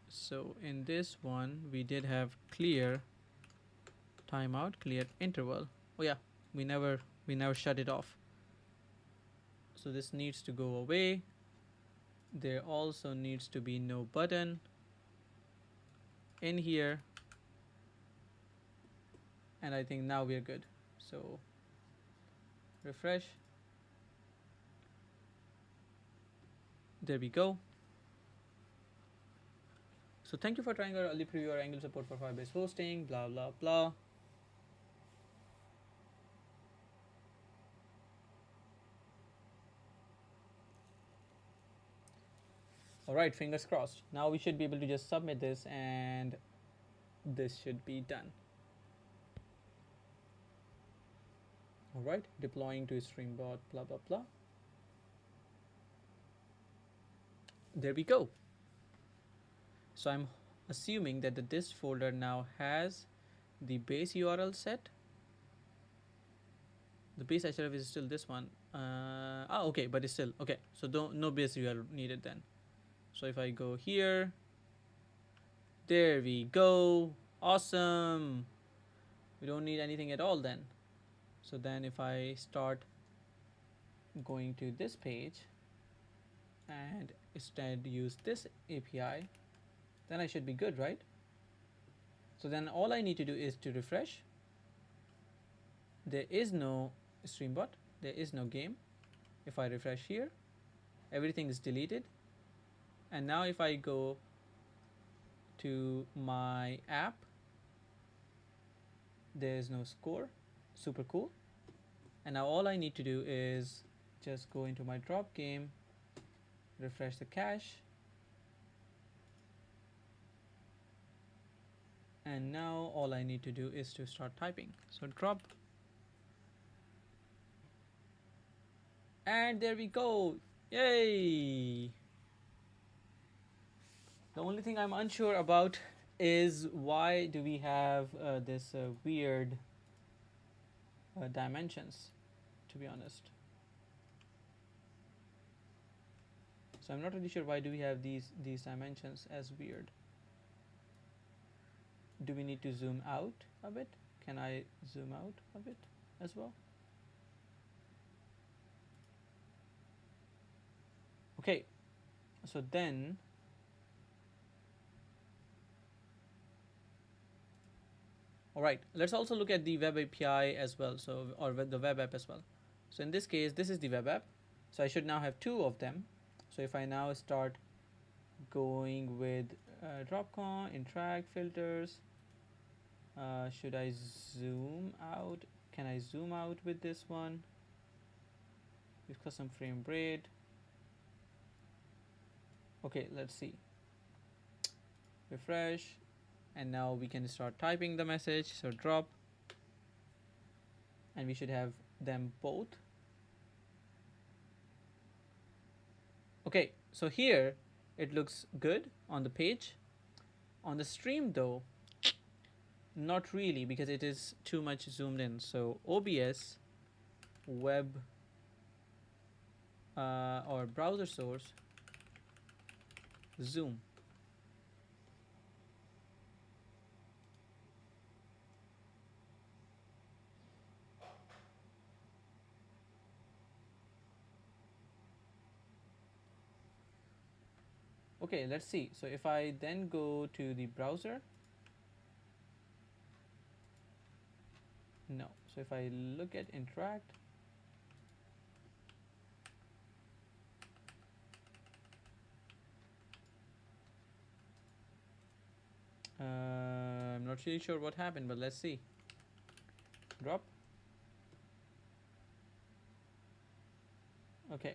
So in this one, we did have clear timeout, clear interval. Oh yeah, we never shut it off. So this needs to go away. There also needs to be no button in here, and I think now we're good. So refresh. There we go. So thank you for trying our early preview or Angular support for Firebase hosting, blah blah blah. Alright, fingers crossed. Now we should be able to just submit this and this should be done. Alright, deploying to streambot, blah blah blah. There we go. So I'm assuming that the dist folder now has the base URL set. The base href is still this one. Okay, but it's still okay. So no base URL needed then. So if I go here, there we go. Awesome. We don't need anything at all then. So then if I start going to this page and instead use this API, then I should be good, right? So then all I need to do is to refresh. There is no streambot, there is no game. If I refresh here, everything is deleted. And now if I go to my app, there is no score. Super cool. And now all I need to do is just go into my drop game, refresh the cache, and now all I need to do is to start typing. So drop, and there we go. Yay! The only thing I'm unsure about is why do we have this weird dimensions, to be honest. So I'm not really sure why do we have these dimensions as weird. Do we need to zoom out a bit? Can I zoom out a bit as well? Okay, so then all right, let's also look at the web API as well, so or the web app as well. So in this case, this is the web app, so I should now have two of them. So if I now start going with dropcon, interact, filters, should I zoom out? Can I zoom out with this one? With custom frame rate. Okay, let's see. Refresh, and now we can start typing the message. So drop, and we should have them both. Okay, so here it looks good on the page. On the stream though, not really, because it is too much zoomed in. So OBS web or browser source zoom. Okay, let's see. So if I then go to the browser, no. So if I look at interact, I'm not really sure what happened, but let's see. Drop. Okay.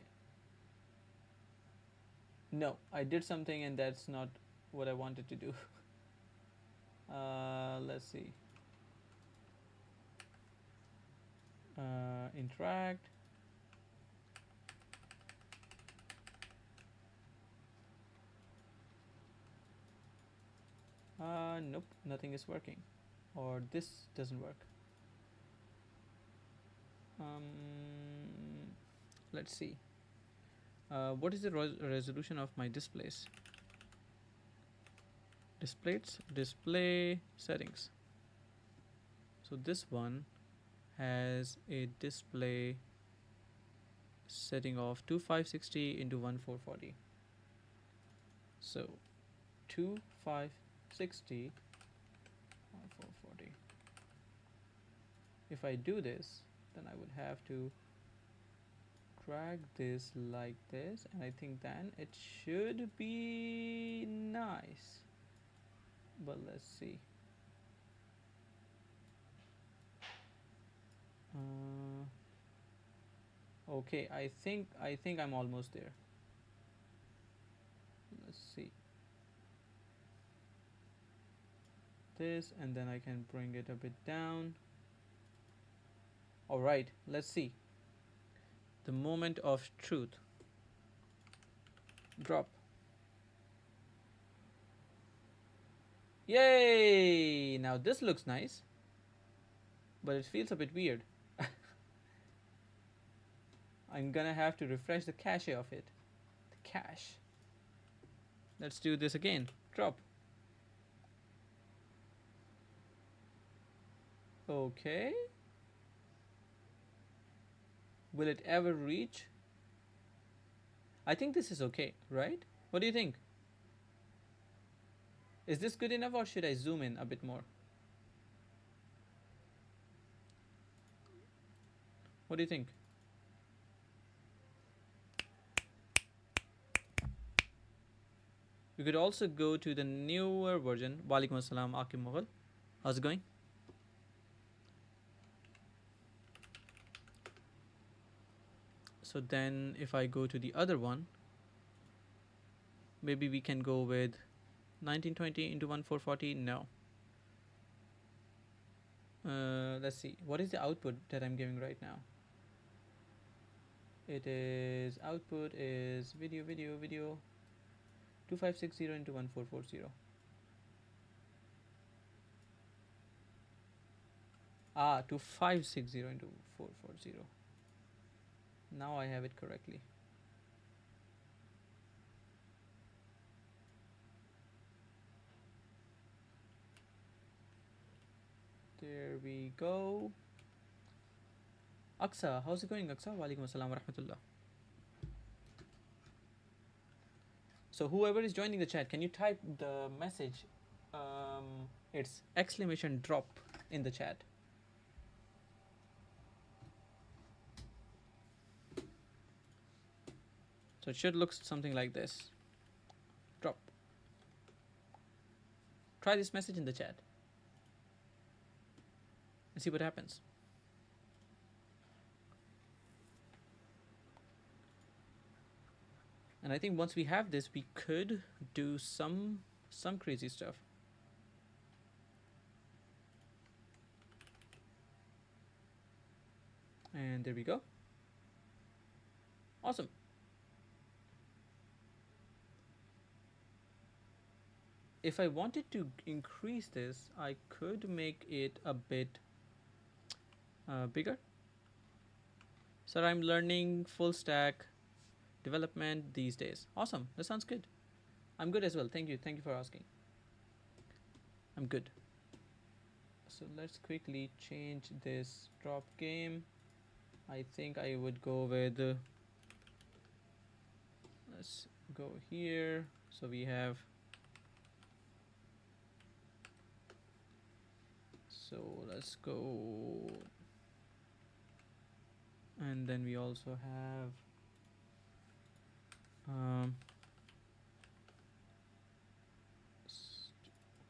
No, I did something and that's not what I wanted to do. Let's see. Interact. Nope, nothing is working, or this doesn't work. Let's see. What is the resolution of my displays? Display settings. So this one has a display setting of 2560 into 1440. So 2560 1440. If I do this, then I would have to drag this like this, and I think then it should be nice. but let's see. Uh, okay, I think I'm almost there. Let's see this, and then I can bring it a bit down. All right, let's see. The moment of truth. Drop. Yay! Now this looks nice, but it feels a bit weird. I'm gonna have to refresh the cache of it. The cache. Let's do this again. Drop. Okay. Will it ever reach? I think this is okay, right? What do you think? Is this good enough, or should I zoom in a bit more? What do you think? We could also go to the newer version. Walaikum assalam, Akim Mughal. How's it going? So then if I go to the other one, maybe we can go with 1920 into 1440. No. Let's see. What is the output that I'm giving right now? It is output is video 2560 into 1440. Ah, 2560 into 440. Now I have it correctly. There we go. Aksa, how's it going, Aksa? Walaikum assalam wa rahmatullah. So whoever is joining the chat, can you type the message? It's exclamation drop in the chat. So it should look something like this. Drop. Try this message in the chat and see what happens. And I think once we have this, we could do some crazy stuff. And there we go. Awesome. If I wanted to increase this, I could make it a bit bigger. So I'm learning full stack development these days. Awesome. That sounds good. I'm good as well. Thank you. Thank you for asking. I'm good. So let's quickly change this drop game. I think I would go with let's go here. So we have let's go, and then we also have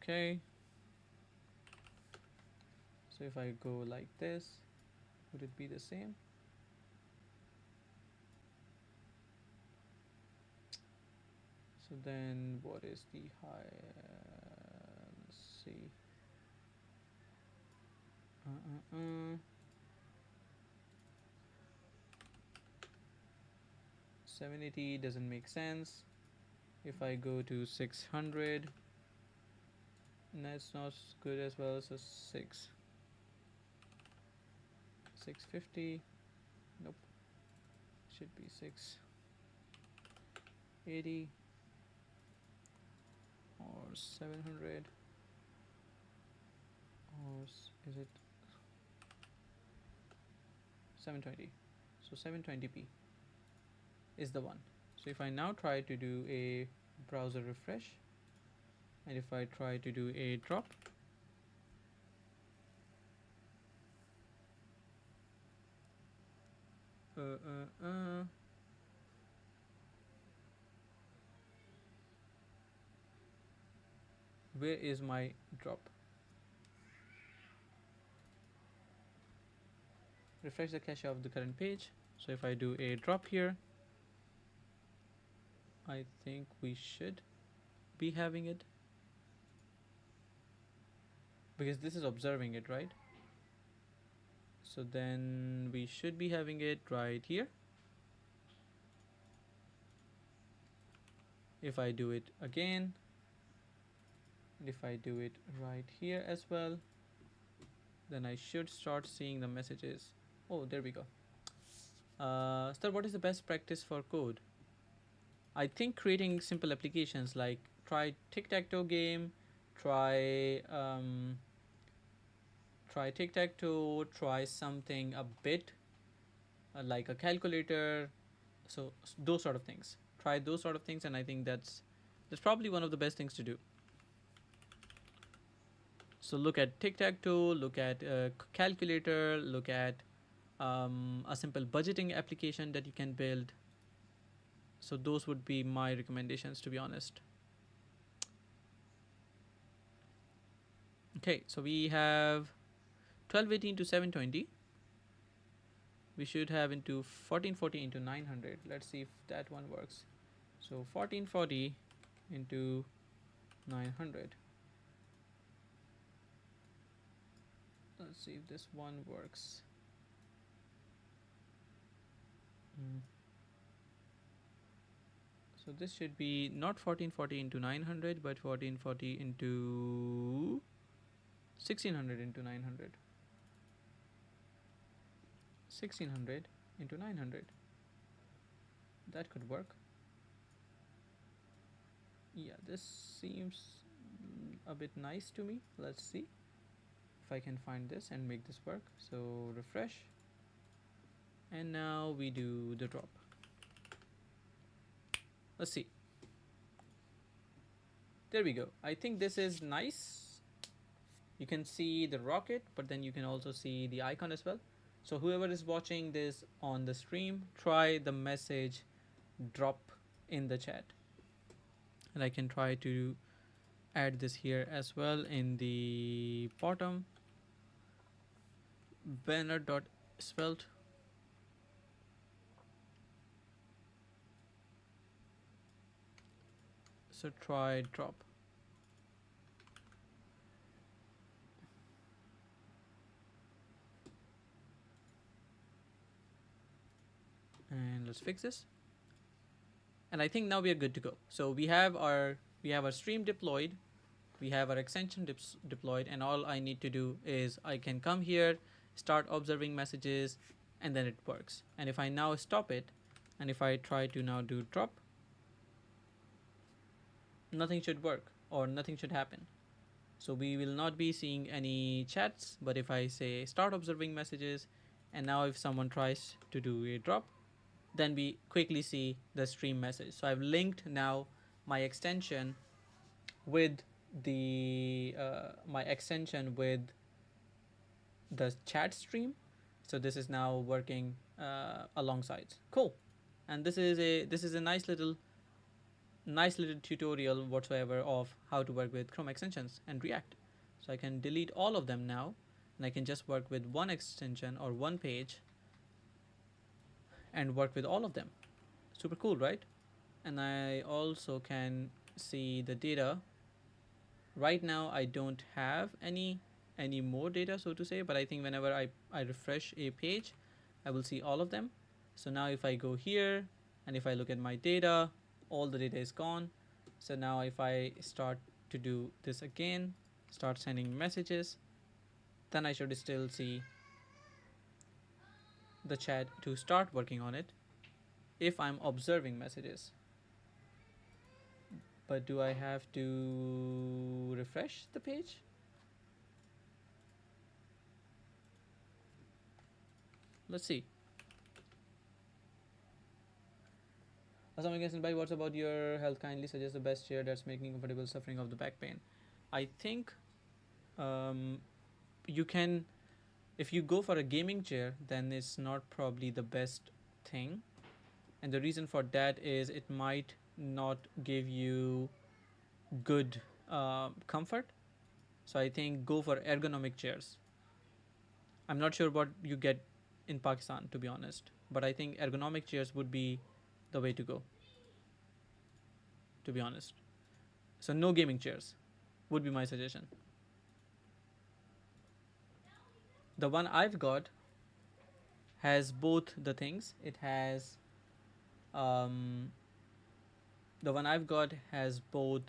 okay. So if I go like this, would it be the same? So then what is the high? Let's see. 780 doesn't make sense. If I go to 600, that's not good as well. So 650. Nope. Should be 680 or 700, or is it 720? So 720p is the one. So if I now try to do a browser refresh, and if I try to do a drop, where is my drop? Refresh the cache of the current page. So if I do a drop here, I think we should be having it, because this is observing it, right? So then we should be having it right here. If I do it again, and if I do it right here as well, then I should start seeing the messages. Oh, there we go. Sir, what is the best practice for code? I think creating simple applications, like try tic-tac-toe game, try try tic-tac-toe, try something a bit like a calculator. So those sort of things. Try those sort of things, and I think that's probably one of the best things to do. So look at tic-tac-toe, look at calculator, look at a simple budgeting application that you can build. So those would be my recommendations, to be honest. Okay, so we have 1280 into 720. We should have into 1440 into 900. Let's see if that one works. So 1440 into 900. Let's see if this one works. So this should be not 1440 into 900, but 1440 into 1600 into 900. 1600 into 900. That could work. Yeah, this seems a bit nice to me. Let's see if I can find this and make this work. So refresh. And now we do the drop. Let's see. There we go. I think this is nice. You can see the rocket, but then you can also see the icon as well. So whoever is watching this on the stream, try the message drop in the chat. And I can try to add this here as well in the bottom. Banner.svelte. So try drop. And let's fix this. And I think now we are good to go. So we have our stream deployed, we have our extension deployed, and all I need to do is I can come here, start observing messages, and then it works. And if I now stop it, and if I try to now do drop, nothing should work or nothing should happen. So we will not be seeing any chats, but if I say start observing messages, and now if someone tries to do a drop, then we quickly see the stream message. So I've linked now my extension with the the chat stream. So this is now working alongside. Cool. And this is a nice little tutorial whatsoever of how to work with Chrome extensions and React. So I can delete all of them now, and I can just work with one extension or one page and work with all of them. Super cool, right? And I also can see the data. Right now I don't have any more data, so to say, but I think whenever I refresh a page, I will see all of them. So now if I go here and if I look at my data, all the data is gone. So now if I start to do this again, start sending messages, then I should still see the chat to start working on it if I'm observing messages. But do I have to refresh the page? Let's see. Assalamualaikum bhai, what's about your health? Kindly suggest the best chair that's making comfortable suffering of the back pain. I think you can, if you go for a gaming chair, then it's not probably the best thing. And the reason for that is it might not give you good comfort. So I think go for ergonomic chairs. I'm not sure what you get in Pakistan, to be honest, but I think ergonomic chairs would be the way to go, to be honest. So no gaming chairs would be my suggestion. The one I've got has both the things. It has um, the one I've got has both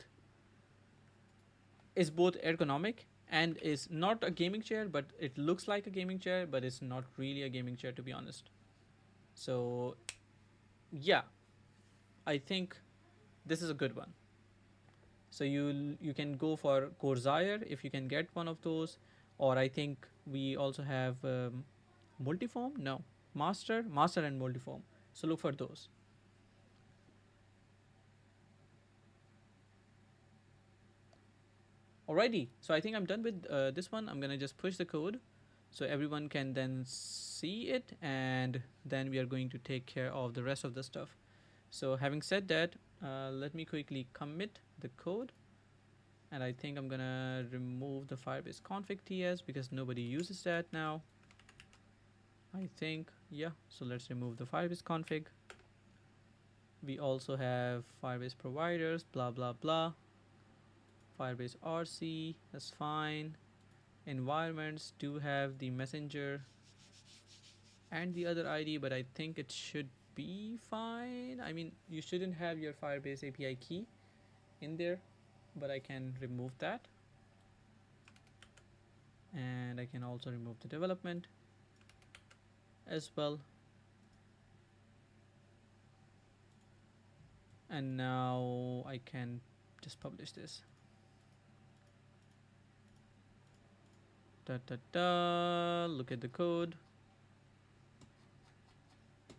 is both ergonomic and is not a gaming chair, but it looks like a gaming chair, but it's not really a gaming chair, to be honest. So yeah, I think this is a good one. So you can go for Corsair if you can get one of those, or I think we also have multiform. No, master and multiform. So look for those. Alrighty, so I think I'm done with this one. I'm gonna just push the code so everyone can then see it, and then we are going to take care of the rest of the stuff. So having said that, let me quickly commit the code, and I think I'm gonna remove the Firebase config ts because nobody uses that now. I think, yeah, so let's remove the Firebase config. We also have Firebase providers, blah blah blah. Firebase RC, that's fine. Environments do have the messenger and the other ID, but I think it should be fine. I mean, you shouldn't have your Firebase API key in there, but I can remove that. And I can also remove the development as well. And now I can just publish this. Da da da, look at the code.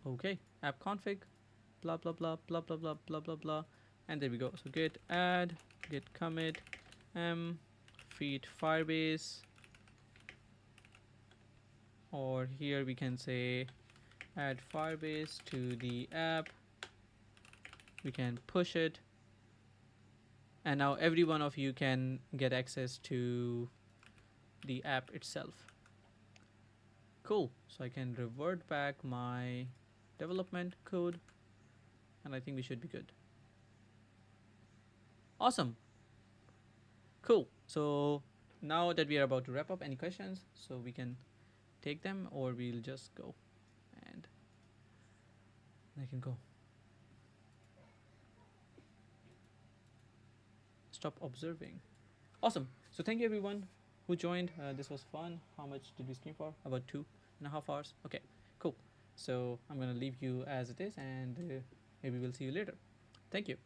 Okay, app config, blah blah blah blah blah blah blah blah blah, and there we go. So git add, git commit, feed Firebase, or here we can say add Firebase to the app. We can push it, and now every one of you can get access to the app itself. Cool. So I can revert back my development code, and I think we should be good. Awesome. Cool. So now that we are about to wrap up, any questions? So we can take them, or we'll just go, and I can go. Stop observing. Awesome. So thank you everyone who joined. This was fun. How much did we stream for? About 2.5 hours. Okay, cool. So I'm gonna leave you as it is, and maybe we'll see you later. Thank you.